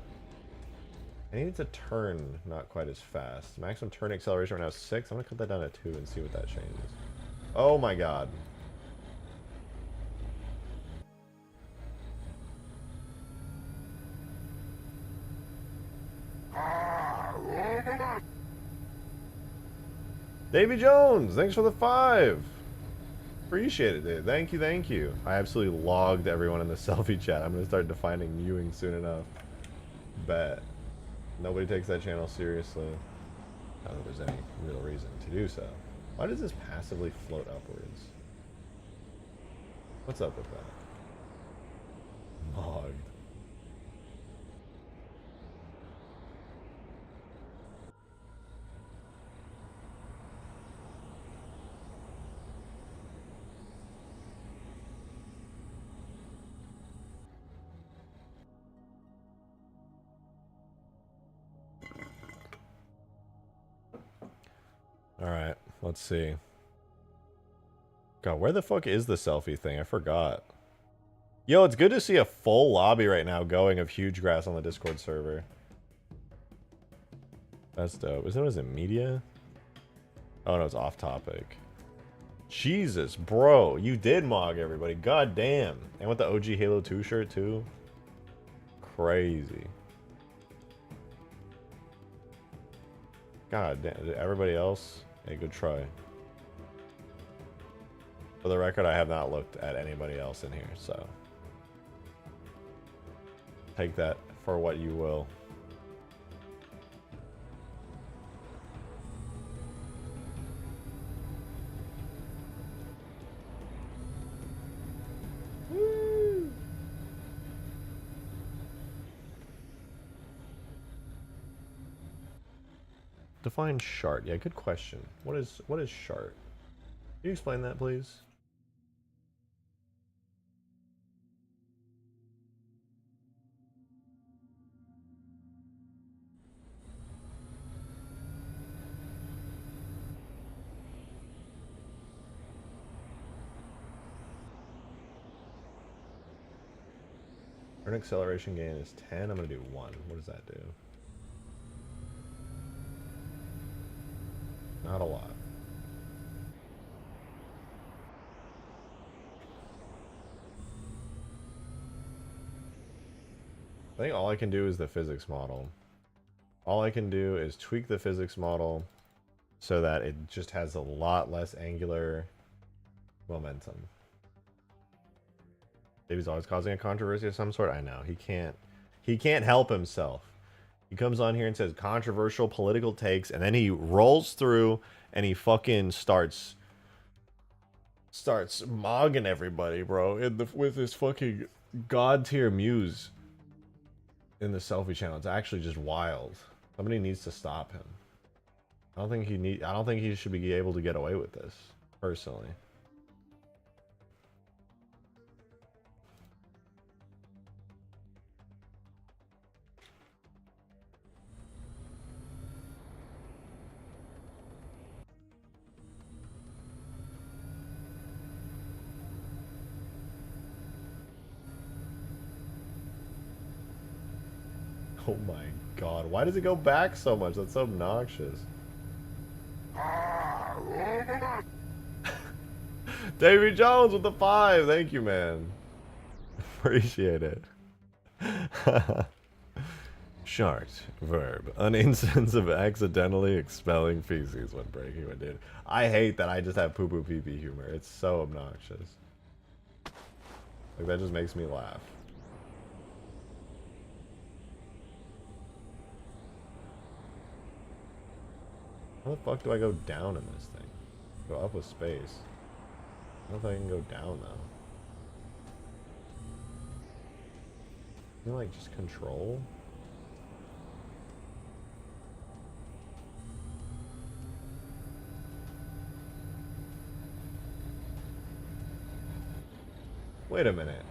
to turn not quite as fast. Maximum turn acceleration right now is 6. I'm gonna cut that down to 2 and see what that changes. Oh my god. Davy Jones, thanks for the 5. Appreciate it, dude. Thank you, thank you. I absolutely logged everyone in the selfie chat. I'm gonna start defining mewing soon enough. Bet. Nobody takes that channel seriously. Not that there's any real reason to do so. Why does this passively float upwards? What's up with that? Logged. Alright, let's see. God, where the fuck is the selfie thing? I forgot. Yo, it's good to see a full lobby right now going of huge grass on the Discord server. That's dope. Was it media? Oh no, it's off topic. Jesus, bro. You did mog everybody. God damn. And with the OG Halo 2 shirt too. Crazy. God damn. Everybody else? Hey, good try. For the record, I have not looked at anybody else in here, so take that for what you will. Woo! Define shart. Yeah, good question. What is shart? Can you explain that, please? Turn acceleration gain is 10. I'm gonna do 1. What does that do? Not a lot. I think all I can do is the physics model. All I can do is tweak the physics model so that it just has a lot less angular momentum. Davy's always causing a controversy of some sort. I know. He can't help himself. He comes on here and says controversial political takes, and then he rolls through and he fucking starts mogging everybody, bro, with his fucking god tier muse in the selfie channel. It's actually just wild. Somebody needs to stop him. I don't think he should be able to get away with this, personally. Oh my god, why does it go back so much? That's so obnoxious. Davy Jones with the 5. Thank you, man. Appreciate it. Shart, verb. An instance of accidentally expelling feces when breaking a dude. I hate that I just have poo-poo pee-pee humor. It's so obnoxious. Like, that just makes me laugh. How the fuck do I go down in this thing? Go up with space. I don't think I can go down, though. Can you, like, just control? Wait a minute.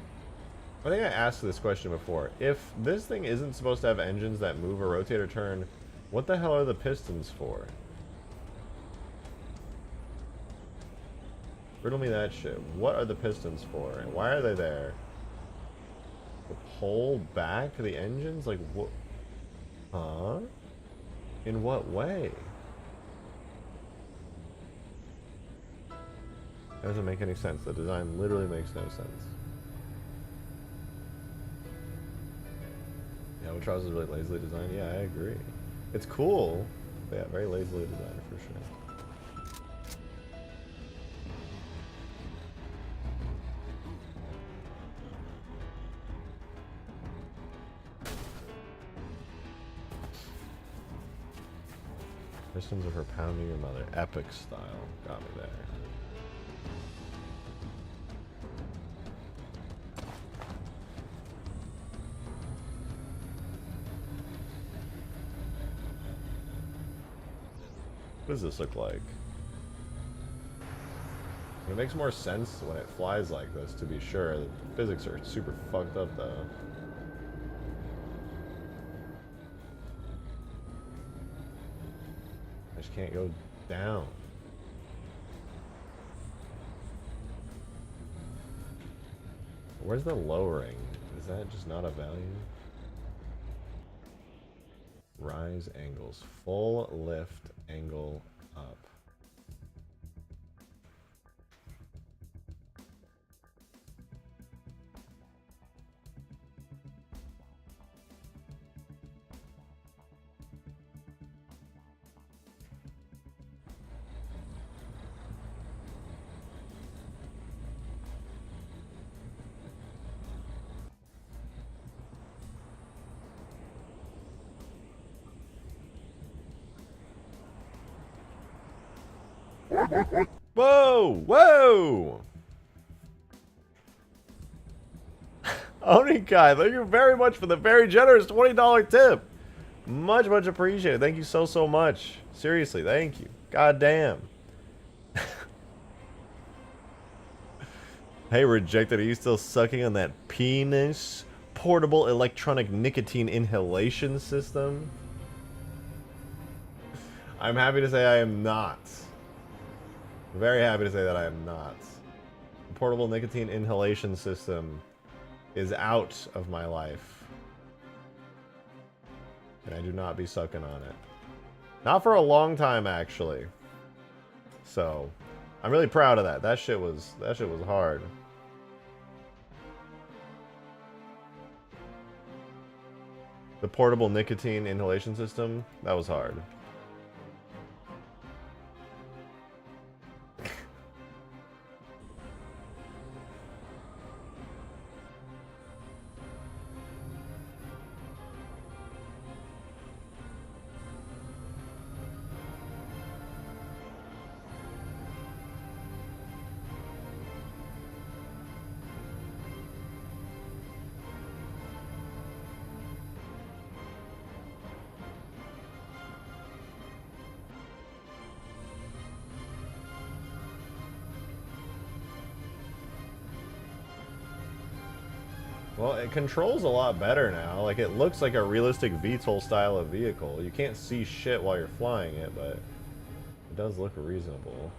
I think I asked this question before. If this thing isn't supposed to have engines that move or rotate or turn, what the hell are the pistons for? Riddle me that shit. What are the pistons for? And why are they there? To pull back the engines? Like, what? Huh? In what way? That doesn't make any sense. The design literally makes no sense. Yeah, Albatross is really lazily designed. Yeah, I agree. It's cool, but yeah, very lazily designed for sure. Pistons of her pounding your mother. Epic style. Got me there. What does this look like? It makes more sense when it flies like this, to be sure. The physics are super fucked up, though. I just can't go down. Where's the lowering? Is that just not a value? Rise angles. Full lift angle up. Whoa! Whoa! Onikai, thank you very much for the very generous $20 tip. Much, much appreciated. Thank you so, so much. Seriously, thank you. God damn. Hey, rejected, are you still sucking on that penis? Portable electronic nicotine inhalation system? I'm happy to say I am not. Very happy to say that I am not. The portable nicotine inhalation system is out of my life. And I do not be sucking on it. Not for a long time, actually. So, I'm really proud of that. That shit was hard. The portable nicotine inhalation system, that was hard. Well, it controls a lot better now. Like, it looks like a realistic VTOL style of vehicle. You can't see shit while you're flying it, but it does look reasonable.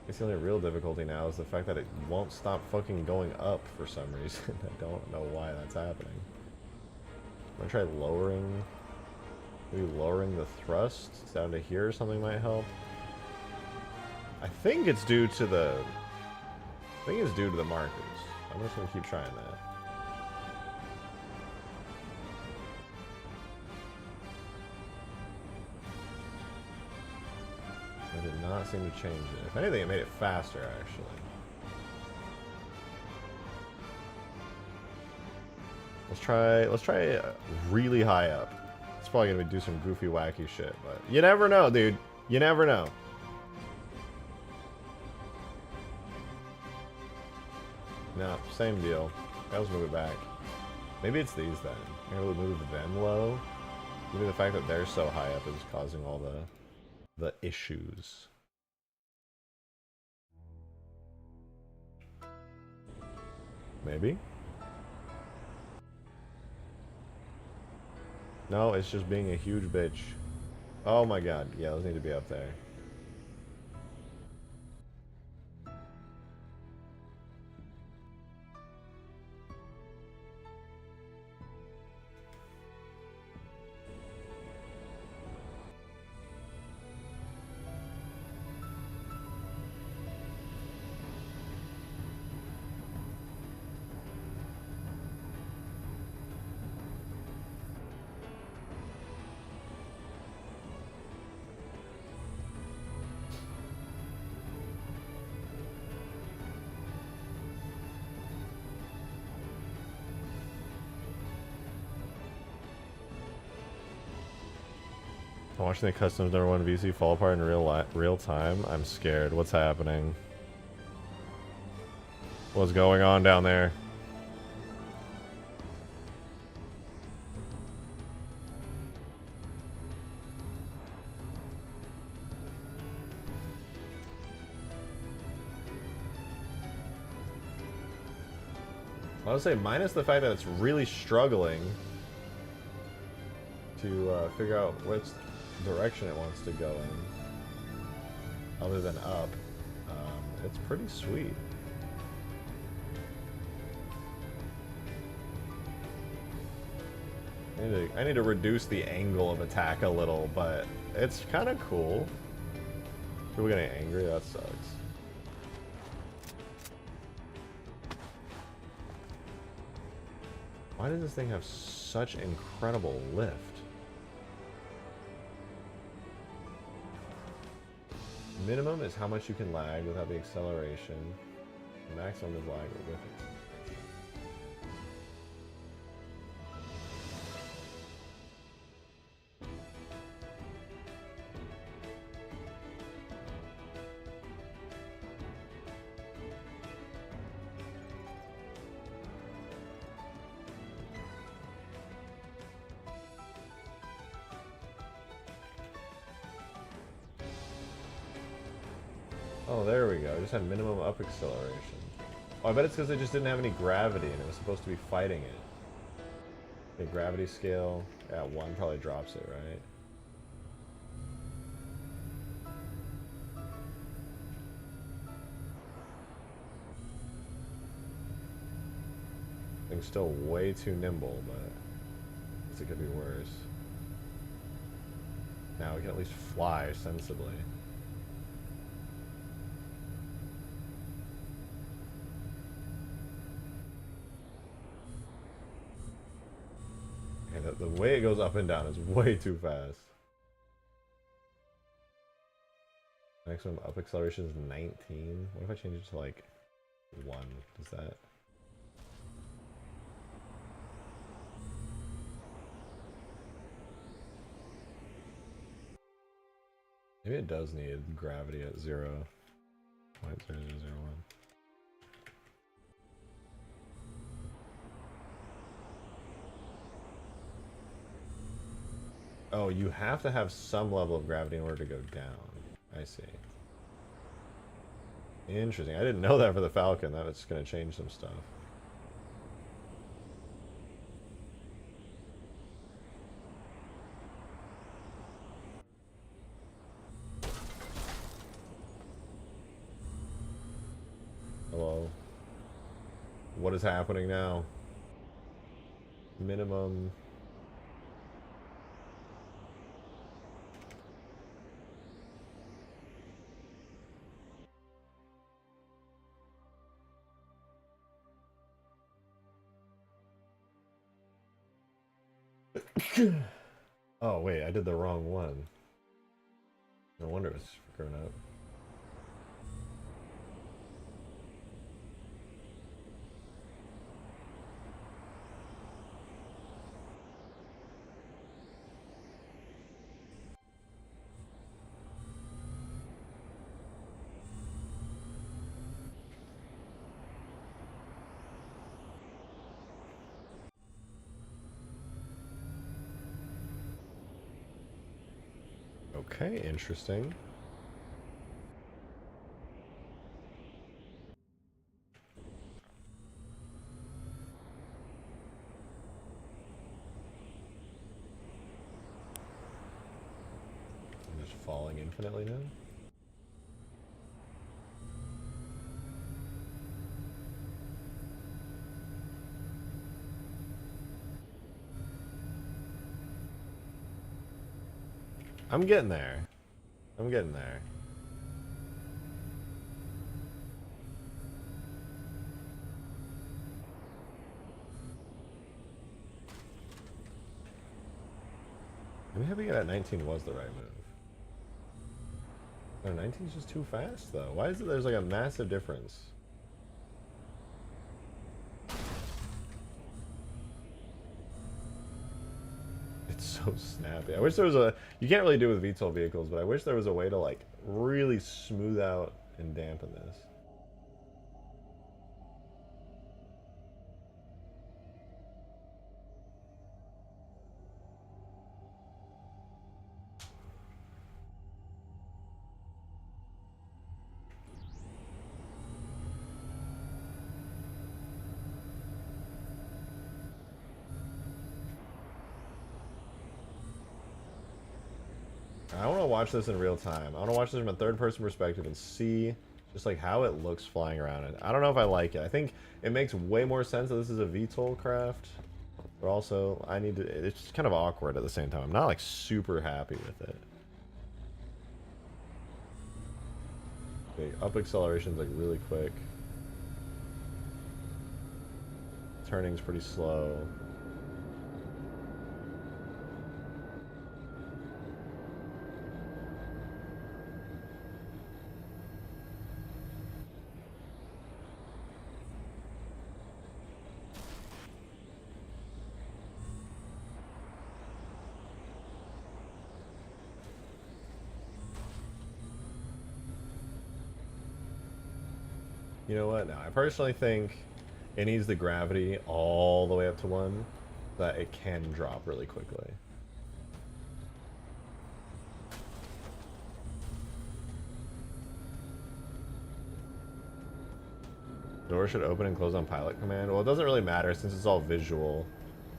I guess the only real difficulty now is the fact that it won't stop fucking going up for some reason. I don't know why that's happening. I'm gonna try lowering... Maybe lowering the thrust down to here or something might help. I think it's due to the... I think it's due to the markers. I'm just gonna keep trying that. It did not seem to change it. If anything, it made it faster, actually. Let's try really high up. It's probably gonna do some goofy, wacky shit, but you never know, dude. You never know. No, same deal. Let's move it back. Maybe it's these then. Maybe we'll move them low. Maybe the fact that they're so high up is causing all the issues. Maybe? No, it's just being a huge bitch. Oh my god. Yeah, those need to be up there. I'm watching the customs #1 VC fall apart in real time. I'm scared. What's happening? What's going on down there? I would say minus the fact that it's really struggling to figure out which direction it wants to go in, other than up. It's pretty sweet. I need to reduce the angle of attack a little, but it's kind of cool. People getting angry? That sucks. Why does this thing have such incredible lift? Minimum is how much you can lag without the acceleration. Maximum is lag with it. Oh, there we go. It just had minimum up acceleration. Oh, I bet it's because it just didn't have any gravity and it was supposed to be fighting it. The gravity scale at 1 probably drops it, right? Thing's still way too nimble, but I guess it could be worse. Now we can at least fly sensibly. And the way it goes up and down is way too fast. Maximum up acceleration is 19. What if I change it to like 1? Does that... Maybe it does need gravity at 0.0001. Oh, you have to have some level of gravity in order to go down. I see. Interesting. I didn't know that for the Falcon. That was going to change some stuff. Hello. What is happening now? Minimum. Oh, wait, I did the wrong one. No wonder it was screwing up. Okay, interesting. I'm just falling infinitely now. I'm getting there. I'm getting there. Maybe having it at 19 was the right move. No, 19 is just too fast, though. Why is it there's like a massive difference? It's so snappy. I wish there was a... You can't really do it with VTOL vehicles, but I wish there was a way to, like, really smooth out and dampen this. I want to watch this in real time. I want to watch this from a third-person perspective and see just like how it looks flying around it. I don't know if I like it. I think it makes way more sense that this is a VTOL craft, but also I need to. It's just kind of awkward at the same time. I'm not like super happy with it. Okay, up acceleration's like really quick. Turning's pretty slow. You know what? Now, I personally think it needs the gravity all the way up to 1, so that it can drop really quickly. Door should open and close on pilot command. Well, it doesn't really matter since it's all visual.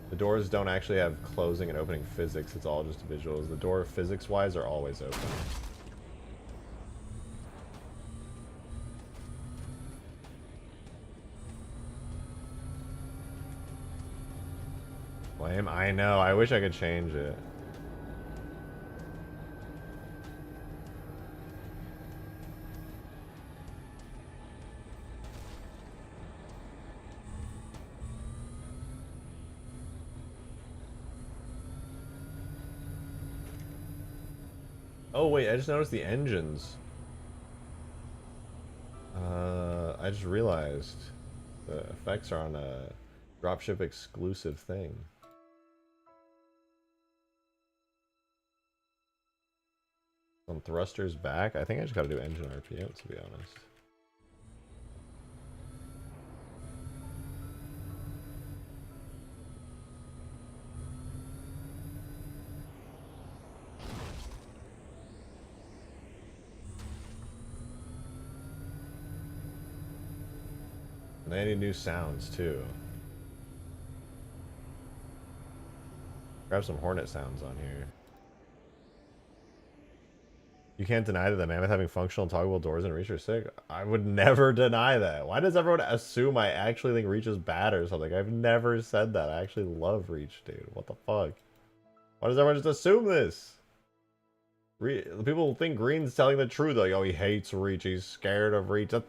The doors don't actually have closing and opening physics. It's all just visuals. The door, physics-wise, are always open. Lame. I know. I wish I could change it. Oh wait, I just noticed the engines. I just realized the effects are on a dropship exclusive thing. On thrusters back, I think I just gotta do engine RPM to be honest. And they need new sounds too. Grab some Hornet sounds on here. You can't deny that the Mammoth having functional and toggleable doors and Reach are sick. I would never deny that. Why does everyone assume I actually think Reach is bad or something? I've never said that. I actually love Reach, dude. What the fuck? Why does everyone just assume this? People think Green's telling the truth. Like, oh, he hates Reach. He's scared of Reach. That's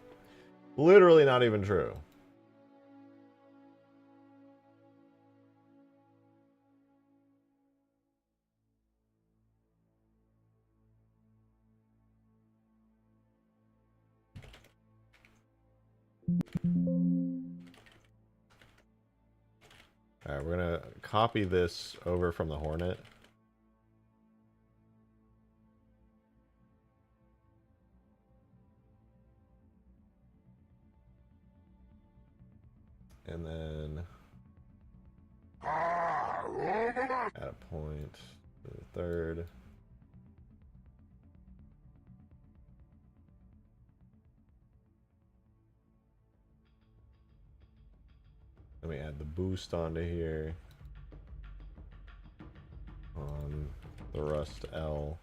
literally not even true. Alright, we're gonna copy this over from the Hornet. And then add a point to the third. Let me add the boost onto here. On the Rust L.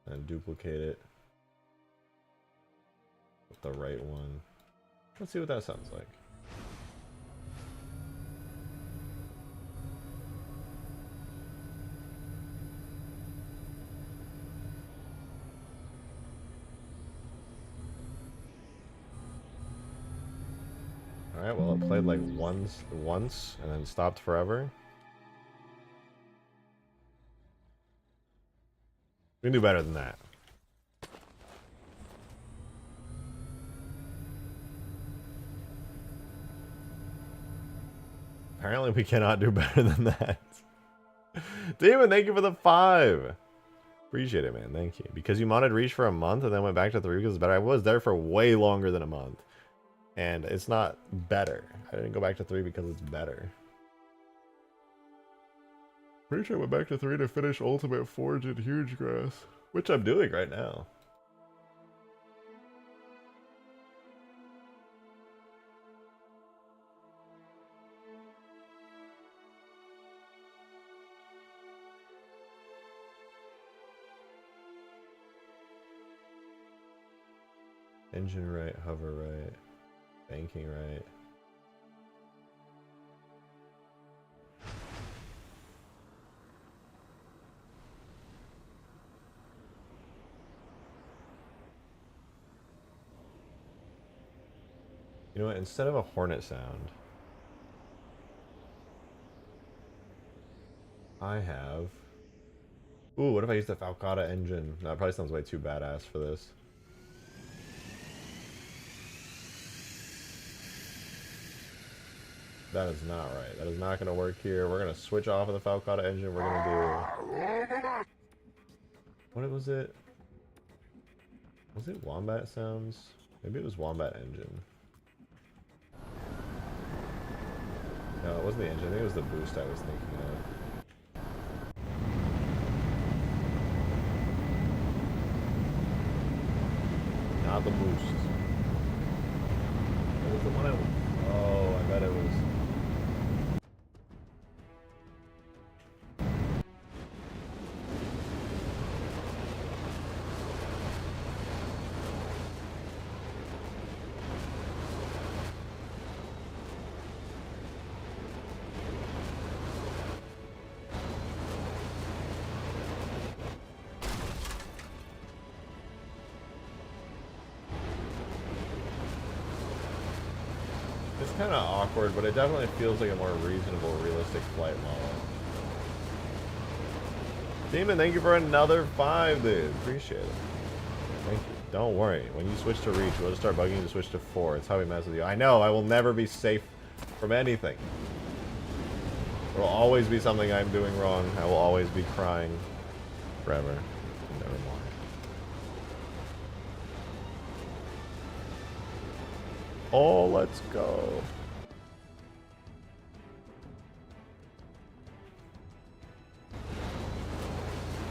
And duplicate it with the right one. Let's see what that sounds like. Alright, well it played like once and then stopped forever. We can do better than that. Apparently we cannot do better than that. Demon, thank you for the 5. Appreciate it, man. Thank you. Because you modded Reach for a month and then went back to 3 because it's better. I was there for way longer than a month. And it's not better. I didn't go back to 3 because it's better. Pretty sure I went back to 3 to finish Ultimate Forge in Huge Grass. Which I'm doing right now. Engine right, hover right, banking right. You know what, instead of a Hornet sound, I have... Ooh, what if I use the Falcata engine? That probably sounds way too badass for this. That is not right. That is not going to work here. We're going to switch off of the Falcata engine. We're going to do... What was it? Was it Wombat sounds? Maybe it was Wombat engine. No, it wasn't the engine. I think it was the boost I was thinking of. Not the boost. What was the one I... Oh, I bet it was... Kind of awkward, but it definitely feels like a more reasonable, realistic flight model. Demon, thank you for another 5, dude. Appreciate it. Thank you. Don't worry. When you switch to Reach, we'll just start bugging you to switch to 4. It's how we mess with you. I know. I will never be safe from anything. There will always be something I'm doing wrong. I will always be crying forever. Never mind. Oh, let's go.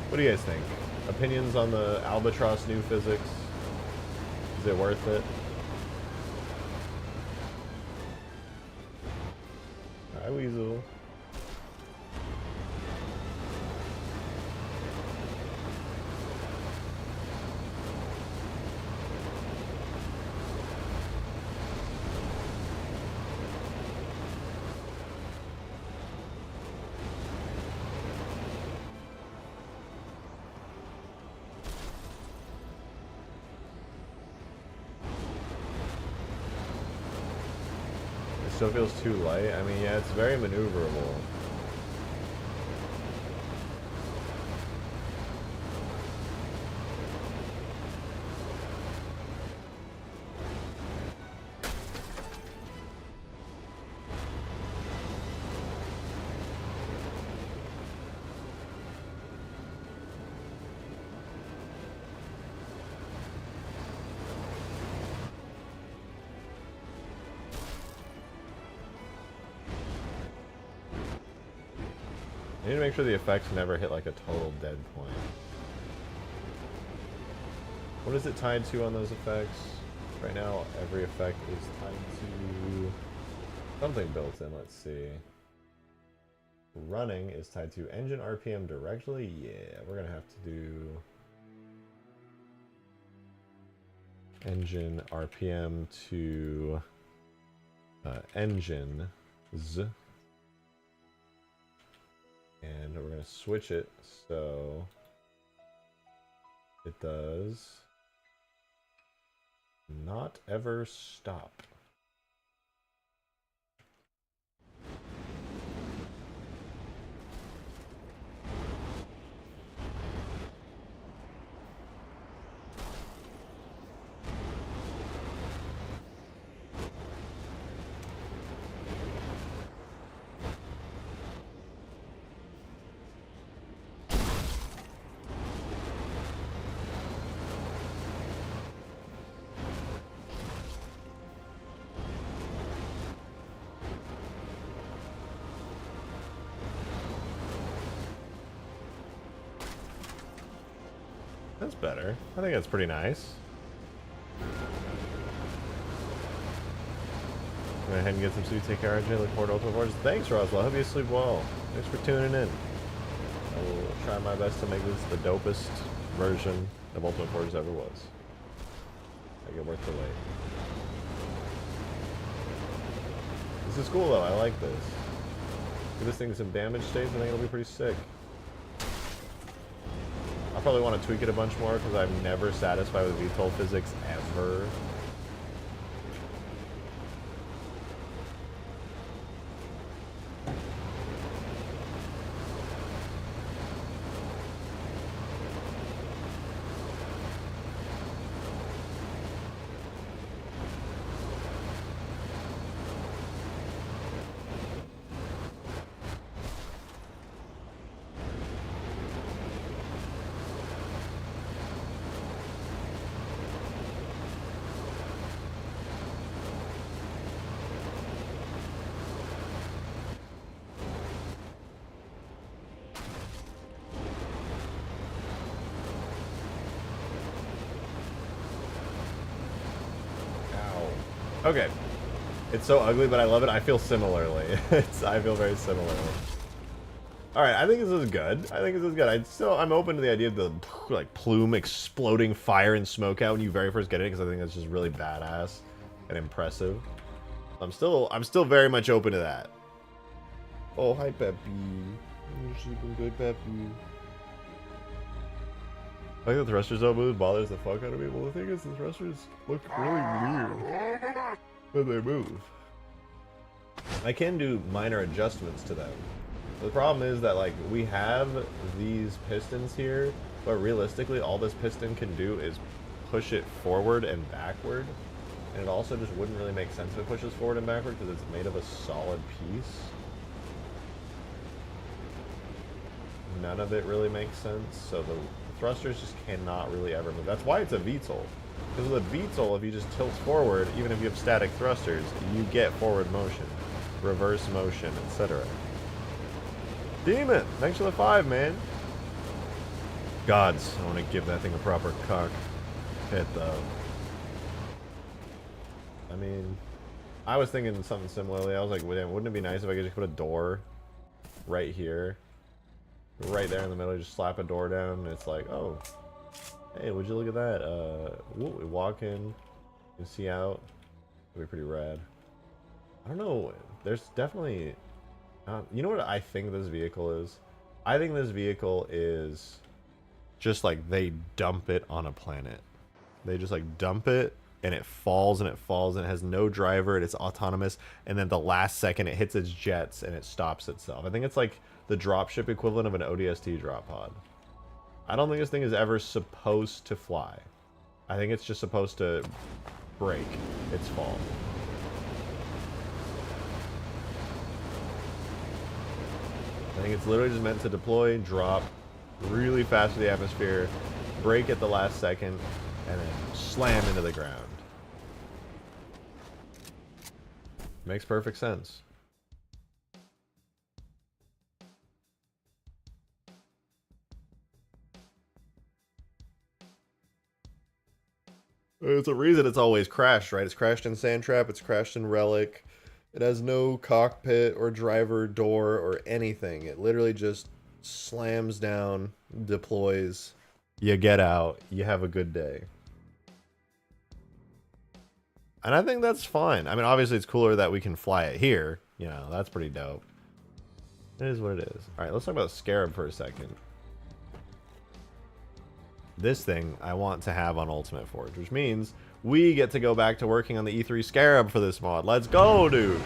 What do you guys think? Opinions on the Albatross new physics? Is it worth it? Still feels too light. I mean, yeah, it's very maneuverable. I need to make sure the effects never hit like a total dead point. What is it tied to on those effects? Right now, every effect is tied to something built in. Let's see. Running is tied to engine RPM directly. Yeah, we're gonna have to do engine RPM to engine Z. And we're going to switch it so it does not ever stop. That's better. I think that's pretty nice. Go ahead and get some sleep. Take care, RJ. Look forward to Ultimate Wars. Thanks, Roswell. Hope you sleep well. Thanks for tuning in. I will try my best to make this the dopest version of Ultimate Wars ever was. Make it worth the wait. This is cool though. I like this. Give this thing some damage states. I think it'll be pretty sick. I'll probably want to tweak it a bunch more because I'm never satisfied with VTOL physics ever. Okay. It's so ugly, but I love it. I feel similarly. I feel very similarly. Alright, I think this is good. I'm open to the idea of the like plume exploding fire and smoke out when you very first get it, because I think that's just really badass and impressive. I'm still very much open to that. Oh, hi Peppy. You're sleeping good, Peppy. I think the thrusters don't move bothers the fuck out of me. Well, the thing is, the thrusters look really weird when they move. I can do minor adjustments to them. The problem is that, like, we have these pistons here, but realistically, all this piston can do is push it forward and backward. And it also just wouldn't really make sense if it pushes forward and backward because it's made of a solid piece. None of it really makes sense, so the thrusters just cannot really ever move. That's why it's a VTOL. Because with a VTOL, if you just tilt forward, even if you have static thrusters, you get forward motion, reverse motion, etc. Demon, thanks for the 5, man. Gods, I want to give that thing a proper cock hit, though. I mean, I was thinking something similarly. I was like, wouldn't it be nice if I could just put a door right here? Right there in the middle, just slap a door down, and it's like, oh, hey, would you look at that? We walk in, you can see out. It'd be pretty rad. I don't know. There's definitely, you know what I think this vehicle is? I think this vehicle is just like they dump it on a planet. They just like dump it and it falls and it falls and it has no driver and it's autonomous, and then the last second it hits its jets and it stops itself. I think it's like the dropship equivalent of an ODST drop pod. I don't think this thing is ever supposed to fly. I think it's just supposed to break its fall. I think it's literally just meant to deploy, drop really fast to the atmosphere, break at the last second, and then slam into the ground. Makes perfect sense. There's a reason it's always crashed, right? It's crashed in Sand Trap, it's crashed in Relic. It has no cockpit or driver door or anything. It literally just slams down, deploys, you get out, you have a good day. And I think that's fine. I mean, obviously it's cooler that we can fly it here. You know, that's pretty dope. It is what it is. All right, let's talk about Scarab for a second. This thing I want to have on Ultimate Forge, which means we get to go back to working on the E3 Scarab for this mod. Let's go, dude!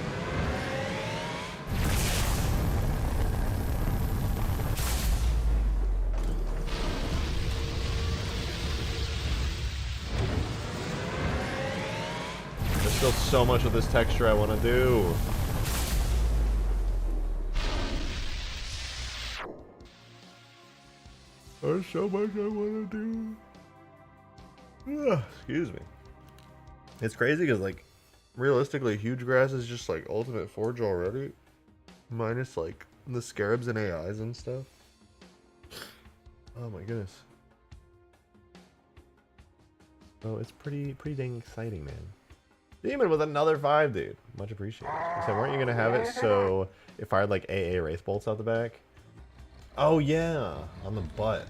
There's still so much of this texture I want to do. There's so much I want to do. Ugh, excuse me. It's crazy because, like, realistically, Huge Grass is just like Ultimate Forge already, minus like the Scarabs and AIs and stuff. Oh my goodness. Oh, it's pretty dang exciting, man. Demon with another 5, dude. Much appreciated. I said, weren't you gonna have it so it fired like AA Wraith bolts out the back? Oh yeah, on the butt.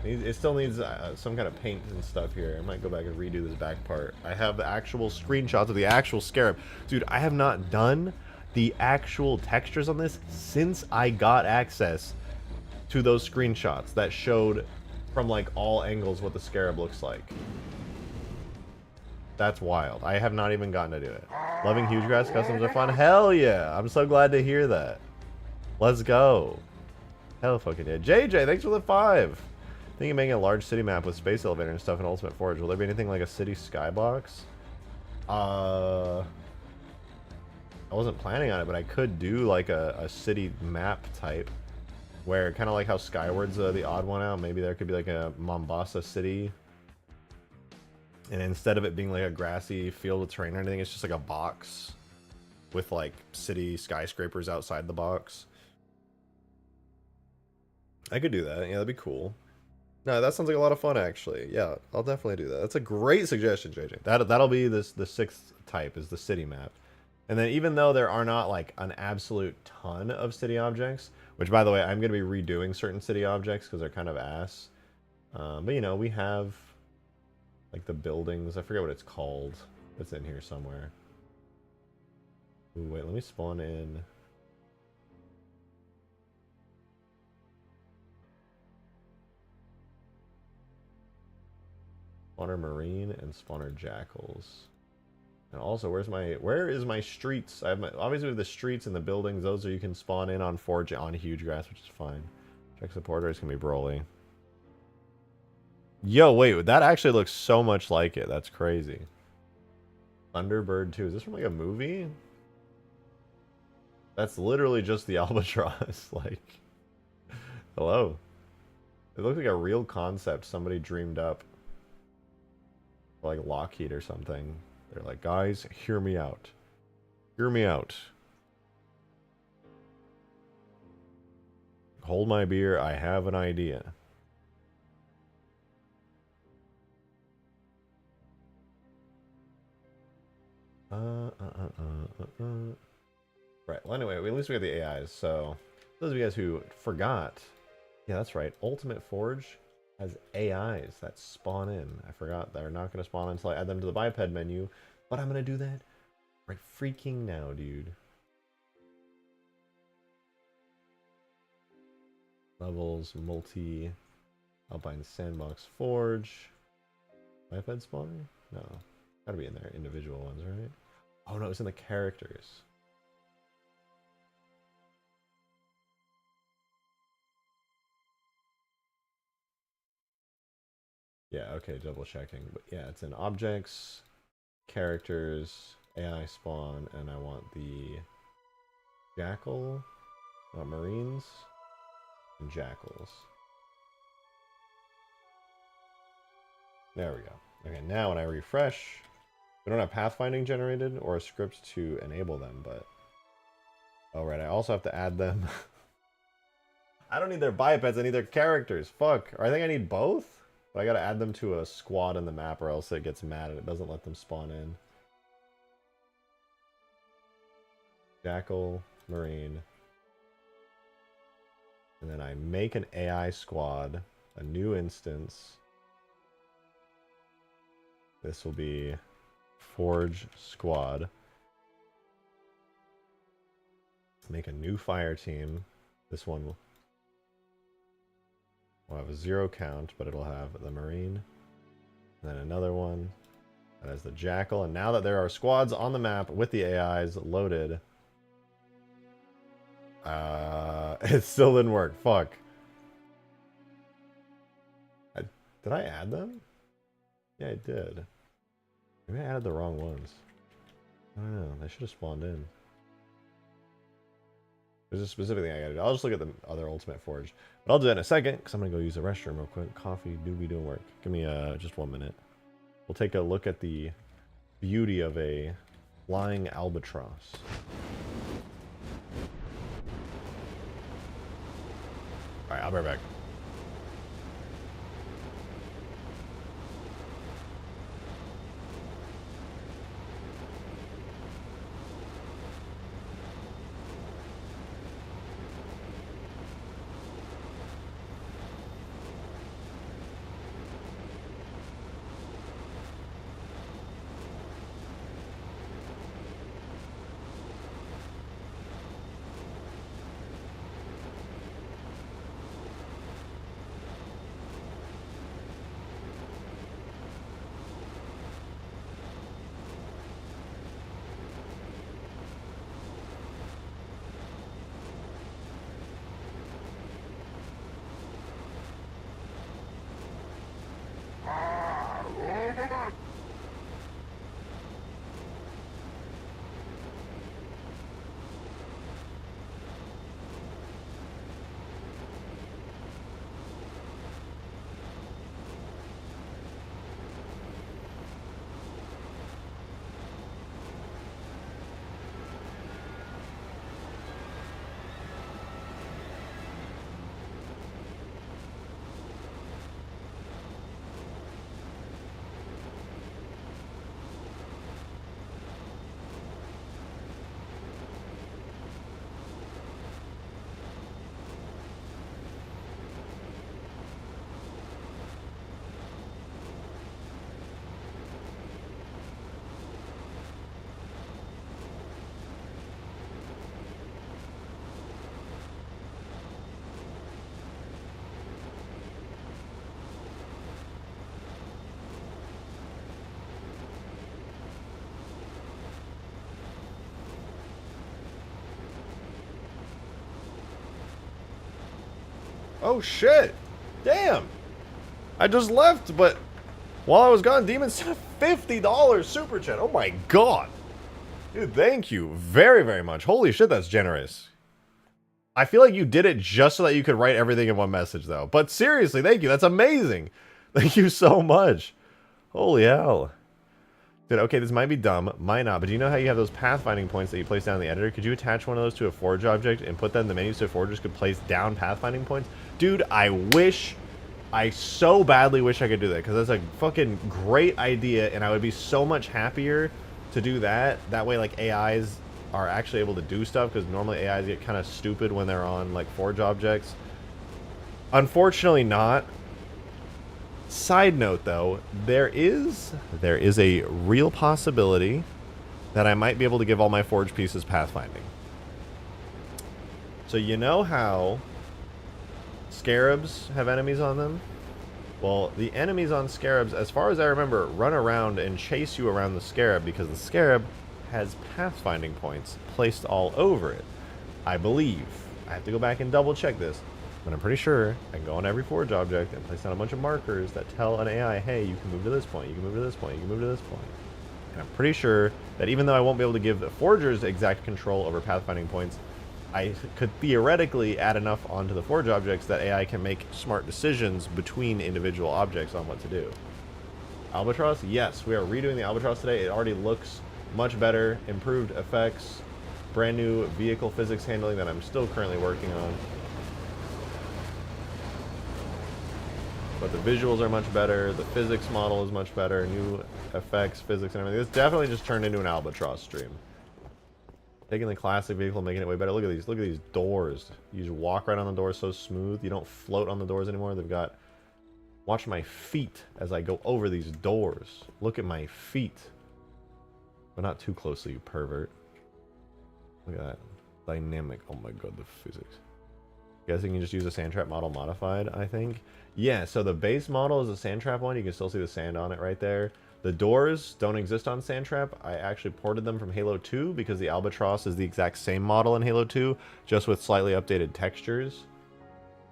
It still needs some kind of paint and stuff here. I might go back and redo this back part. I have the actual screenshots of the actual Scarab. Dude, I have not done the actual textures on this since I got access to those screenshots that showed from like all angles what the Scarab looks like. That's wild. I have not even gotten to do it. Loving Huge Grass customs are fun. Hell yeah. I'm so glad to hear that. Let's go. Hell fucking yeah. JJ, thanks for the 5. Thinking of making a large city map with space elevator and stuff in Ultimate Forge. Will there be anything like a city skybox? I wasn't planning on it, but I could do like a city map type where kind of like how Skyward's the odd one out. Maybe there could be like a Mombasa city. And instead of it being like a grassy field with terrain or anything, it's just like a box with like city skyscrapers outside the box. I could do that. Yeah, that'd be cool. No, that sounds like a lot of fun, actually. Yeah, I'll definitely do that. That's a great suggestion, JJ. That'll be the 6th type, is the city map. And then even though there are not like an absolute ton of city objects, which by the way, I'm going to be redoing certain city objects because they're kind of ass. But you know, we have like the buildings. I forget what it's called. It's in here somewhere. Ooh, wait, let me spawn in. Spawner Marine and Spawner Jackals. And also, where is my streets? I have my, obviously the streets and the buildings, those are you can spawn in on Forge on Huge Grass, which is fine. Check supporter, it's gonna be Broly. Yo, wait, that actually looks so much like it. That's crazy. Thunderbird 2. Is this from like a movie? That's literally just the Albatross. Like, hello. It looks like a real concept somebody dreamed up. Like Lockheed or something. They're like, guys, hear me out. Hear me out. Hold my beer, I have an idea. Right, well anyway, at least we got the AIs, so those of you guys who forgot, yeah, that's right, Ultimate Forge has AIs that spawn in. I forgot they're not going to spawn until I add them to the biped menu, but I'm going to do that right freaking now, dude. Levels, multi, Alpine Sandbox Forge. Biped spawner? No. Gotta be in there, individual ones, right? Oh no, it's in the characters. Yeah, okay, double checking. But yeah, it's in objects, characters, AI spawn, and I want the jackal, marines, and jackals. There we go. Okay, now when I refresh, we don't have pathfinding generated or a script to enable them, but... Oh, right, I also have to add them. I don't need their bipeds, I need their characters. Fuck. Or I think I need both? But I gotta add them to a squad in the map or else it gets mad and it doesn't let them spawn in. Jackal, Marine. And then I make an AI squad, a new instance. This will be Forge Squad. Make a new fire team. This one will have a 0 count, but it'll have the Marine. And then another one that has the Jackal. And now that there are squads on the map with the AIs loaded, it still didn't work. Fuck. Did I add them? Yeah, I did. Maybe I added the wrong ones. I don't know. They should have spawned in. There's a specific thing I gotta do. I'll just look at the other Ultimate Forge. But I'll do that in a second, because I'm gonna go use the restroom real quick. Coffee do be doing work. Give me just 1 minute. We'll take a look at the beauty of a flying albatross. Alright, I'll be right back. Oh shit! Damn! I just left, but while I was gone, Demon sent a $50 super chat. Oh my god! Dude, thank you very, very much. Holy shit, that's generous. I feel like you did it just so that you could write everything in one message, though. But seriously, thank you. That's amazing. Thank you so much. Holy hell. Dude, okay, this might be dumb, might not, but do you know how you have those pathfinding points that you place down in the editor? Could you attach one of those to a forge object and put that in the menu so forgers could place down pathfinding points? Dude, I so badly wish I could do that, because that's a fucking great idea, and I would be so much happier to do that. That way, like, AIs are actually able to do stuff, because normally AIs get kind of stupid when they're on, like, forge objects. Unfortunately not. Side note, though, there is a real possibility that I might be able to give all my forge pieces pathfinding. So you know how Scarabs have enemies on them? Well, the enemies on Scarabs, as far as I remember, run around and chase you around the Scarab because the Scarab has pathfinding points placed all over it. I believe. I have to go back and double check this, but I'm pretty sure I can go on every forge object and place down a bunch of markers that tell an AI, hey, you can move to this point, you can move to this point, you can move to this point. And I'm pretty sure that even though I won't be able to give the forgers exact control over pathfinding points, I could theoretically add enough onto the forge objects that AI can make smart decisions between individual objects on what to do. Albatross, yes, we are redoing the Albatross today. It already looks much better, improved effects, brand new vehicle physics handling that I'm still currently working on. But the visuals are much better, the physics model is much better, new effects, physics, and everything. This definitely just turned into an Albatross stream. Taking the classic vehicle, making it way better. Look at these doors. You just walk right on the doors so smooth. You don't float on the doors anymore. They've got, watch my feet as I go over these doors. Look at my feet. But not too closely, you pervert. Look at that. Dynamic. Oh my god, the physics. Guessing you can just use a sand trap model modified, I think. Yeah, so the base model is a sand trap one. You can still see the sand on it right there. The doors don't exist on Sandtrap. I actually ported them from Halo 2 because the Albatross is the exact same model in Halo 2, just with slightly updated textures.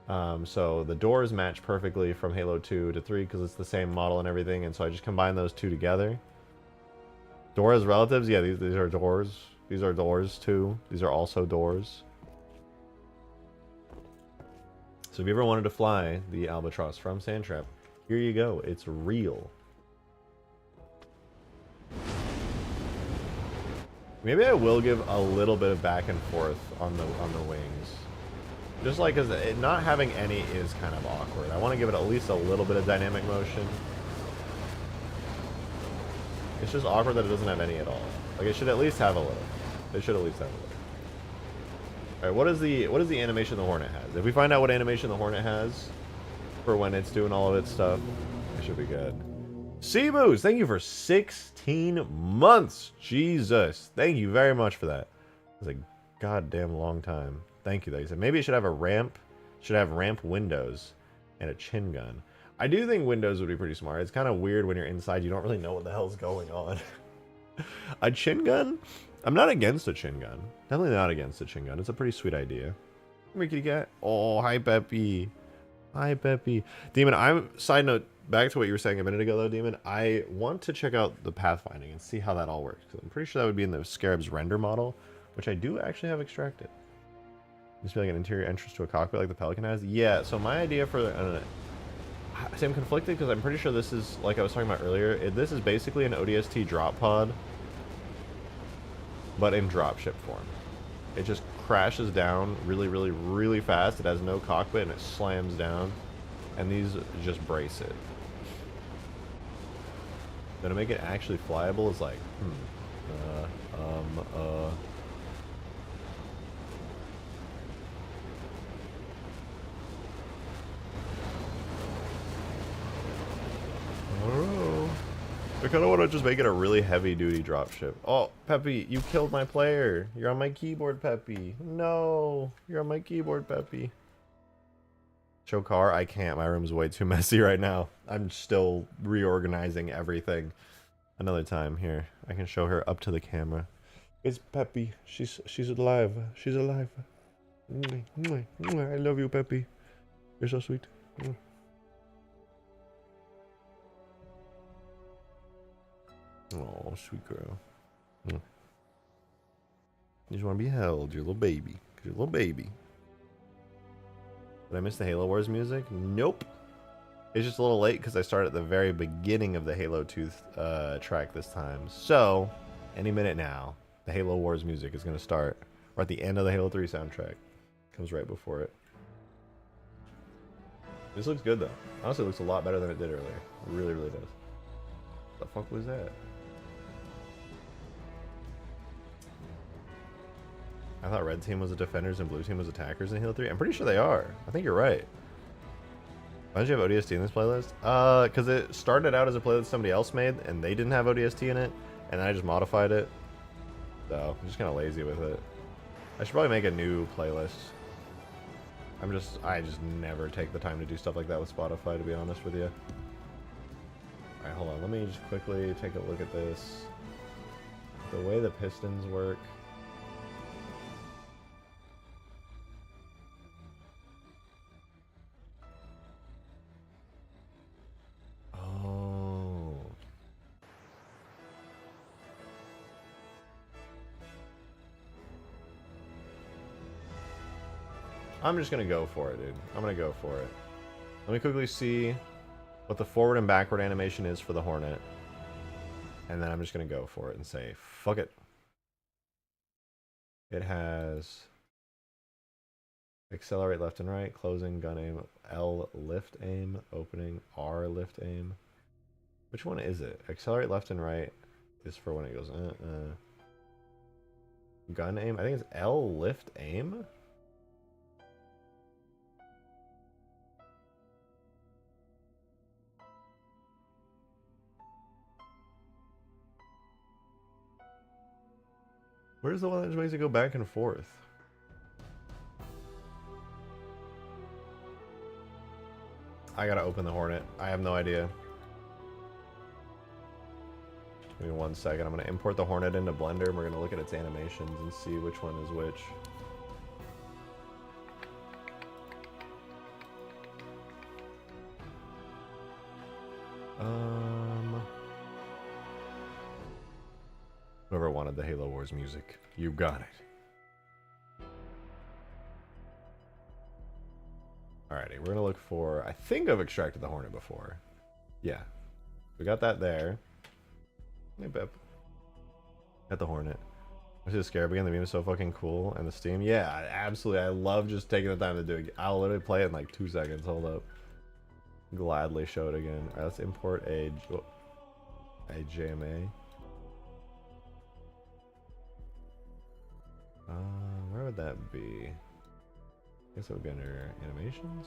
So the doors match perfectly from Halo 2 to 3 because it's the same model and everything, and so I just combine those two together. Doors relatives, yeah, these are doors. These are doors too. These are also doors. So if you ever wanted to fly the Albatross from Sandtrap, here you go. It's real. Maybe I will give a little bit of back and forth on the wings. Just like, cause not having any is kind of awkward. I want to give it at least a little bit of dynamic motion. It's just awkward that it doesn't have any at all. Like, it should at least have a little. It should at least have a little. Alright, what is the animation the Hornet has? If we find out what animation the Hornet has for when it's doing all of its stuff, it should be good. Seamoose, thank you for 16 months. Jesus. Thank you very much for that. It was a goddamn long time. Thank you, though. You said maybe it should have a ramp. Should have ramp windows and a chin gun. I do think windows would be pretty smart. It's kind of weird when you're inside. You don't really know what the hell's going on. A chin gun? I'm not against a chin gun. Definitely not against a chin gun. It's a pretty sweet idea. Come here, kitty cat. Oh, hi, Peppy. Hi, Peppy. Demon, side note, back to what you were saying a minute ago, though, Demon. I want to check out the pathfinding and see how that all works. I'm pretty sure that would be in the Scarabs render model, which I do actually have extracted. Just be like an interior entrance to a cockpit like the Pelican has. Yeah, so my idea for... see, I'm conflicted because I'm pretty sure this is, like I was talking about earlier, this is basically an ODST drop pod, but in dropship form. It just crashes down really, really, really fast. It has no cockpit and it slams down. And these just brace it. Then to make it actually flyable is like, I kind of want to just make it a really heavy-duty dropship. Oh, Peppy, you killed my player. You're on my keyboard, Peppy. No, you're on my keyboard, Peppy. Show car? I can't. My room's way too messy right now. I'm still reorganizing everything. Another time here. I can show her up to the camera. It's Peppy. She's alive. She's alive. I love you, Peppy. You're so sweet. Oh, sweet girl. You just want to be held. You're a little baby. You're a little baby. Did I miss the Halo Wars music? Nope. It's just a little late because I started at the very beginning of the Halo 2 track this time. So, any minute now, the Halo Wars music is going to start. Or at the end of the Halo 3 soundtrack. Comes right before it. This looks good though. Honestly, it looks a lot better than it did earlier. It really, really does. What the fuck was that? I thought red team was the defenders and blue team was attackers in Halo 3. I'm pretty sure they are. I think you're right. Why did you have ODST in this playlist? Because it started out as a playlist somebody else made, and they didn't have ODST in it, and then I just modified it. So, I'm just kind of lazy with it. I should probably make a new playlist. I just never take the time to do stuff like that with Spotify, to be honest with you. Alright, hold on. Let me just quickly take a look at this. The way the pistons work. Oh. I'm just gonna go for it, dude. I'm gonna go for it. Let me quickly see what the forward and backward animation is for the Hornet. And then I'm just going to go for it and say, fuck it. It has accelerate left and right, closing, gun aim, L lift aim, opening, R lift aim. Which one is it? Accelerate left and right is for when it goes, Gun aim, I think it's L lift aim? Where's the one that just makes it go back and forth? I gotta open the Hornet. I have no idea. Give me 1 second. I'm gonna import the Hornet into Blender and we're gonna look at its animations and see which one is which. Whoever wanted the Halo Wars music, you got it. Alrighty, we're gonna look for, I think I've extracted the Hornet before. Yeah. We got that there. Hey, Bep. Got the Hornet. I see the Scarab again, the beam is so fucking cool. And the Steam, yeah, absolutely. I love just taking the time to do it. I'll literally play it in like 2 seconds. Hold up. Gladly show it again. Alright, let's import a JMA. Where would that be? I guess it would be under animations.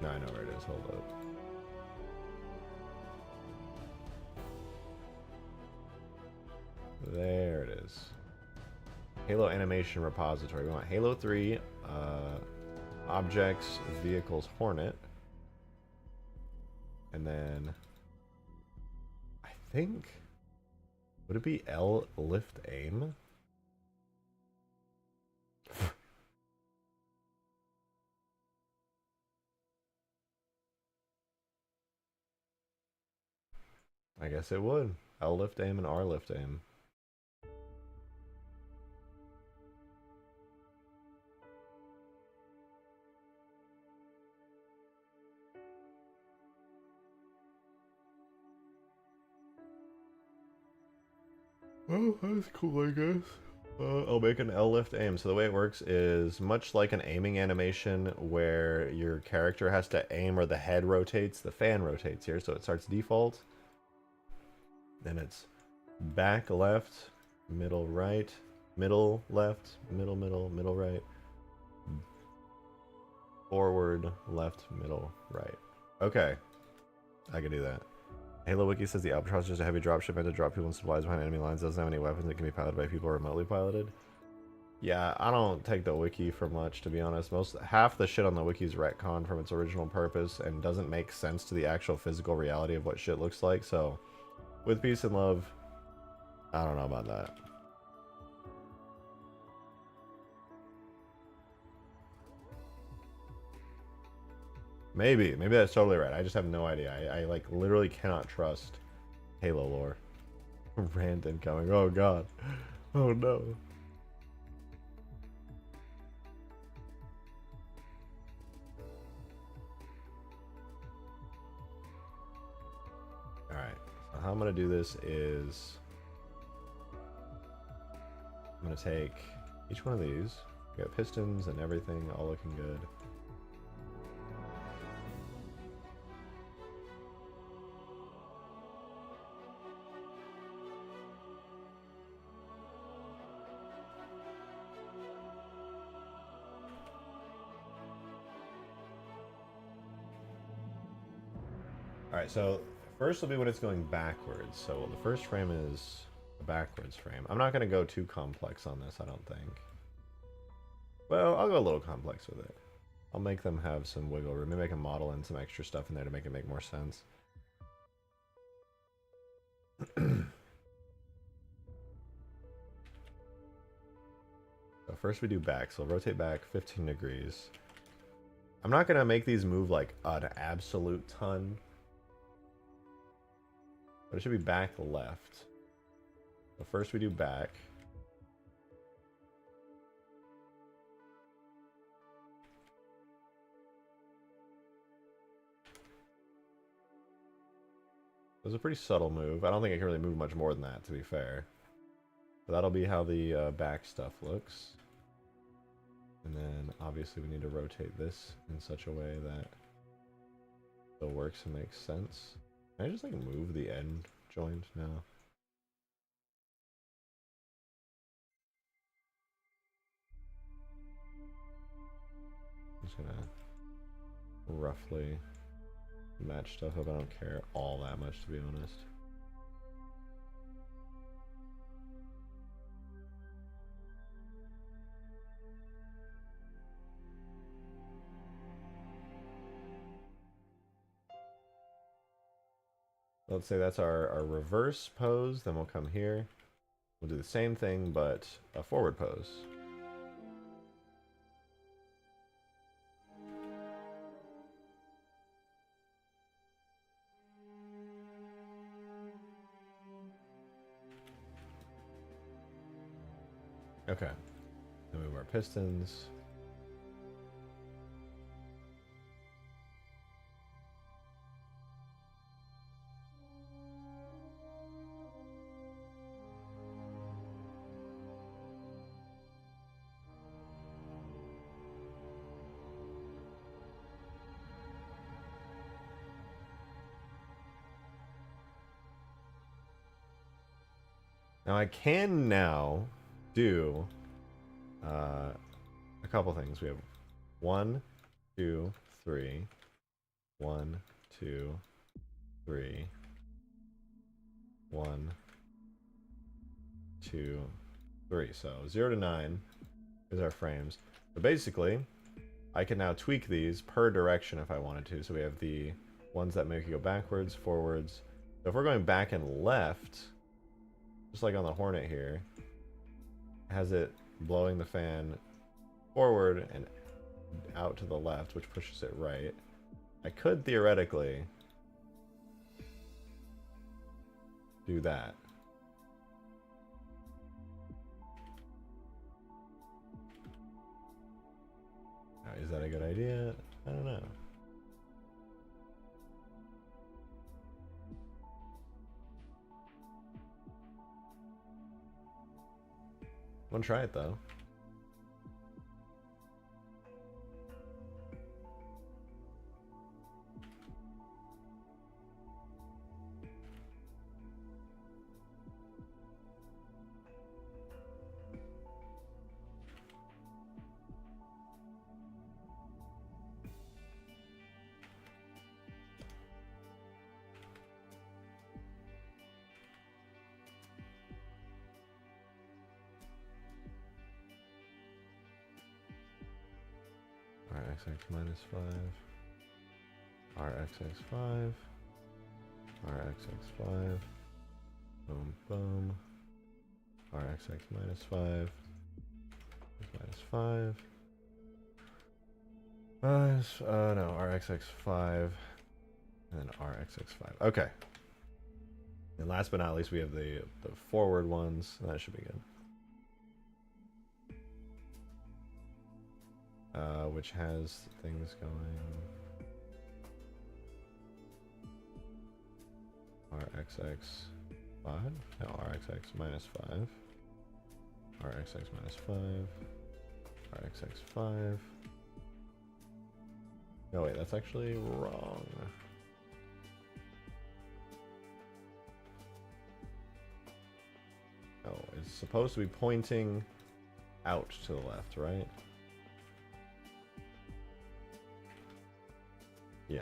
No, I know where it is. Hold up. There it is. Halo animation repository. We want Halo 3, objects, vehicles, Hornet. And then I think, would it be L lift aim? I guess it would. L lift aim and R lift aim. Oh, that's cool, I guess. I'll make an L lift aim. So the way it works is much like an aiming animation where your character has to aim or the head rotates, the fan rotates here. So it starts default. Then it's back left, middle right, middle left, middle right, forward left, middle right. Okay, I can do that. Halo Wiki says the Albatross is just a heavy dropship meant to drop people and supplies behind enemy lines. Doesn't have any weapons that can be piloted by people remotely piloted. Yeah, I don't take the wiki for much, to be honest. Half the shit on the wiki is retcon from its original purpose and doesn't make sense to the actual physical reality of what shit looks like. So, with peace and love, I don't know about that. Maybe that's totally right. I just have no idea. I like literally cannot trust Halo lore. Rant incoming. Oh god. Oh no. Alright. So how I'm gonna do this is I'm gonna take each one of these. We got pistons and everything all looking good. Alright, so first will be when it's going backwards. So the first frame is a backwards frame. I'm not going to go too complex on this, I don't think. Well, I'll go a little complex with it. I'll make them have some wiggle room. Maybe I can model in some extra stuff in there to make it make more sense. So first we do back, so we'll rotate back 15 degrees. I'm not going to make these move like an absolute ton, but it should be back left. So first we do back. It was a pretty subtle move. I don't think I can really move much more than that, to be fair. But that'll be how the back stuff looks. And then obviously we need to rotate this in such a way that it still works and makes sense. Can I just like move the end joint now? I'm just gonna roughly match stuff up. I don't care all that much, to be honest. Let's say that's our reverse pose, then we'll come here. We'll do the same thing, but a forward pose. Okay. Then we move our pistons. Now I can now do a couple things. We have 1, 2, 3, 1, 2, 3, 1, 2, 3. So 0 to 9 is our frames. But basically, I can now tweak these per direction if I wanted to. So we have the ones that make you go backwards, forwards. So if we're going back and left, just like on the Hornet here, has it blowing the fan forward and out to the left, which pushes it right. I could theoretically do that. Now, is that a good idea? I don't know. I'm gonna try it though. RXX minus 5, RXX 5, RXX 5, boom, boom, RXX minus 5, minus 5, no, RXX 5, and then RXX 5. Okay. And last but not least, we have the forward ones. That should be good. Which has things going RXX 5, no, RXX minus 5, RXX minus 5, RXX 5. No, wait, that's actually wrong. Oh, it's supposed to be pointing out to the left, right? Yeah.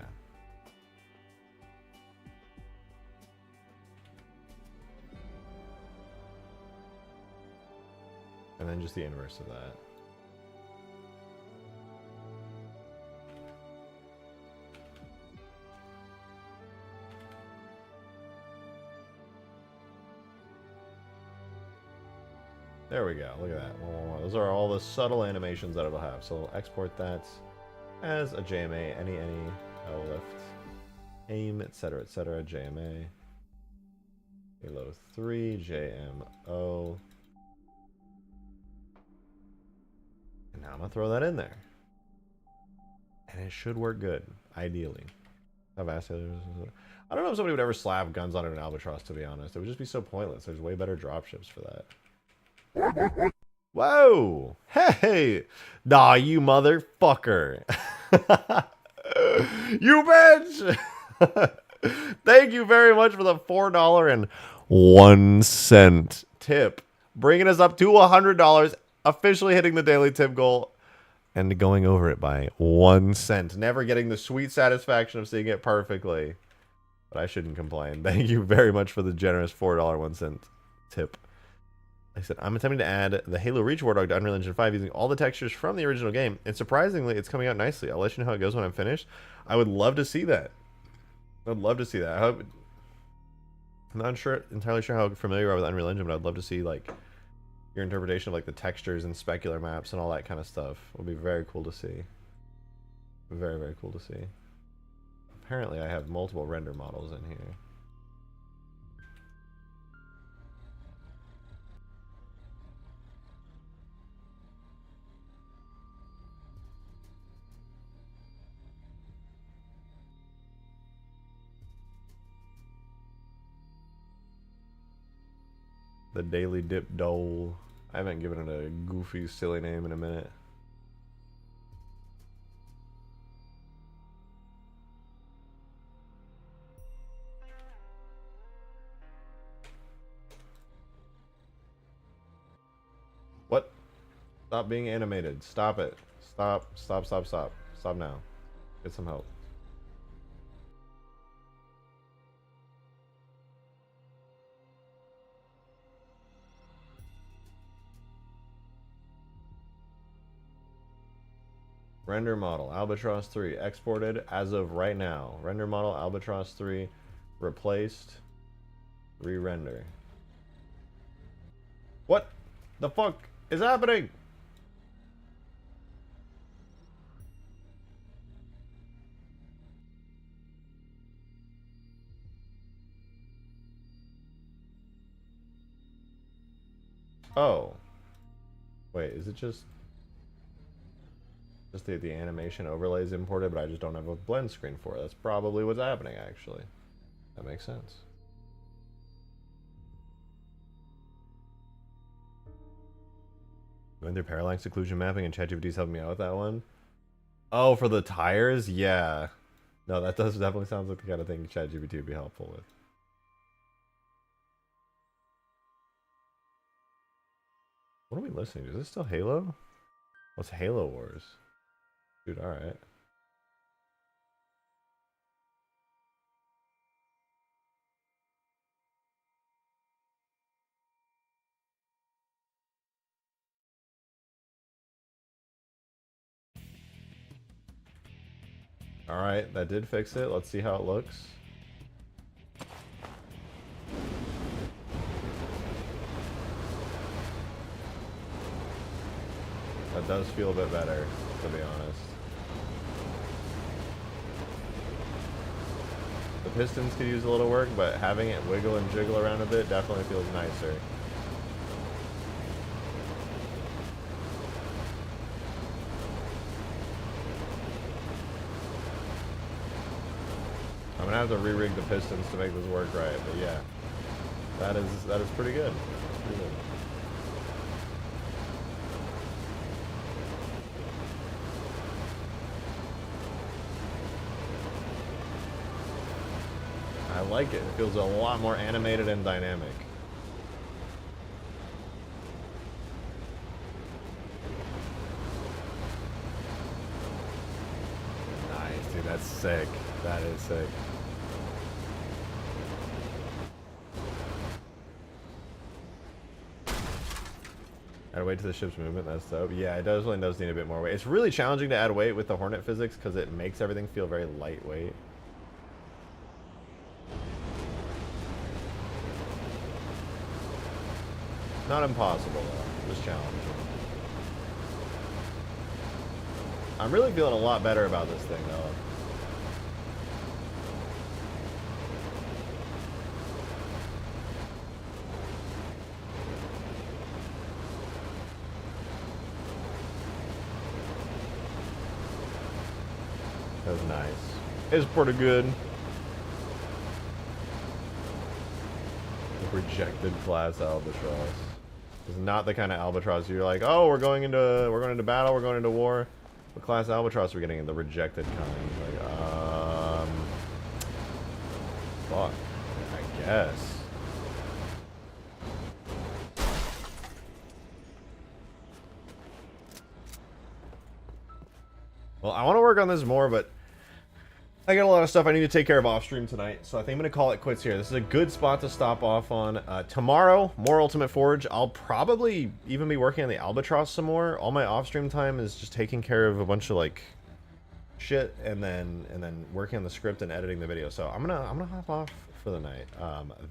And then just the inverse of that. There we go. Look at that. Those are all the subtle animations that it'll have. So we'll export that as a JMA, any, lift, aim, etc., JMA, Halo 3, JMO. And now I'm going to throw that in there. And it should work good, ideally. I don't know if somebody would ever slap guns on an Albatross, to be honest. It would just be so pointless. There's way better dropships for that. Whoa! Hey! Nah, you motherfucker! You bitch! Thank you very much for the $4.01 tip. Bringing us up to $100, officially hitting the daily tip goal. And going over it by 1 cent. Never getting the sweet satisfaction of seeing it perfectly. But I shouldn't complain. Thank you very much for the generous $4.01 tip. Like I said, I'm attempting to add the Halo Reach War Dog to Unreal Engine 5 using all the textures from the original game. And surprisingly, it's coming out nicely. I'll let you know how it goes when I'm finished. I would love to see that. I'd love to see that. I'm not entirely sure how familiar you are with Unreal Engine, but I'd love to see, like, your interpretation of like the textures and specular maps and all that kind of stuff will be very cool to see. Very, very cool to see. Apparently I have multiple render models in here. The Daily Dip Dole. I haven't given it a goofy, silly name in a minute. What? Stop being animated. Stop it. Stop. Stop, stop, stop. Stop now. Get some help. Render model, Albatross 3, exported as of right now. Render model, Albatross 3, replaced, re-render. What the fuck is happening? Oh. Wait, is it just the animation overlays imported, but I just don't have a blend screen for it. That's probably what's happening, actually. That makes sense. Going through parallax occlusion mapping and ChatGPT's helping me out with that one. Oh, for the tires? Yeah. No, that does definitely sounds like the kind of thing ChatGPT would be helpful with. What are we listening to? Is this still Halo? What's Halo Wars? Dude, alright. Alright, that did fix it. Let's see how it looks. That does feel a bit better, to be honest. The pistons could use a little work, but having it wiggle and jiggle around a bit definitely feels nicer. I'm gonna have to re-rig the pistons to make this work right, but yeah, that is pretty good. That's pretty good. I like it. It feels a lot more animated and dynamic. Nice, dude. That's sick. That is sick. Add weight to the ship's movement. That's dope. Yeah, it definitely does need a bit more weight. It's really challenging to add weight with the Hornet physics because it makes everything feel very lightweight. Not impossible, though. this challenge. I'm really feeling a lot better about this thing, though. That was nice. It's pretty good. The rejected class albatross. It's not the kind of albatross you're like, oh, we're going into battle, we're going into war. What class albatross are we getting in? The rejected kind. Like, fuck. I guess. Well, I want to work on this more, but I got a lot of stuff I need to take care of off stream tonight, so I think I'm going to call it quits here. This is a good spot to stop off on. Tomorrow, more Ultimate Forge. I'll probably even be working on the Albatross some more. All my off stream time is just taking care of a bunch of like shit and then working on the script and editing the video. So I'm gonna hop off for the night.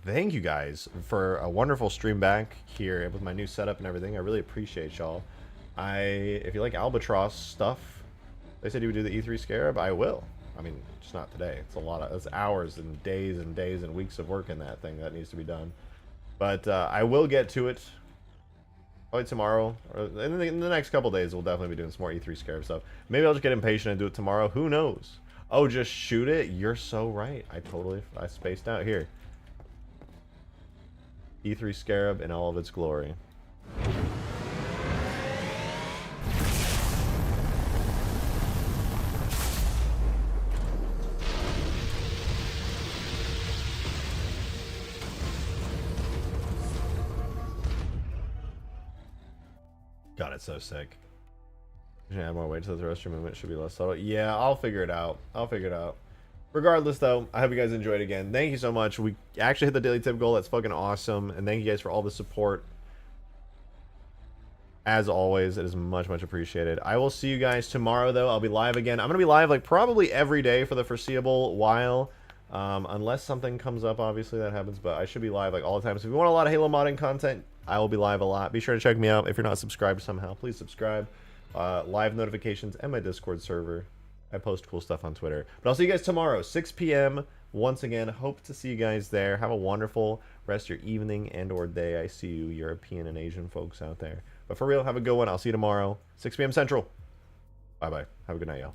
Thank you guys for a wonderful stream back here with my new setup and everything. I really appreciate y'all. If you like Albatross stuff, they said you would do the E3 Scarab. I will. I mean, just not today. It's a lot of, it's hours and days and weeks of work in that thing that needs to be done. But I will get to it probably tomorrow. Or in the next couple days, we'll definitely be doing some more E3 Scarab stuff. Maybe I'll just get impatient and do it tomorrow. Who knows? Oh, just shoot it? You're so right. I spaced out here. E3 Scarab in all of its glory. God, it's so sick. Should add more weight to the restroom movement. Should be less subtle. Yeah, I'll figure it out. Regardless, though, I hope you guys enjoyed again. Thank you so much. We actually hit the daily tip goal. That's fucking awesome. And thank you guys for all the support. As always, it is much, much appreciated. I will see you guys tomorrow, though. I'll be live again. I'm going to be live like probably every day for the foreseeable while. Unless something comes up, obviously that happens. But I should be live like all the time. So if you want a lot of Halo modding content, I will be live a lot. Be sure to check me out. If you're not subscribed somehow, please subscribe. Live notifications and my Discord server. I post cool stuff on Twitter. But I'll see you guys tomorrow, 6 p.m. Once again, hope to see you guys there. Have a wonderful rest of your evening and or day. I see you European and Asian folks out there. But for real, have a good one. I'll see you tomorrow, 6 p.m. Central. Bye-bye. Have a good night, y'all.